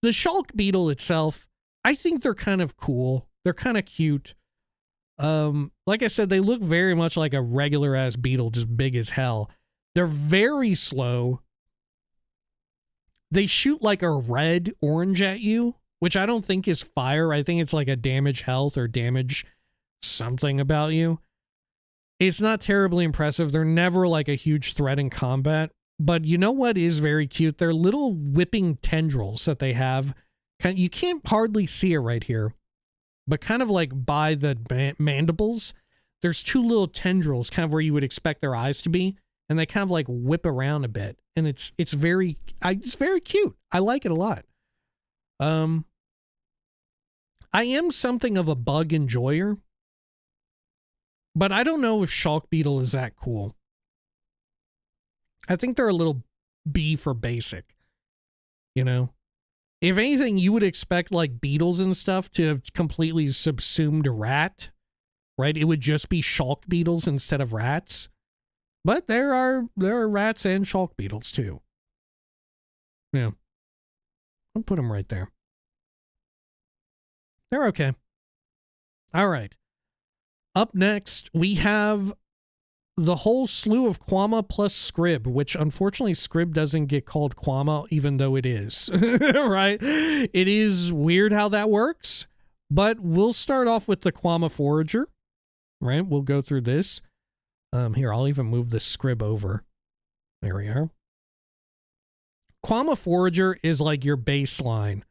A: the shulk beetle itself, I think they're kind of cool. They're kind of cute. Like I said, they look very much like a regular ass beetle, just big as hell. They're very slow. They shoot like a red orange at you, which I don't think is fire. I think it's like a damage health or damage something about you. It's not terribly impressive. They're never like a huge threat in combat. But you know what is very cute? They're little whipping tendrils that they have. You can't hardly see it right here, but kind of like by the mandibles, there's two little tendrils kind of where you would expect their eyes to be, and they kind of like whip around a bit, and it's very cute. I like it a lot. I am something of a bug enjoyer, but I don't know if shulk beetle is that cool. I think they're a little B for basic, you know? If anything, you would expect like beetles and stuff to have completely subsumed rat, right? It would just be shulk beetles instead of rats. But there are rats and shulk beetles too. Yeah. I'll put them right there. They're okay. All right. Up next, we have the whole slew of Quama plus Scrib, which unfortunately Scrib doesn't get called Quama, even though it is, right? It is weird how that works, but we'll start off with the Quama Forager, right? We'll go through this. Here, I'll even move the Scrib over. There we are. Quama Forager is like your baseline.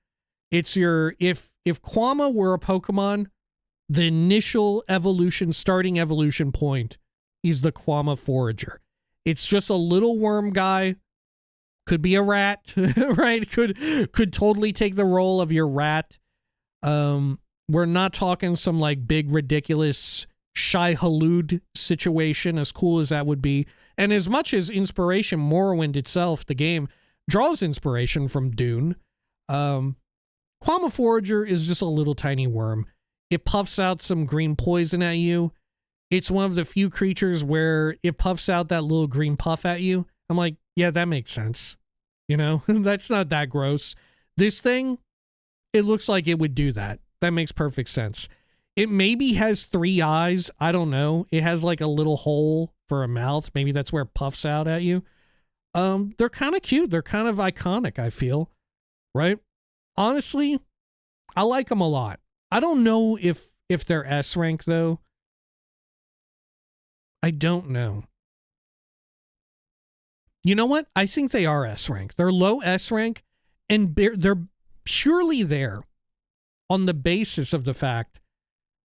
A: It's your, if Quama were a Pokemon, the initial evolution, starting evolution point is the Quama Forager. It's just a little worm guy. Could be a rat, right? Could totally take the role of your rat. We're not talking some like big ridiculous Shai Halud situation, as cool as that would be. And as much as inspiration, Morrowind itself, the game, draws inspiration from Dune. Quama Forager is just a little tiny worm. It puffs out some green poison at you. It's one of the few creatures where it puffs out that little green puff at you. I'm like, yeah, that makes sense. You know, that's not that gross. This thing, it looks like it would do that. That makes perfect sense. It maybe has 3 eyes. I don't know. It has like a little hole for a mouth. Maybe that's where it puffs out at you. They're kind of cute. They're kind of iconic, I feel. Right? Honestly, I like them a lot. I don't know if they're S rank though. I don't know. You know what? I think they are S rank. They're low S rank, and they're purely there on the basis of the fact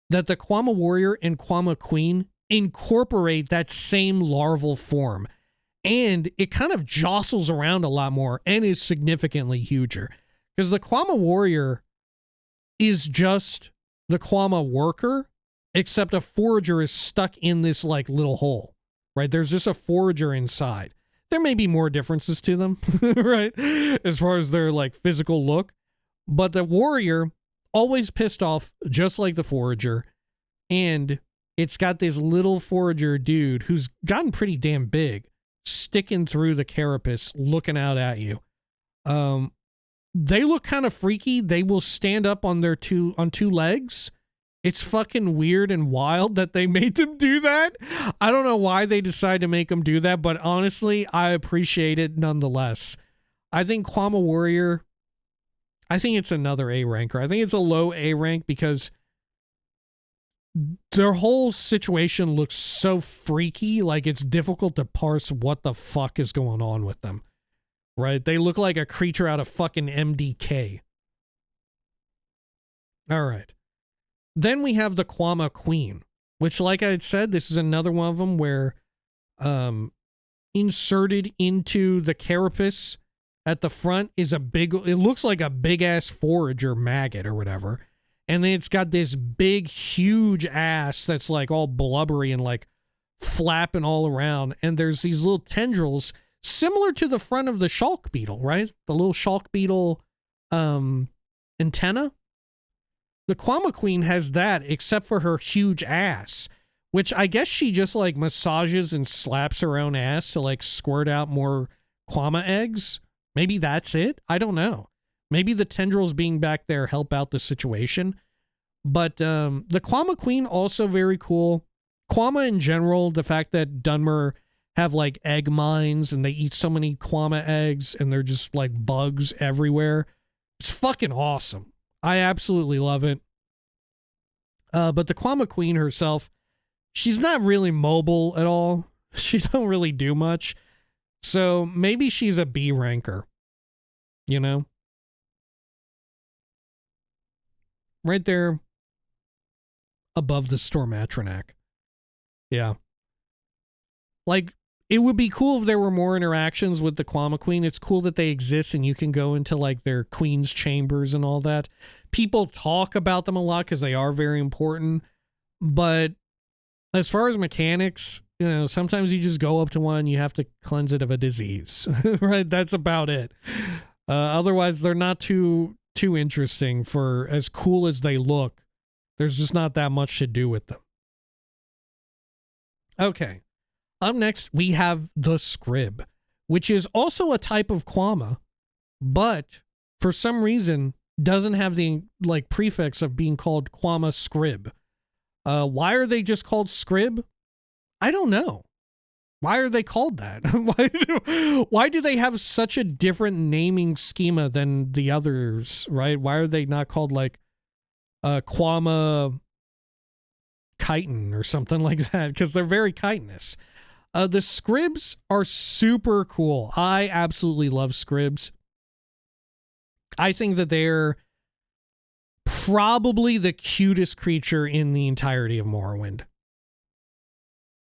A: that the Quama Warrior and Quama Queen incorporate that same larval form. And it kind of jostles around a lot more and is significantly huger. Because the Quama Warrior is just the Quama Worker, except a Forager is stuck in this like little hole, right? There's just a Forager inside. There may be more differences to them, right? As far as their like physical look. But the Warrior, always pissed off, just like the Forager. And it's got this little Forager dude who's gotten pretty damn big, sticking through the carapace, looking out at you. They look kind of freaky. They will stand up on their two legs. It's fucking weird and wild that they made them do that. I don't know why they decided to make them do that, but honestly, I appreciate it nonetheless. I think Quama Warrior, I think it's another A ranker. I think it's a low A rank because their whole situation looks so freaky, like it's difficult to parse what the fuck is going on with them. Right? They look like a creature out of fucking MDK. All right. Then we have the Quama Queen, which, like I had said, this is another one of them where inserted into the carapace at the front is it looks like a big-ass forager maggot or whatever. And then it's got this big, huge ass that's like all blubbery and like flapping all around, and there's these little tendrils similar to the front of the shulk beetle, right? The little shulk beetle antenna. The Quama Queen has that, except for her huge ass, which I guess she just like massages and slaps her own ass to like squirt out more Quama eggs. Maybe that's it. I don't know. Maybe the tendrils being back there help out the situation. But the Quama Queen, also very cool. Quama in general, the fact that Dunmer have like egg mines and they eat so many Quama eggs and they're just like bugs everywhere. It's fucking awesome. I absolutely love it. But the Quama Queen herself, she's not really mobile at all. She don't really do much. So maybe she's a B ranker, you know? Right there above the Stormatronac. Yeah. Like, it would be cool if there were more interactions with the Quama Queen. It's cool that they exist and you can go into like their queen's chambers and all that. People talk about them a lot because they are very important. But as far as mechanics, you know, sometimes you just go up to one, you have to cleanse it of a disease, right? That's about it. Otherwise, they're not too interesting. For as cool as they look, there's just not that much to do with them. Okay. Up next, we have the Scrib, which is also a type of Quama, but for some reason doesn't have the like prefix of being called Quama Scrib. Why are they just called Scrib? I don't know. Why are they called that? Why do they have such a different naming schema than the others, right? Why are they not called like Quama chitin or something like that? Because they're very chitinous. The Scribs are super cool. I absolutely love Scribs. I think that they're probably the cutest creature in the entirety of Morrowind.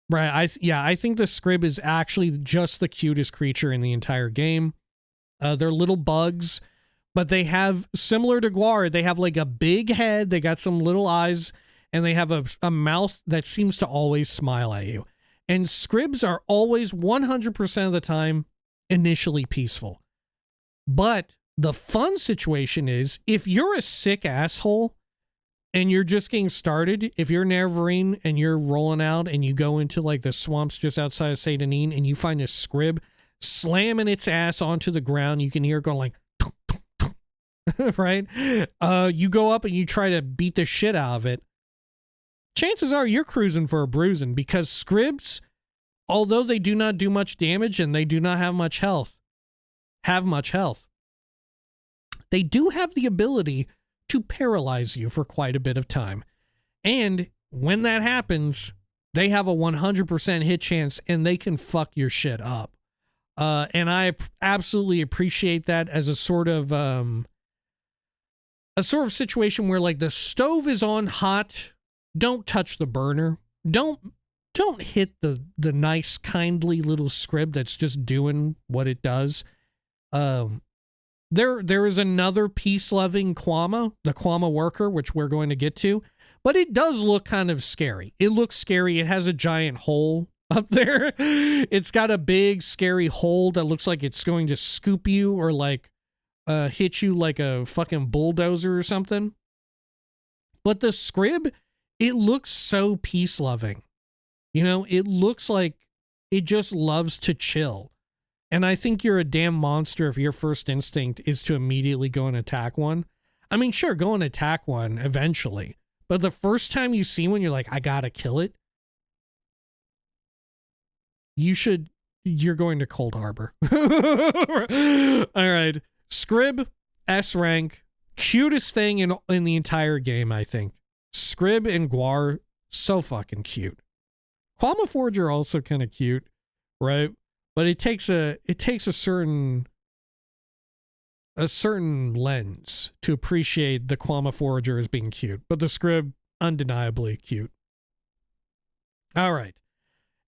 A: Right, I think the Scrib is actually just the cutest creature in the entire game. They're little bugs, but they have, similar to Guar, they have like a big head, they got some little eyes, and they have a mouth that seems to always smile at you. And Scribs are always 100% of the time initially peaceful. But the fun situation is, if you're a sick asshole and you're just getting started, if you're Neverine and you're rolling out and you go into like the swamps just outside of Saint Denis and you find a Scrib slamming its ass onto the ground, you can hear it going like, tunk, tunk, tunk, right? You go up and you try to beat the shit out of it. Chances are you're cruising for a bruising, because Scribs, although they do not do much damage and they do not have much health, they do have the ability to paralyze you for quite a bit of time. And when that happens, they have a 100% hit chance and they can fuck your shit up. And I absolutely appreciate that as a sort of situation where like the stove is on hot. Don't touch the burner. Don't hit the nice, kindly little Scrib that's just doing what it does. There is another peace-loving Quama, the Quama Worker, which we're going to get to, but it does look kind of scary. It looks scary. It has a giant hole up there. It's got a big, scary hole that looks like it's going to scoop you or like hit you like a fucking bulldozer or something. But the Scrib, it looks so peace-loving. You know, it looks like it just loves to chill. And I think you're a damn monster if your first instinct is to immediately go and attack one. I mean, sure, go and attack one eventually. But the first time you see one, you're like, I gotta kill it. You're going to Cold Harbor. All right. Scrib, S rank, cutest thing in the entire game, I think. Scrib and Guar, so fucking cute. Quama Forger also kind of cute, right? But it takes a certain lens to appreciate the Quama Forager as being cute. But the Scrib, undeniably cute. All right.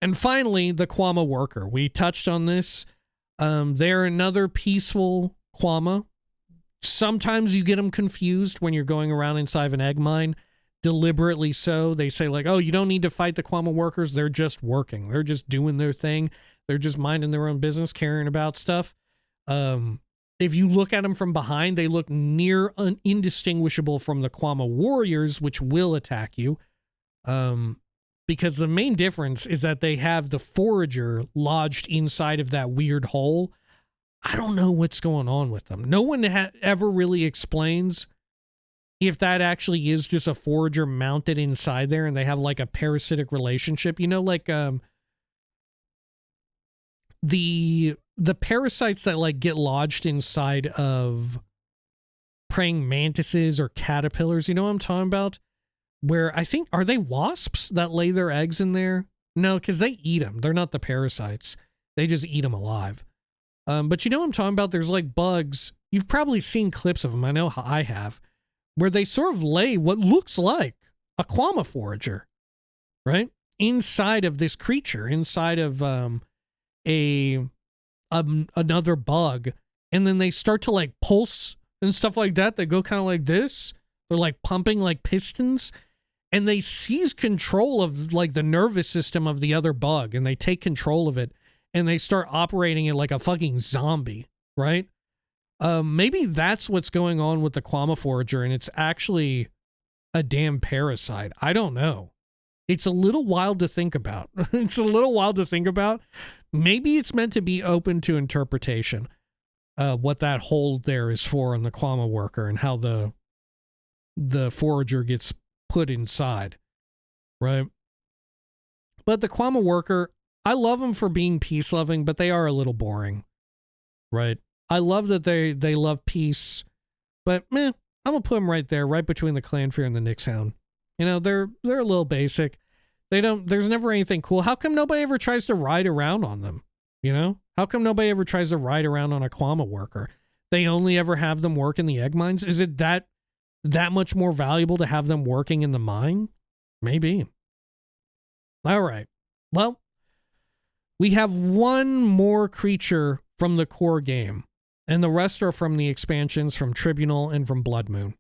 A: And finally, the Quama Worker. We touched on this. They're another peaceful Quama. Sometimes you get them confused when you're going around inside of an egg mine. deliberately so. They say like, oh, you don't need to fight the Quama workers. They're just working. They're just doing their thing. They're just minding their own business, caring about stuff. If you look at them from behind, they look near indistinguishable from the Quama warriors, which will attack you. Because the main difference is that they have the forager lodged inside of that weird hole. I don't know what's going on with them. No one ever really explains if that actually is just a forager mounted inside there and they have like a parasitic relationship. You know, like the parasites that like get lodged inside of praying mantises or caterpillars. You know what I'm talking about? Where I think, are they wasps that lay their eggs in there? No, because they eat them. They're not the parasites. They just eat them alive. But you know what I'm talking about? There's like bugs. You've probably seen clips of them. I know how I have. Where they sort of lay what looks like a Quama forager, right? Inside of this creature, inside of another bug. And then they start to like pulse and stuff like that. They go kind of like this. They're like pumping like pistons. And they seize control of like the nervous system of the other bug, and they take control of it, and they start operating it like a fucking zombie, right? Maybe that's what's going on with the Quama forager, and it's actually a damn parasite. I don't know. It's a little wild to think about. It's a little wild to think about. Maybe it's meant to be open to interpretation, what that hole there is for in the Quama worker and how the forager gets put inside, right? But the Quama worker, I love them for being peace-loving, but they are a little boring, right? I love that they love peace, but I'm gonna put them right there, right between the Clanfear and the Nixhound. You know, they're a little basic. There's never anything cool. How come nobody ever tries to ride around on them? You know? How come nobody ever tries to ride around on a Quama worker? They only ever have them work in the egg mines? Is it that much more valuable to have them working in the mine? Maybe. All right. Well, we have one more creature from the core game, and the rest are from the expansions from Tribunal and from Blood Moon.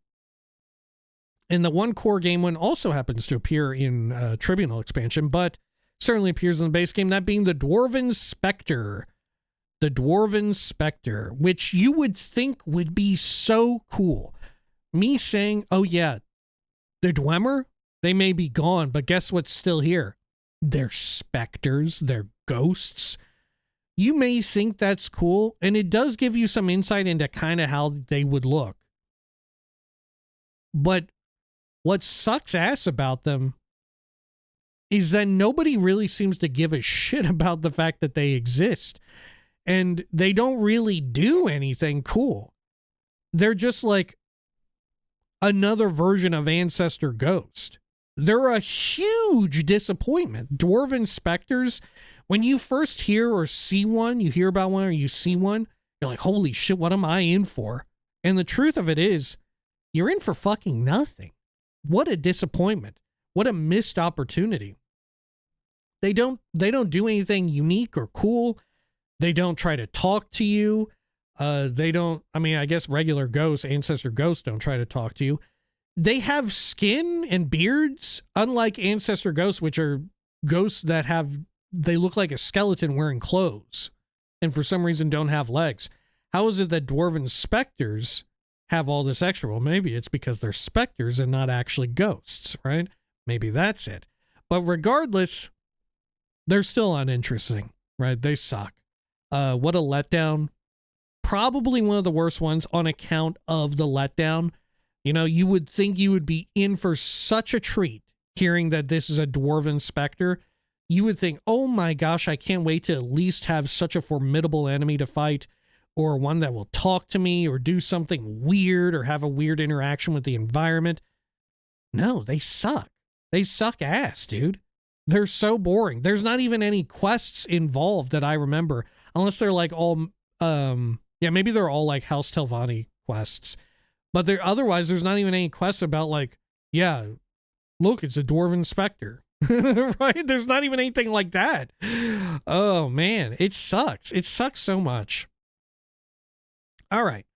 A: And the one core game one also happens to appear in Tribunal expansion, but certainly appears in the base game, that being the Dwarven Spectre. The Dwarven Spectre, which you would think would be so cool. Me saying, oh yeah, the Dwemer, they may be gone, but guess what's still here? They're specters, they're ghosts. You may think that's cool, and it does give you some insight into kind of how they would look. But what sucks ass about them is that nobody really seems to give a shit about the fact that they exist. And they don't really do anything cool. They're just like another version of Ancestor Ghost. They're a huge disappointment. Dwarven Specters, when you first hear or see one, you hear about one or you see one, you're like, holy shit, what am I in for? And the truth of it is, you're in for fucking nothing. What a disappointment. What a missed opportunity. They don't do anything unique or cool. They don't try to talk to you. They don't, I mean, I guess regular ghosts, Ancestor Ghosts don't try to talk to you. They have skin and beards, unlike Ancestor Ghosts, which are ghosts that they look like a skeleton wearing clothes and for some reason don't have legs. How is it that Dwarven Specters have all this extra? Well, maybe it's because they're specters and not actually ghosts, right? Maybe that's it. But regardless, they're still uninteresting, right? They suck. What a letdown. Probably one of the worst ones on account of the letdown. You know, you would think you would be in for such a treat hearing that this is a Dwarven Spectre. You would think, oh my gosh, I can't wait to at least have such a formidable enemy to fight, or one that will talk to me or do something weird or have a weird interaction with the environment. No, they suck. They suck ass, dude. They're so boring. There's not even any quests involved that I remember, unless they're like all, maybe they're all like House Telvanni quests. But otherwise, there's not even any quests about like, yeah, look, it's a Dwarven Spectre. Right? There's not even anything like that. Oh, man. It sucks. It sucks so much. All right.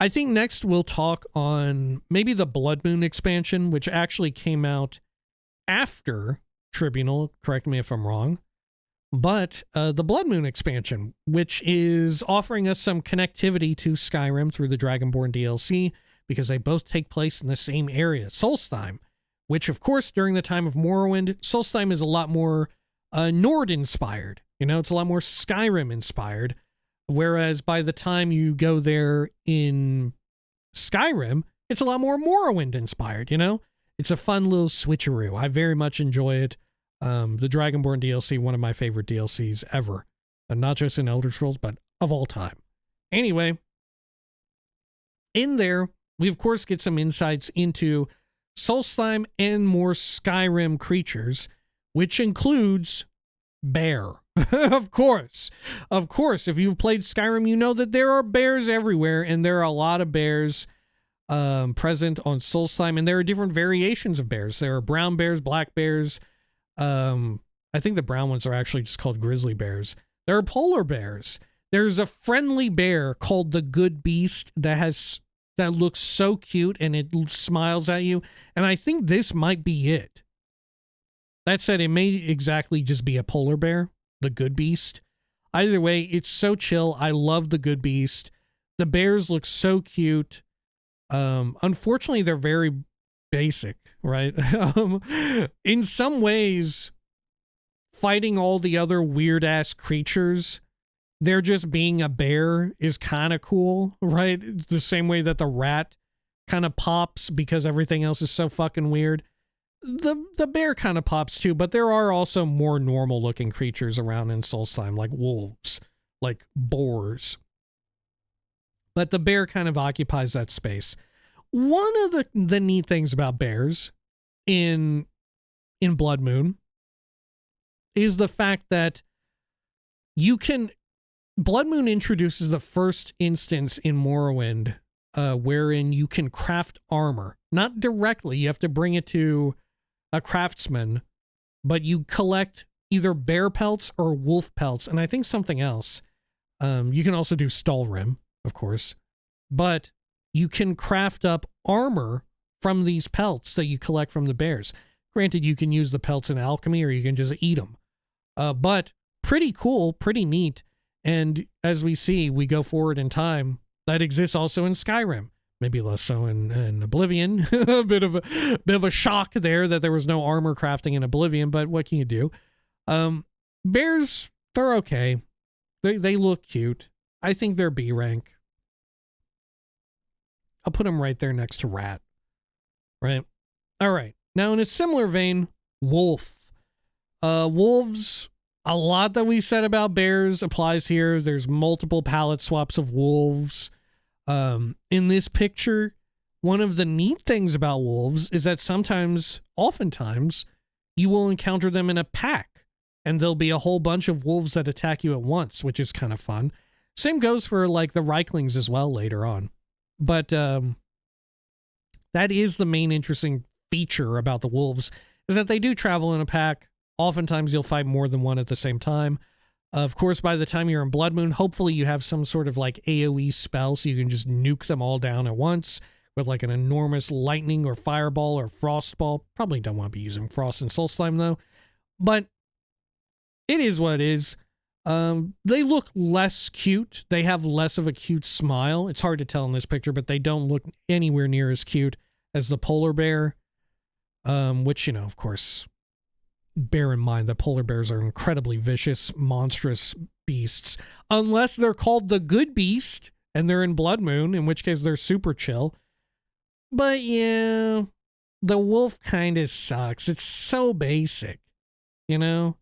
A: I think next we'll talk on maybe the Blood Moon expansion, which actually came out after Tribunal, correct me if I'm wrong, but the Blood Moon expansion, which is offering us some connectivity to Skyrim through the Dragonborn DLC, because they both take place in the same area, Solstheim, which, of course, during the time of Morrowind, Solstheim is a lot more Nord-inspired. You know, it's a lot more Skyrim-inspired, whereas by the time you go there in Skyrim, it's a lot more Morrowind-inspired, you know? It's a fun little switcheroo. I very much enjoy it. The Dragonborn DLC, one of my favorite DLCs ever. And not just in Elder Scrolls, but of all time. Anyway, in there, we of course get some insights into Solstheim and more Skyrim creatures, which includes bear. Of course. Of course, if you've played Skyrim, you know that there are bears everywhere, and there are a lot of bears present on Solstheim, and there are different variations of bears. There are brown bears, black bears. I think the brown ones are actually just called grizzly bears. There are polar bears. There's a friendly bear called the Good Beast that looks so cute, and it smiles at you. And I think this might be it. That said, it may exactly just be a polar bear, the Good Beast. Either way, it's so chill. I love the Good Beast. The bears look so cute. Unfortunately, they're very basic, right? In some ways, fighting all the other weird-ass creatures, they're just being a bear is kind of cool, right? The same way that the rat kind of pops because everything else is so fucking weird. The bear kind of pops too, but there are also more normal-looking creatures around in Solstheim, like wolves, like boars. But the bear kind of occupies that space. One of the neat things about bears in Blood Moon is the fact that Blood Moon introduces the first instance in Morrowind wherein you can craft armor. Not directly, you have to bring it to a craftsman, but you collect either bear pelts or wolf pelts, and I think something else. You can also do Stalrim, of course, but you can craft up armor from these pelts that you collect from the bears. Granted, you can use the pelts in alchemy or you can just eat them. But pretty cool, pretty neat. And as we see, we go forward in time. That exists also in Skyrim. Maybe less so in Oblivion. a bit of a shock there that there was no armor crafting in Oblivion, but what can you do? Bears, they're okay. They look cute. I think they're B rank. I'll put them right there next to rat. Right? All right. Now, in a similar vein, wolf. Wolves, a lot that we said about bears applies here. There's multiple palette swaps of wolves. In this picture, one of the neat things about wolves is that oftentimes, you will encounter them in a pack, and there'll be a whole bunch of wolves that attack you at once, which is kind of fun. Same goes for like the Reiklings as well later on. But that is the main interesting feature about the wolves, is that they do travel in a pack. Oftentimes you'll fight more than one at the same time. Of course, by the time you're in Blood Moon, hopefully you have some sort of like AoE spell so you can just nuke them all down at once with like an enormous lightning or fireball or frost ball. Probably don't want to be using frost in Solstheim though. But it is what it is. They look less cute. They have less of a cute smile. It's hard to tell in this picture, but they don't look anywhere near as cute as the polar bear. Which, you know, of course, bear in mind that polar bears are incredibly vicious, monstrous beasts. Unless they're called the Good Beast and they're in Blood Moon, in which case they're super chill. But yeah, the wolf kind of sucks. It's so basic, you know?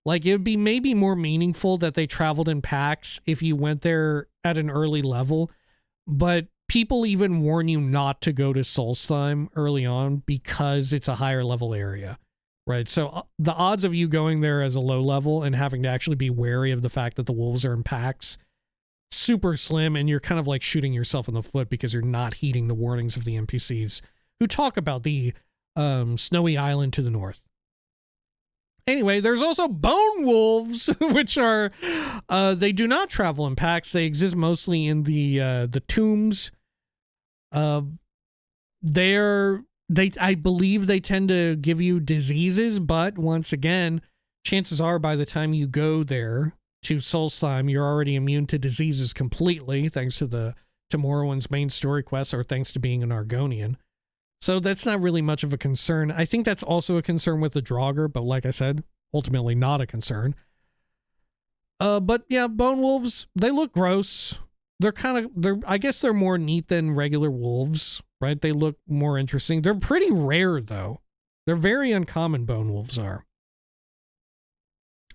A: Like, it would be maybe more meaningful that they traveled in packs if you went there at an early level, but people even warn you not to go to Solstheim early on because it's a higher level area, right? So the odds of you going there as a low level and having to actually be wary of the fact that the wolves are in packs, super slim, and you're kind of like shooting yourself in the foot because you're not heeding the warnings of the NPCs who talk about the snowy island to the north. Anyway, there's also bone wolves, which are, they do not travel in packs. They exist mostly in the tombs. I believe they tend to give you diseases, but once again, chances are by the time you go there to Solstheim, you're already immune to diseases completely, thanks to Morrowind's main story quest, or thanks to being an Argonian. So that's not really much of a concern. I think that's also a concern with the Draugr, but like I said, ultimately not a concern. But yeah, bone wolves, they look gross. I guess they're more neat than regular wolves, right? They look more interesting. They're pretty rare, though. They're very uncommon, bone wolves are.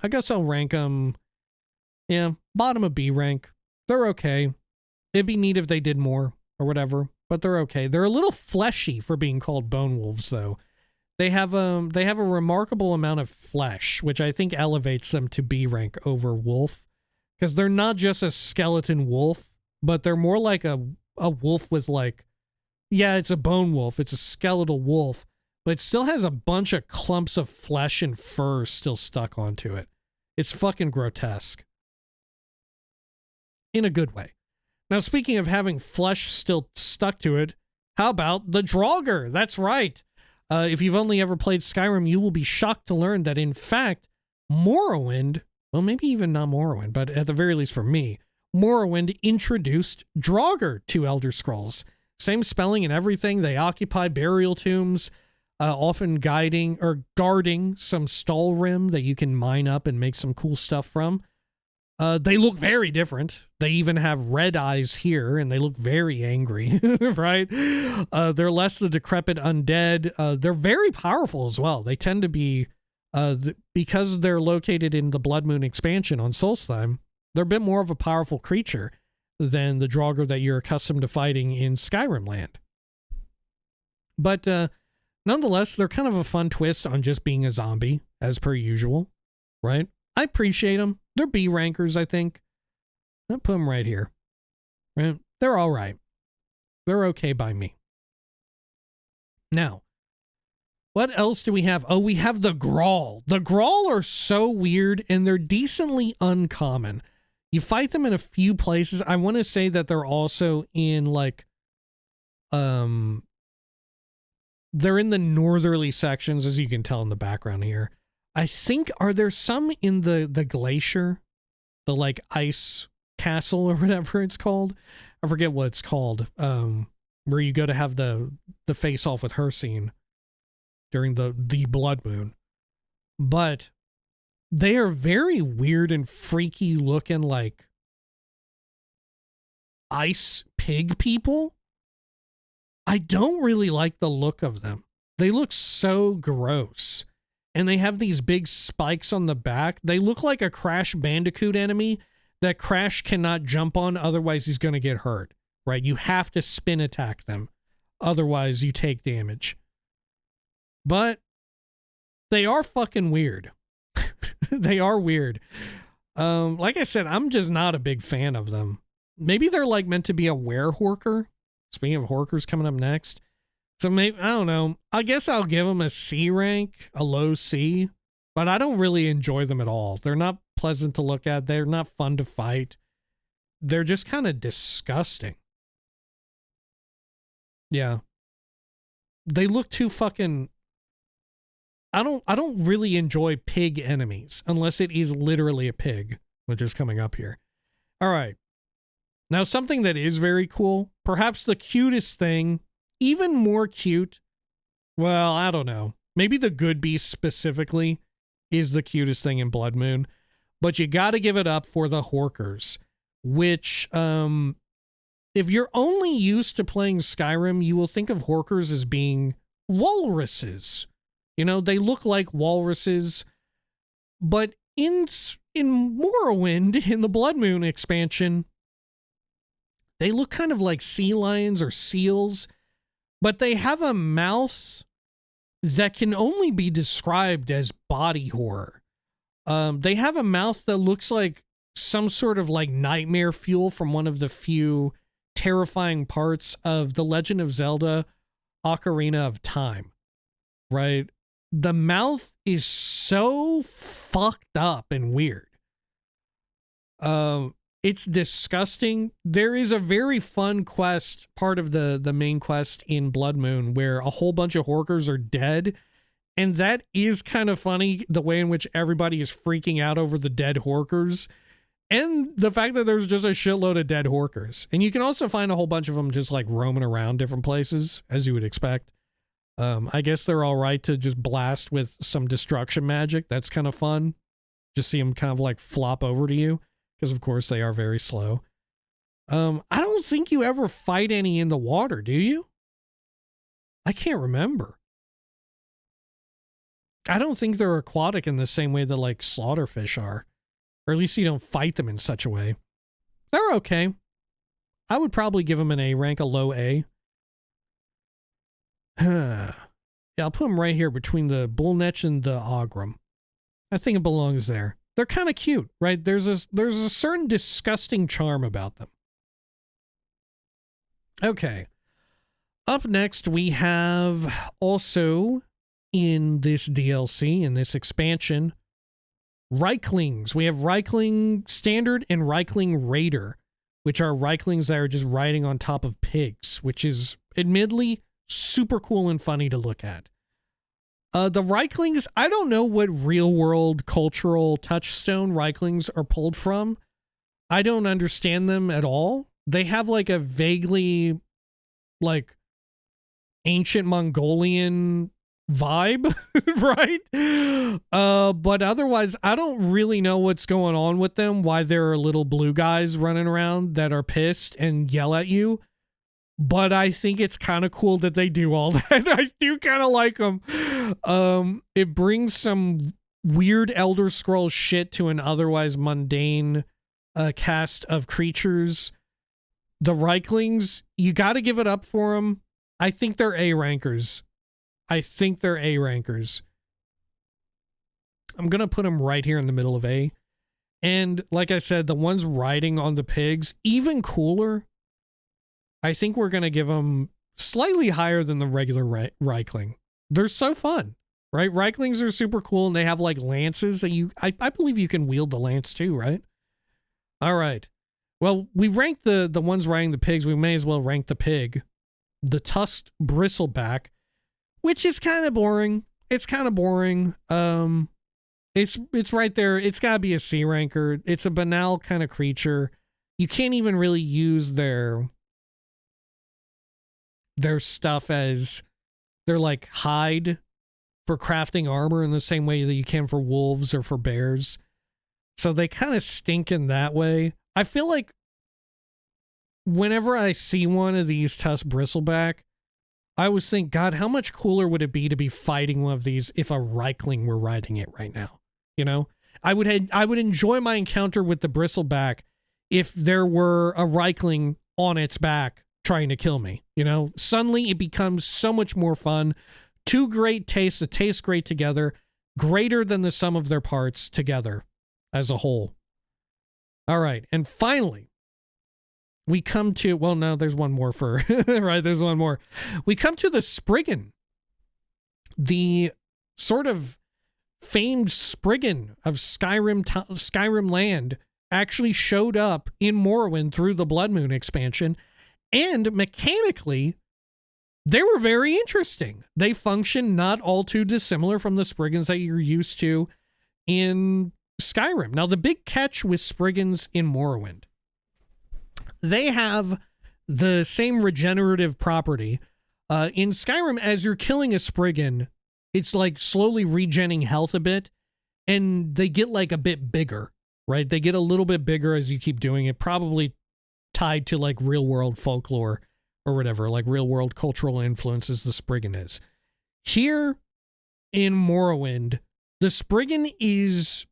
A: I guess I'll rank them, yeah, bottom of B rank. They're okay. It'd be neat if they did more or whatever, but they're okay. They're a little fleshy for being called bone wolves, though. They have a remarkable amount of flesh, which I think elevates them to B rank over wolf, because they're not just a skeleton wolf, but they're more like a wolf with like, yeah, it's a bone wolf, it's a skeletal wolf, but it still has a bunch of clumps of flesh and fur still stuck onto it. It's fucking grotesque. In a good way. Now, speaking of having flesh still stuck to it, how about the Draugr? That's right. If you've only ever played Skyrim, you will be shocked to learn that, in fact, Morrowind, well, maybe even not Morrowind, but at the very least for me, Morrowind introduced Draugr to Elder Scrolls. Same spelling and everything. They occupy burial tombs, often guarding some Stalrim that you can mine up and make some cool stuff from. They look very different. They even have red eyes here, and they look very angry, right? They're less the decrepit undead. They're very powerful as well. They tend to be, because they're located in the Blood Moon expansion on Solstheim, they're a bit more of a powerful creature than the Draugr that you're accustomed to fighting in Skyrim land. But nonetheless, they're kind of a fun twist on just being a zombie, as per usual, right? I appreciate them. They're B rankers, I think. I'll put them right here. Right? They're all right. They're okay by me. Now, what else do we have? Oh, we have the Grawl. The Grawl are so weird, and they're decently uncommon. You fight them in a few places. I want to say that they're also in, like, they're in the northerly sections, as you can tell in the background here. I think, are there some in the glacier? The, like, ice castle or whatever it's called? I forget what it's called. Where you go to have the face-off with her scene during the Blood Moon. But they are very weird and freaky looking, like, ice pig people. I don't really like the look of them. They look so gross. And they have these big spikes on the back. They look like a Crash Bandicoot enemy that Crash cannot jump on, otherwise he's going to get hurt, right? You have to spin attack them, otherwise you take damage. But they are fucking weird. They are weird. Like I said, I'm just not a big fan of them. Maybe they're like meant to be a werehorker. Speaking of horkers coming up next. So maybe, I don't know. I guess I'll give them a C rank, a low C, but I don't really enjoy them at all. They're not pleasant to look at. They're not fun to fight. They're just kind of disgusting. Yeah. They look too fucking... I don't really enjoy pig enemies unless it is literally a pig, which is coming up here. All right. Now, something that is very cool, perhaps the cutest thing, even more cute, well, I don't know. Maybe the Good Beast specifically is the cutest thing in Blood Moon, but you got to give it up for the Horkers, which, if you're only used to playing Skyrim, you will think of Horkers as being walruses. You know, they look like walruses, but in Morrowind, in the Blood Moon expansion, they look kind of like sea lions or seals, but they have a mouth that can only be described as body horror. They have a mouth that looks like some sort of like nightmare fuel from one of the few terrifying parts of The Legend of Zelda: Ocarina of Time, right? The mouth is so fucked up and weird. It's disgusting. There is a very fun quest, part of the main quest in Blood Moon, where a whole bunch of Horkers are dead. And that is kind of funny, the way in which everybody is freaking out over the dead Horkers. And the fact that there's just a shitload of dead Horkers. And you can also find a whole bunch of them just like roaming around different places, as you would expect. I guess they're all right to just blast with some destruction magic. That's kind of fun. Just see them kind of like flop over to you. Because, of course, they are very slow. I don't think you ever fight any in the water, do you? I can't remember. I don't think they're aquatic in the same way that, like, slaughterfish are. Or at least you don't fight them in such a way. They're okay. I would probably give them an A rank, a low A. Yeah, I'll put them right here between the Bullnetch and the Ogrim. I think it belongs there. They're kind of cute, right? There's a certain disgusting charm about them. Okay. Up next, we have also in this DLC, in this expansion, Reiklings. We have Reikling Standard and Reikling Raider, which are Reiklings that are just riding on top of pigs, which is admittedly super cool and funny to look at. The Reiklings, I don't know what real-world cultural touchstone Reiklings are pulled from. I don't understand them at all. They have like a vaguely like ancient Mongolian vibe, right? But otherwise, I don't really know what's going on with them, why there are little blue guys running around that are pissed and yell at you. But I think it's kind of cool that they do all that. I do kind of like them. It brings some weird Elder Scrolls shit to an otherwise mundane cast of creatures. The Reiklings, you got to give it up for them. I think they're A rankers. I'm going to put them right here in the middle of A. And like I said, the ones riding on the pigs, even cooler. I think we're going to give them slightly higher than the regular Reikling. They're so fun, right? Reiklings are super cool, and they have like lances that I believe you can wield the lance too, right? All right. Well, we ranked the ones riding the pigs. We may as well rank the pig. The tusked bristleback, which is kind of boring. It's right there. It's got to be a C ranker. It's a banal kind of creature. You can't even really use their stuff as their like hide for crafting armor in the same way that you can for wolves or for bears. So they kind of stink in that way. I feel like whenever I see one of these tusked bristleback, I always think, God, how much cooler would it be to be fighting one of these if a Reikling were riding it right now? You know, I would enjoy my encounter with the bristleback if there were a Reikling on its back trying to kill me. You know, suddenly it becomes so much more fun. Two great tastes that taste great together, greater than the sum of their parts together as a whole. All right, and finally, we come to, well, no, there's one more for, right, there's one more. We come to the Spriggan, the sort of famed Spriggan of Skyrim land actually showed up in Morrowind through the Blood Moon expansion. And mechanically, they were very interesting. They function not all too dissimilar from the Spriggans that you're used to in Skyrim. Now, the big catch with Spriggans in Morrowind, they have the same regenerative property. In Skyrim, as you're killing a Spriggan, it's like slowly regenning health a bit, and they get like a bit bigger, right? They get a little bit bigger as you keep doing it, probably tied to like real world folklore or whatever, like real world cultural influences the Spriggan is. Here in Morrowind, the Spriggan is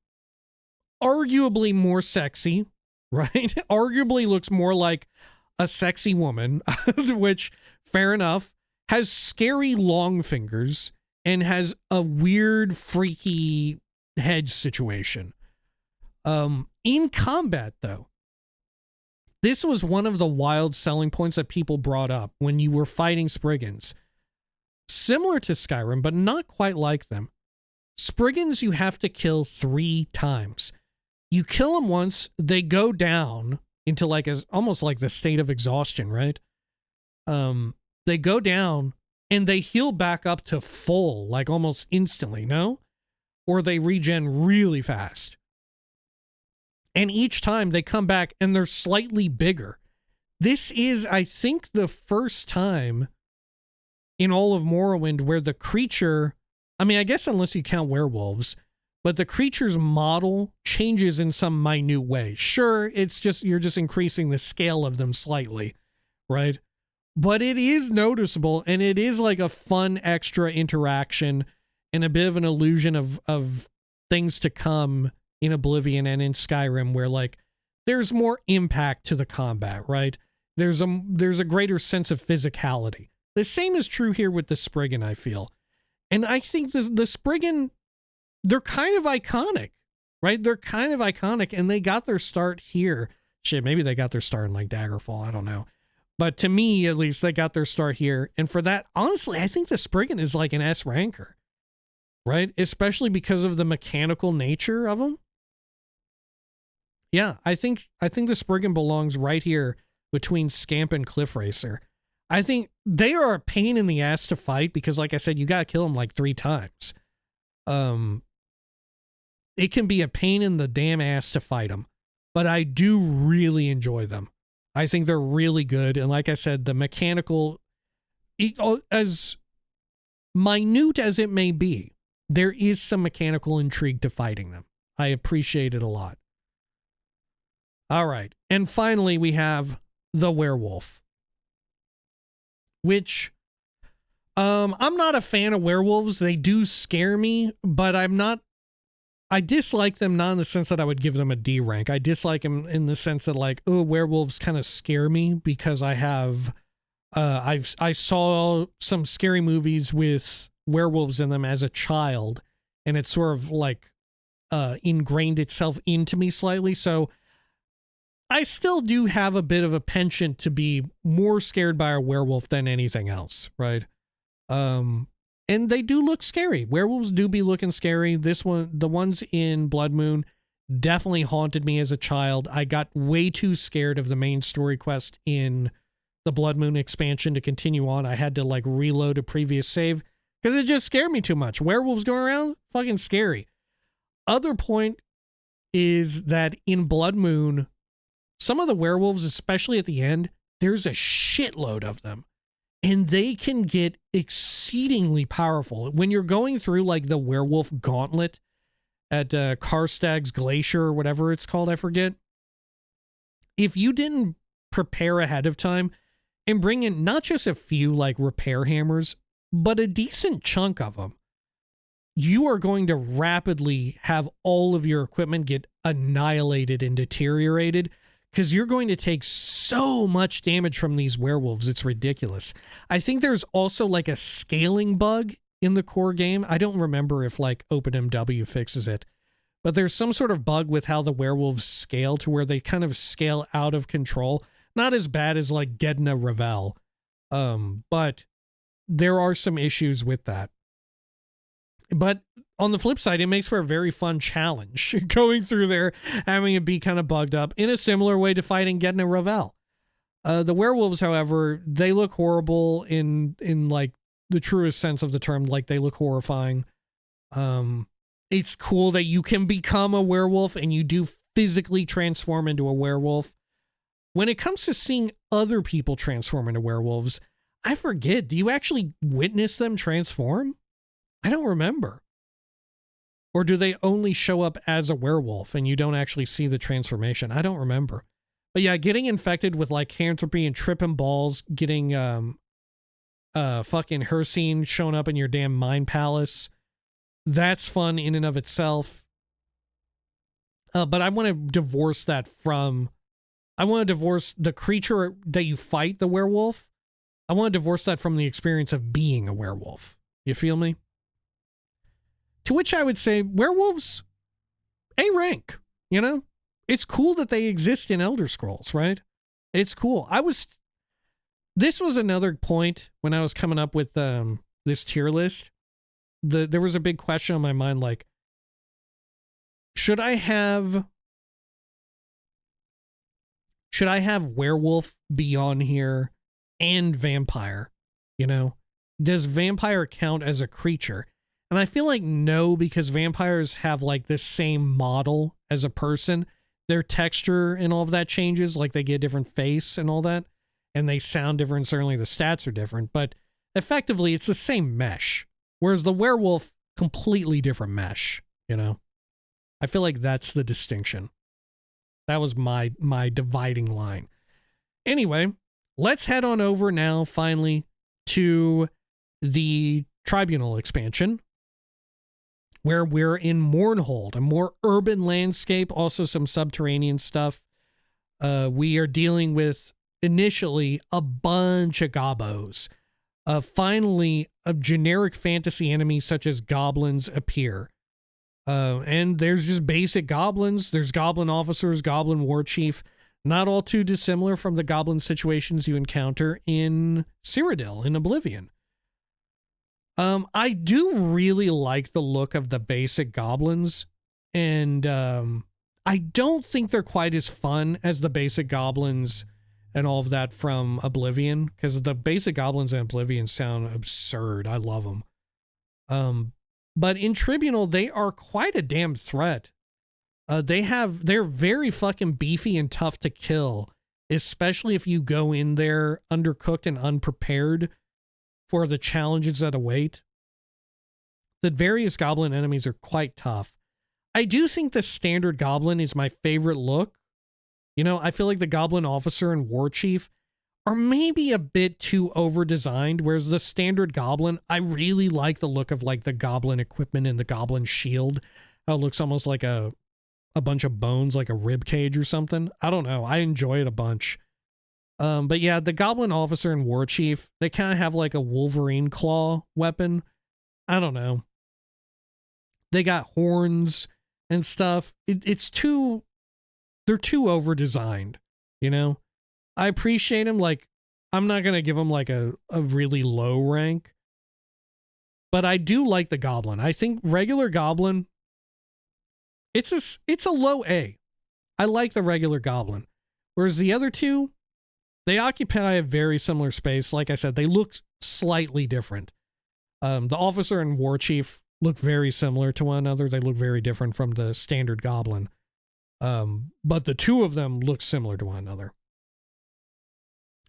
A: arguably more sexy, right? Arguably looks more like a sexy woman, which, fair enough, has scary long fingers and has a weird, freaky head situation. In combat, though, this was one of the wild selling points that people brought up when you were fighting Spriggans. Similar to Skyrim, but not quite like them. Spriggans you have to kill 3 times. You kill them once, they go down into like almost like the state of exhaustion, right? They go down and they heal back up to full, like almost instantly, no? Or they regen really fast. And each time they come back and they're slightly bigger. This is, I think, the first time in all of Morrowind where the creature, I mean, I guess unless you count werewolves, but the creature's model changes in some minute way. Sure, it's just, you're just increasing the scale of them slightly, right? But it is noticeable, and it is like a fun extra interaction and a bit of an illusion of things to come in Oblivion and in Skyrim, where like there's more impact to the combat, right? There's a greater sense of physicality. The same is true here with the Spriggan, I feel. And I think the Spriggan, they're kind of iconic, right? They're kind of iconic, and they got their start here. Shit, maybe they got their start in like Daggerfall, I don't know. But to me, at least, they got their start here. And for that, honestly, I think the Spriggan is like an S ranker, right? Especially because of the mechanical nature of them. Yeah, I think the Spriggan belongs right here between Scamp and Cliff Racer. I think they are a pain in the ass to fight because, like I said, you got to kill them like 3 times. It can be a pain in the damn ass to fight them, but I do really enjoy them. I think they're really good. And like I said, the mechanical, as minute as it may be, there is some mechanical intrigue to fighting them. I appreciate it a lot. All right. And finally, we have the werewolf, which I'm not a fan of werewolves. They do scare me, but I dislike them not in the sense that I would give them a D rank. I dislike them in the sense that like, oh, werewolves kind of scare me because I have, I saw some scary movies with werewolves in them as a child, and it sort of like ingrained itself into me slightly. So I still do have a bit of a penchant to be more scared by a werewolf than anything else, right? And they do look scary. Werewolves do be looking scary. This one, the ones in Blood Moon, definitely haunted me as a child. I got way too scared of the main story quest in the Blood Moon expansion to continue on. I had to like reload a previous save because it just scared me too much. Werewolves going around, fucking scary. Other point is that in Blood Moon, some of the werewolves, especially at the end, there's a shitload of them. And they can get exceedingly powerful. When you're going through like the werewolf gauntlet at Karstag's Glacier or whatever it's called, I forget. If you didn't prepare ahead of time and bring in not just a few like repair hammers, but a decent chunk of them, you are going to rapidly have all of your equipment get annihilated and deteriorated, because you're going to take so much damage from these werewolves. It's ridiculous. I think there's also like a scaling bug in the core game. I don't remember if like OpenMW fixes it, but there's some sort of bug with how the werewolves scale to where they kind of scale out of control. Not as bad as like Gedna Ravel, but there are some issues with that. But on the flip side, it makes for a very fun challenge going through there, having it be kind of bugged up in a similar way to fighting Gedna Ravel. The werewolves, however, they look horrible in like the truest sense of the term. Like they look horrifying. It's cool that you can become a werewolf and you do physically transform into a werewolf. When it comes to seeing other people transform into werewolves, I forget. Do you actually witness them transform? I don't remember. Or do they only show up as a werewolf and you don't actually see the transformation? I don't remember. But yeah, getting infected with like lycanthropy and tripping balls, getting fucking Hircine showing up in your damn mind palace, that's fun in and of itself. But I want to divorce that from... I want to divorce the creature that you fight, the werewolf. I want to divorce that from the experience of being a werewolf. You feel me? To which I would say, werewolves, A rank, you know? It's cool that they exist in Elder Scrolls, right? It's cool. This was another point when I was coming up with this tier list. there was a big question on my mind, like, should I have werewolf be on here and vampire? You know, does vampire count as a creature? And I feel like no, because vampires have like the same model as a person. Their texture and all of that changes, like they get a different face and all that, and they sound different. Certainly the stats are different, but effectively it's the same mesh. Whereas the werewolf, completely different mesh, you know? I feel like that's the distinction. That was my dividing line. Anyway, let's head on over now, finally, to the Tribunal expansion, where we're in Mournhold, a more urban landscape, also some subterranean stuff. We are dealing with, initially, a bunch of gobos. Finally, a generic fantasy enemies such as goblins appear. And there's just basic goblins. There's goblin officers, goblin war chief, not all too dissimilar from the goblin situations you encounter in Cyrodiil, in Oblivion. I do really like the look of the basic goblins, and I don't think they're quite as fun as the basic goblins and all of that from Oblivion, because the basic goblins in Oblivion sound absurd. I love them. But in Tribunal, they are quite a damn threat. They're very fucking beefy and tough to kill, especially if you go in there undercooked and unprepared for the challenges that await. The various goblin enemies are quite tough. I do think the standard goblin is my favorite look. You know, I feel like the goblin officer and war chief are maybe a bit too over-designed, whereas the standard goblin, I really like the look of like the goblin equipment and the goblin shield. How it looks almost like a bunch of bones, like a rib cage or something. I don't know. I enjoy it a bunch. But yeah, the goblin officer and war chief, they kind of have like a Wolverine claw weapon. I don't know. They got horns and stuff. They're too over-designed, you know? I appreciate him. Like, I'm not going to give him like a really low rank, but I do like the goblin. I think regular goblin, it's a low A. I like the regular goblin. Whereas the other two, they occupy a very similar space. Like I said, they look slightly different. The officer and war chief look very similar to one another. They look very different from the standard goblin. But the two of them look similar to one another.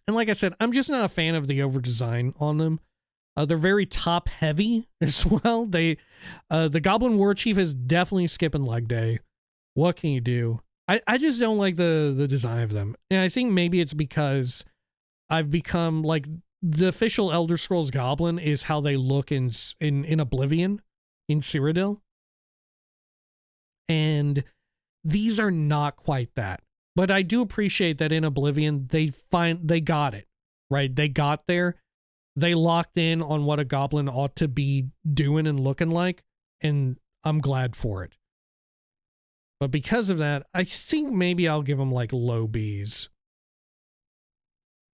A: And like I said, I'm just not a fan of the over-design on them. They're very top-heavy as well. The Goblin War Chief is definitely skipping leg day. What can you do? I just don't like the design of them. And I think maybe it's because I've become, like, the official Elder Scrolls Goblin is how they look in Oblivion, in Cyrodiil. And these are not quite that. But I do appreciate that in Oblivion, they got it, right? They got there. They locked in on what a goblin ought to be doing and looking like, and I'm glad for it. But because of that, I think maybe I'll give them like low Bs.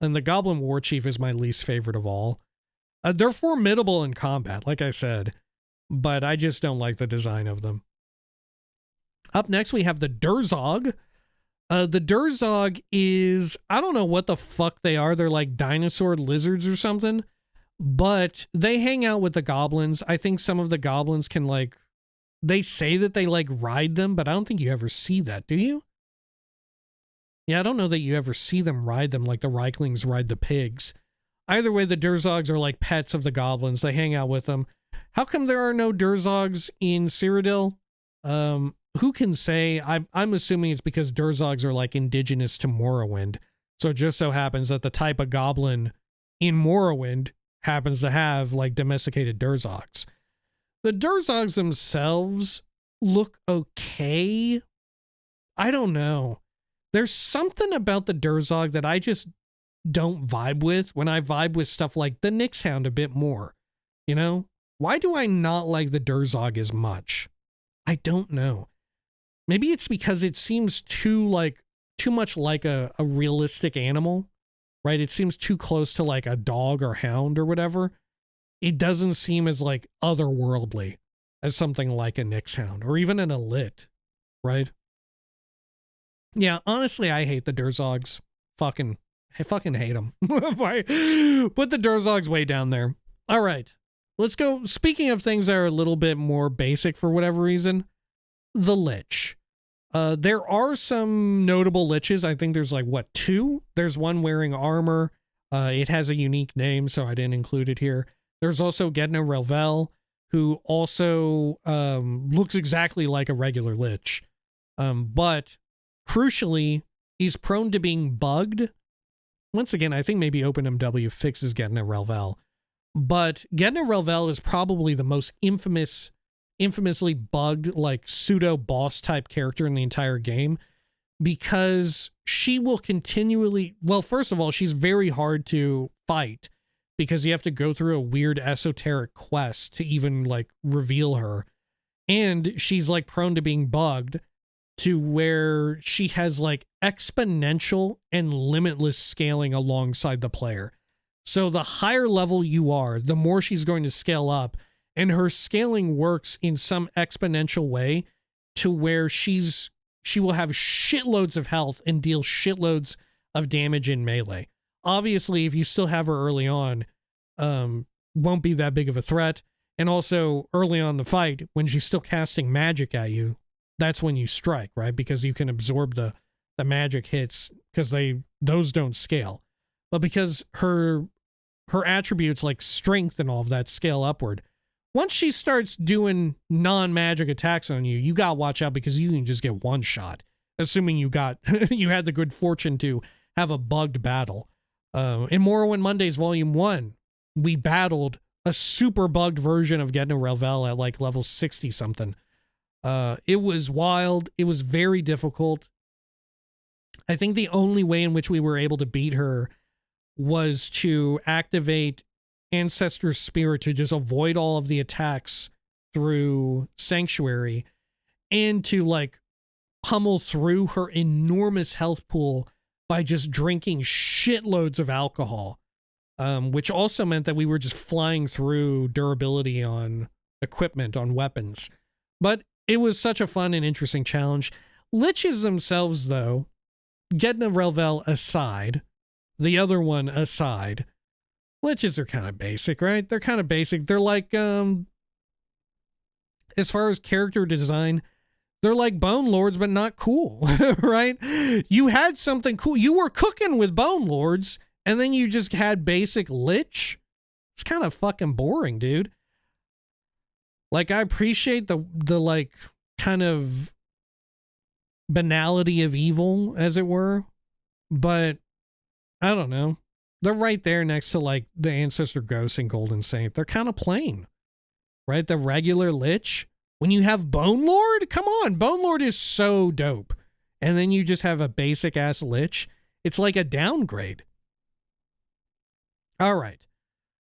A: And the Goblin War Chief is my least favorite of all. They're formidable in combat, like I said, but I just don't like the design of them. Up next, we have the Durzog. The Durzog is, I don't know what the fuck they are. They're like dinosaur lizards or something, but they hang out with the goblins. I think some of the goblins can like, they say that they like ride them, but I don't think you ever see that, do you? Yeah, I don't know that you ever see them ride them like the Reiklings ride the pigs. Either way, the Durzogs are like pets of the goblins. They hang out with them. How come there are no Durzogs in Cyrodiil? Who can say? I'm assuming it's because Durzogs are like indigenous to Morrowind. So it just so happens that the type of goblin in Morrowind happens to have like domesticated Durzogs. The Durzogs themselves look okay. I don't know. There's something about the Durzog that I just don't vibe with when I vibe with stuff like the Nixhound a bit more. You know? Why do I not like the Durzog as much? I don't know. Maybe it's because it seems too much like a realistic animal, right? It seems too close to like a dog or hound or whatever. it doesn't seem as like otherworldly as something like a Nyx Hound or even an Elit, right? Yeah, honestly, I hate the Durzogs. I fucking hate them. If I put the Durzogs way down there. All right, let's go. Speaking of things that are a little bit more basic for whatever reason, the Lich. There are some notable Liches. I think there's like, what, 2? There's one wearing armor. It has a unique name, so I didn't include it here. There's also Gedna Relvel, who also looks exactly like a regular Lich. But crucially, he's prone to being bugged. Once again, I think maybe OpenMW fixes Gedna Relvel. But Gedna Relvel is probably the most infamously bugged, like, pseudo-boss type character in the entire game, because she will continually... Well, first of all, she's very hard to fight, because you have to go through a weird esoteric quest to even, like, reveal her. And she's, like, prone to being bugged, to where she has like exponential and limitless scaling alongside the player. So the higher level you are, the more she's going to scale up, and her scaling works in some exponential way to where she will have shitloads of health and deal shitloads of damage in melee. Obviously, if you still have her early on, won't be that big of a threat. And also early on in the fight, when she's still casting magic at you, that's when you strike, right? Because you can absorb the magic hits, because those don't scale. But because her attributes like strength and all of that scale upward, once she starts doing non-magic attacks on you, you gotta watch out, because you can just get one shot, assuming you had the good fortune to have a bugged battle. In Morrowind Mondays Volume 1, we battled a super bugged version of Gedna Relvel at like level 60 something. It was wild. It was very difficult. I think the only way in which we were able to beat her was to activate Ancestor's Spirit to just avoid all of the attacks through Sanctuary, and to like pummel through her enormous health pool by just drinking shitloads of alcohol, which also meant that we were just flying through durability on equipment, on weapons. But it was such a fun and interesting challenge. Liches themselves, though, Gedna Relvel aside, the other one aside, Liches are kind of basic, right? They're kind of basic. They're like, as far as character design, they're like Bone Lords, but not cool, right? You had something cool. You were cooking with Bone Lords, and then you just had basic Lich. It's kind of fucking boring, dude. Like, I appreciate the like kind of banality of evil, as it were, but I don't know. They're right there next to like the Ancestor Ghost and Golden Saint. They're kind of plain, right? The regular Lich. When you have Bone Lord, come on, Bone Lord is so dope. And then you just have a basic ass Lich. It's like a downgrade. All right.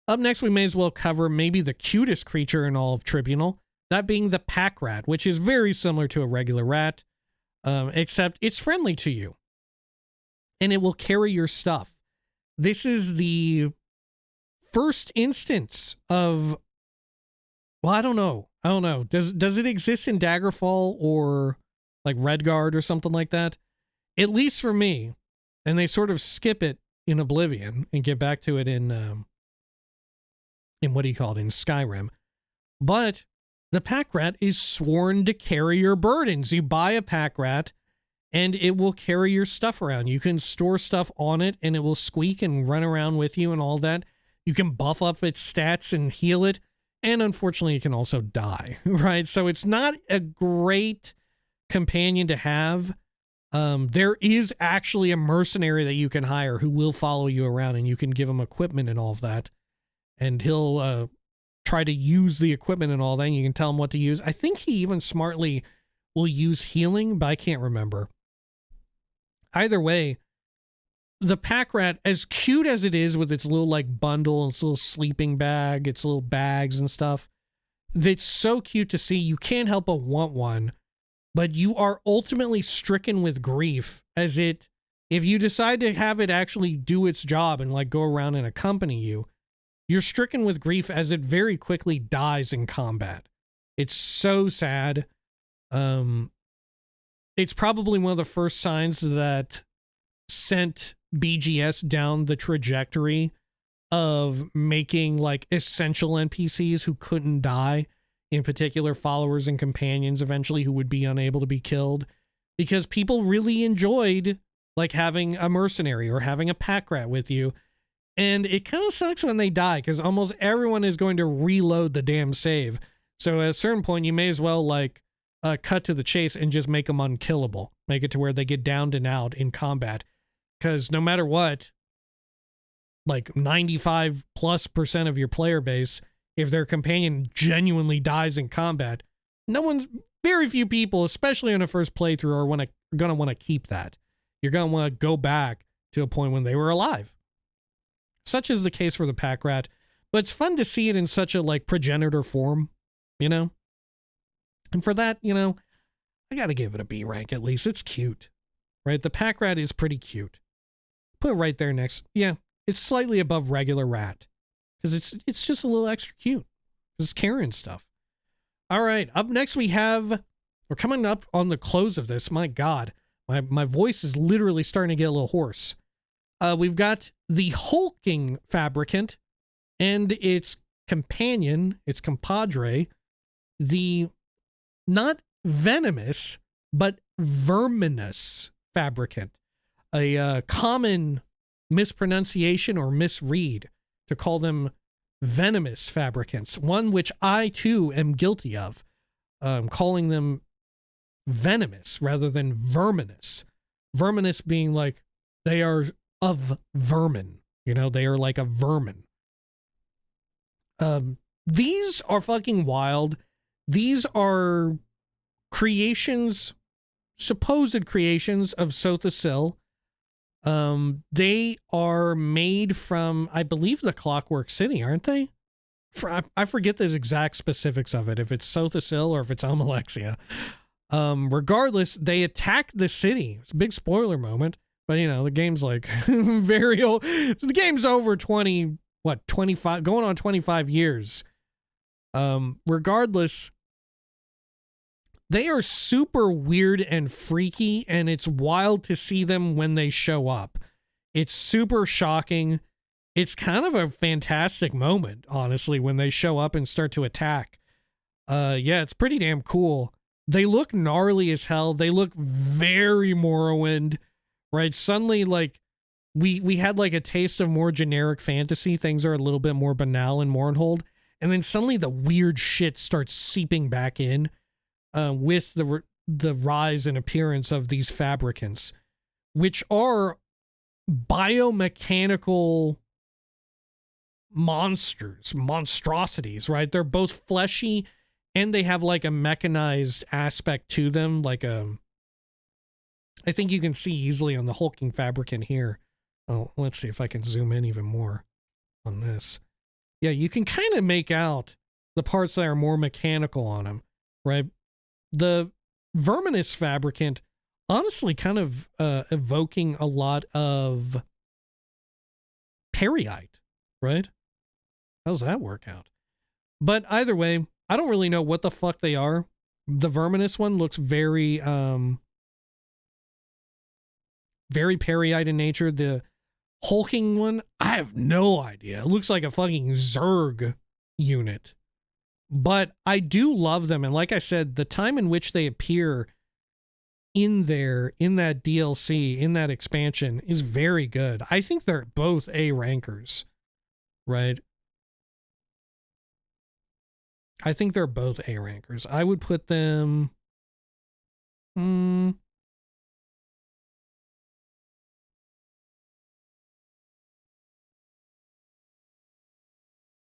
A: Up next, we may as well cover maybe the cutest creature in all of Tribunal, that being the pack rat, which is very similar to a regular rat, except it's friendly to you, and it will carry your stuff. This is the first instance of, well, I don't know. Does it exist in Daggerfall or like Redguard or something like that? At least for me, and they sort of skip it in Oblivion and get back to it in what do you call it, in Skyrim. But the pack rat is sworn to carry your burdens. You buy a pack rat and it will carry your stuff around. You can store stuff on it and it will squeak and run around with you and all that. You can buff up its stats and heal it. And unfortunately, it can also die, right? So it's not a great companion to have. There is actually a mercenary that you can hire who will follow you around, and you can give him equipment and all of that. And he'll try to use the equipment and all that, and you can tell him what to use. I think he even smartly will use healing, but I can't remember. Either way, the pack rat, as cute as it is with its little like bundle, its little sleeping bag, its little bags and stuff, it's so cute to see. You can't help but want one, but you are ultimately stricken with grief as if you decide to have it actually do its job and like go around and accompany you, you're stricken with grief as it very quickly dies in combat. It's so sad. It's probably one of the first signs that sent BGS down the trajectory of making like essential NPCs who couldn't die, in particular followers and companions eventually who would be unable to be killed, because people really enjoyed like having a mercenary or having a pack rat with you. And it kind of sucks when they die because almost everyone is going to reload the damn save. So at a certain point, you may as well like cut to the chase and just make them unkillable. Make it to where they get downed and out in combat. Because no matter what, like 95+% of your player base, if their companion genuinely dies in combat, very few people, especially on a first playthrough, are gonna want to keep that. You're gonna want to go back to a point when they were alive. Such is the case for the pack rat, but it's fun to see it in such a like progenitor form, you know? And for that, you know, I gotta give it a B rank at least. It's cute, right? The pack rat is pretty cute. Put it right there next. Yeah, it's slightly above regular rat because it's just a little extra cute. It's Karen stuff. All right, up next we're coming up on the close of this. My God, my voice is literally starting to get a little hoarse. We've got the hulking fabricant and its companion, its compadre, the not venomous, but verminous fabricant. A common mispronunciation or misread to call them venomous fabricants, one which I too am guilty of, calling them venomous rather than verminous. Verminous being like they are of vermin, you know, they are like a vermin. These are fucking wild. These are supposed creations of Sotha. They are made from, I believe, the Clockwork City, aren't they? I forget the exact specifics of it, if it's Sotha or if it's Almalexia. Regardless, they attack the city. It's a big spoiler moment, but you know, the game's like very old. So the game's over 25, going on 25 years. Regardless, they are super weird and freaky, and it's wild to see them when they show up. It's super shocking. It's kind of a fantastic moment, honestly, when they show up and start to attack. Yeah, it's pretty damn cool. They look gnarly as hell. They look very Morrowind, right? Suddenly, like, we had like a taste of more generic fantasy. Things are a little bit more banal in Mournhold. And then suddenly the weird shit starts seeping back in. With the rise and appearance of these fabricants, which are biomechanical monstrosities, right? They're both fleshy and they have like a mechanized aspect to them. Like I think you can see easily on the hulking fabricant here. Oh, let's see if I can zoom in even more on this. Yeah, you can kind of make out the parts that are more mechanical on them, right? The verminous fabricant, honestly, kind of evoking a lot of Periite, right? How's that work out? But either way, I don't really know what the fuck they are. The verminous one looks very Periite in nature. The hulking one, I have no idea. It looks like a fucking Zerg unit. But I do love them, and like I said, the time in which they appear in that DLC, in that expansion, is very good. I think they're both A rankers, right? I think they're both A rankers. I would put them...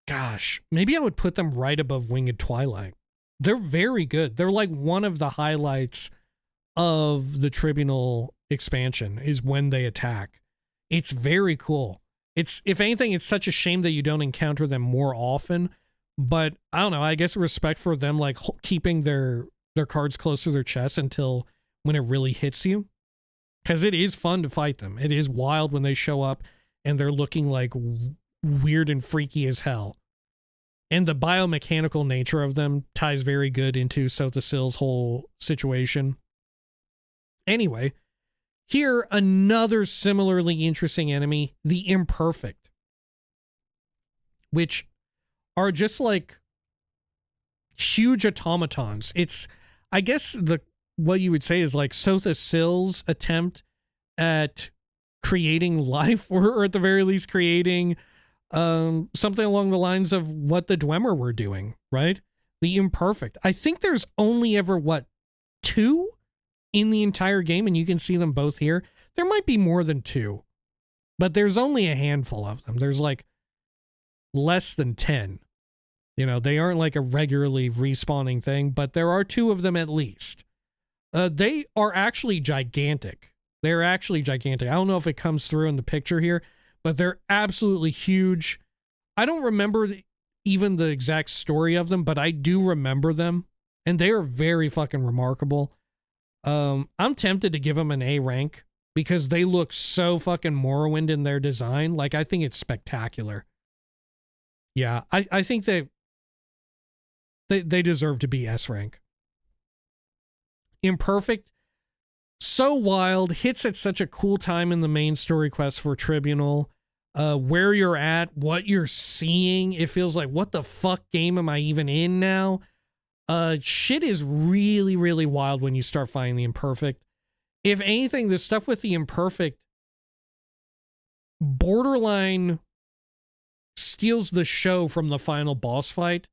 A: Gosh, maybe I would put them right above Winged Twilight. They're very good. They're like one of the highlights of the Tribunal expansion is when they attack. It's very cool. It's, if anything, it's such a shame that you don't encounter them more often. But I don't know, I guess respect for them like keeping their cards close to their chest until when it really hits you. Because it is fun to fight them. It is wild when they show up and they're looking like weird and freaky as hell. And the biomechanical nature of them ties very good into Sothasill's whole situation. Anyway, here, another similarly interesting enemy, the Imperfect, which are just like huge automatons. It's, I guess, what you would say is like Sothasill's attempt at creating life, or at the very least creating something along the lines of what the Dwemer were doing, right? The Imperfect. I think there's only ever, 2 in the entire game, and you can see them both here. There might be more than 2, but there's only a handful of them. There's like less than 10. You know, they aren't like a regularly respawning thing, but there are 2 of them at least. They are actually gigantic. They're actually gigantic. I don't know if it comes through in the picture here, but they're absolutely huge. I don't remember even the exact story of them, but I do remember them, and they are very fucking remarkable. I'm tempted to give them an A rank because they look so fucking Morrowind in their design. Like, I think it's spectacular. Yeah, I think they deserve to be S rank. Imperfect, so wild, hits at such a cool time in the main story quest for Tribunal. Where you're at, what you're seeing, it feels like, what the fuck game am I even in now? Shit is really, really wild when you start finding the Imperfect. If anything, the stuff with the Imperfect borderline steals the show from the final boss fight,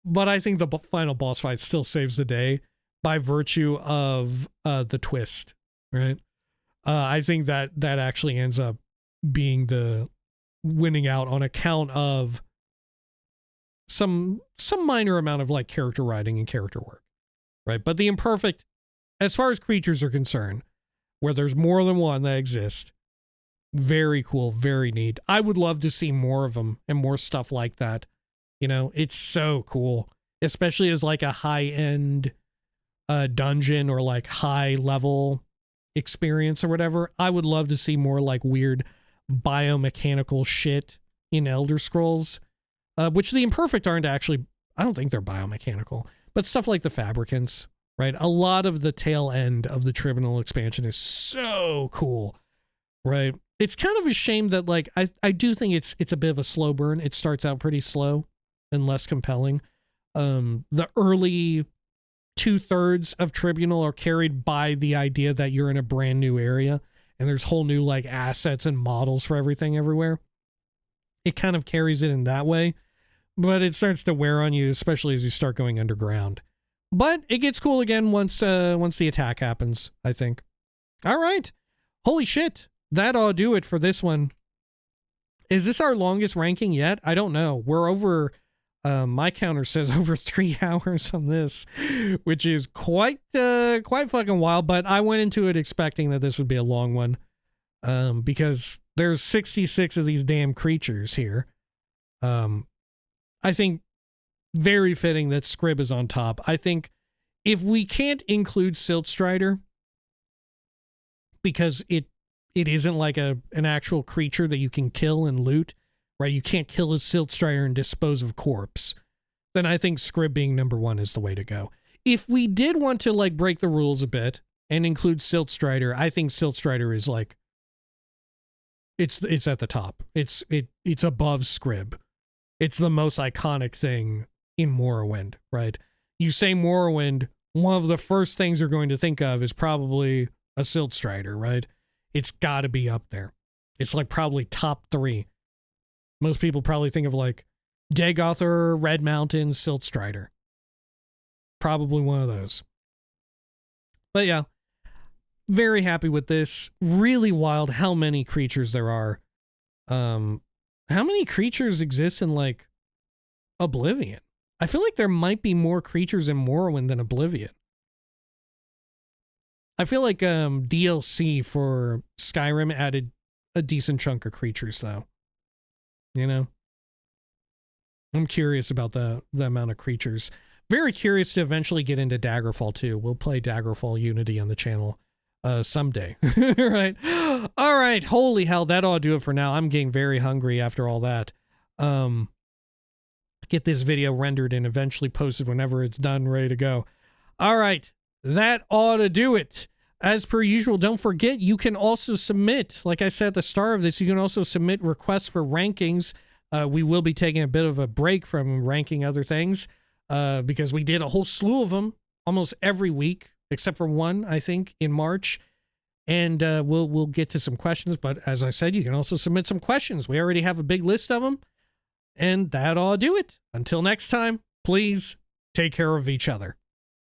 A: but I think the final boss fight still saves the day by virtue of the twist, right? I think that actually ends up being the winning out on account of some minor amount of like character writing and character work, right? But the Imperfect, as far as creatures are concerned, where there's more than one that exist, very cool, very neat. I would love to see more of them and more stuff like that. You know, it's so cool, especially as like a high-end dungeon or like high-level experience or whatever. I would love to see more like weird biomechanical shit in Elder Scrolls, which the Imperfect aren't actually, I don't think they're biomechanical, but stuff like the Fabricants, right? A lot of the tail end of the Tribunal expansion is so cool, right? It's kind of a shame that like, I do think it's a bit of a slow burn. It starts out pretty slow and less compelling. The early 2/3 of Tribunal are carried by the idea that you're in a brand new area and there's whole new like assets and models for everything everywhere. It kind of carries it in that way, but it starts to wear on you, especially as you start going underground. But it gets cool again once the attack happens, I think. All right. Holy shit. That ought to do it for this one. Is this our longest ranking yet? I don't know. We're over, my counter says over 3 hours on this, which is quite fucking wild, but I went into it expecting that this would be a long one, because there's 66 of these damn creatures here. I think very fitting that Scrib is on top. I think if we can't include Siltstrider, because it isn't like an actual creature that you can kill and loot, right? You can't kill a Siltstrider and dispose of corpse. Then I think Scrib being number 1 is the way to go. If we did want to like break the rules a bit and include Siltstrider, I think Siltstrider is like, it's at the top. It's above Scrib. It's the most iconic thing in Morrowind, right? You say Morrowind, one of the first things you're going to think of is probably a Siltstrider, right? It's got to be up there. It's like probably top 3. Most people probably think of like Dagothor, Red Mountain, Siltstrider. Probably one of those. But yeah, very happy with this. Really wild how many creatures there are. How many creatures exist in like Oblivion? I feel like there might be more creatures in Morrowind than Oblivion. I feel like DLC for Skyrim added a decent chunk of creatures, though. You know? I'm curious about the amount of creatures. Very curious to eventually get into Daggerfall, too. We'll play Daggerfall Unity on the channel someday. Right? All right, holy hell, that ought to do it for now. I'm getting very hungry after all that. Get this video rendered and eventually posted whenever it's done, ready to go. All right, that ought to do it. As per usual, don't forget, you can also submit, like I said at the start of this, you can also submit requests for rankings. We will be taking a bit of a break from ranking other things because we did a whole slew of them almost every week, except for one, I think, in March. And we'll get to some questions. But as I said, you can also submit some questions. We already have a big list of them. And that ought to do it. Until next time, please take care of each other.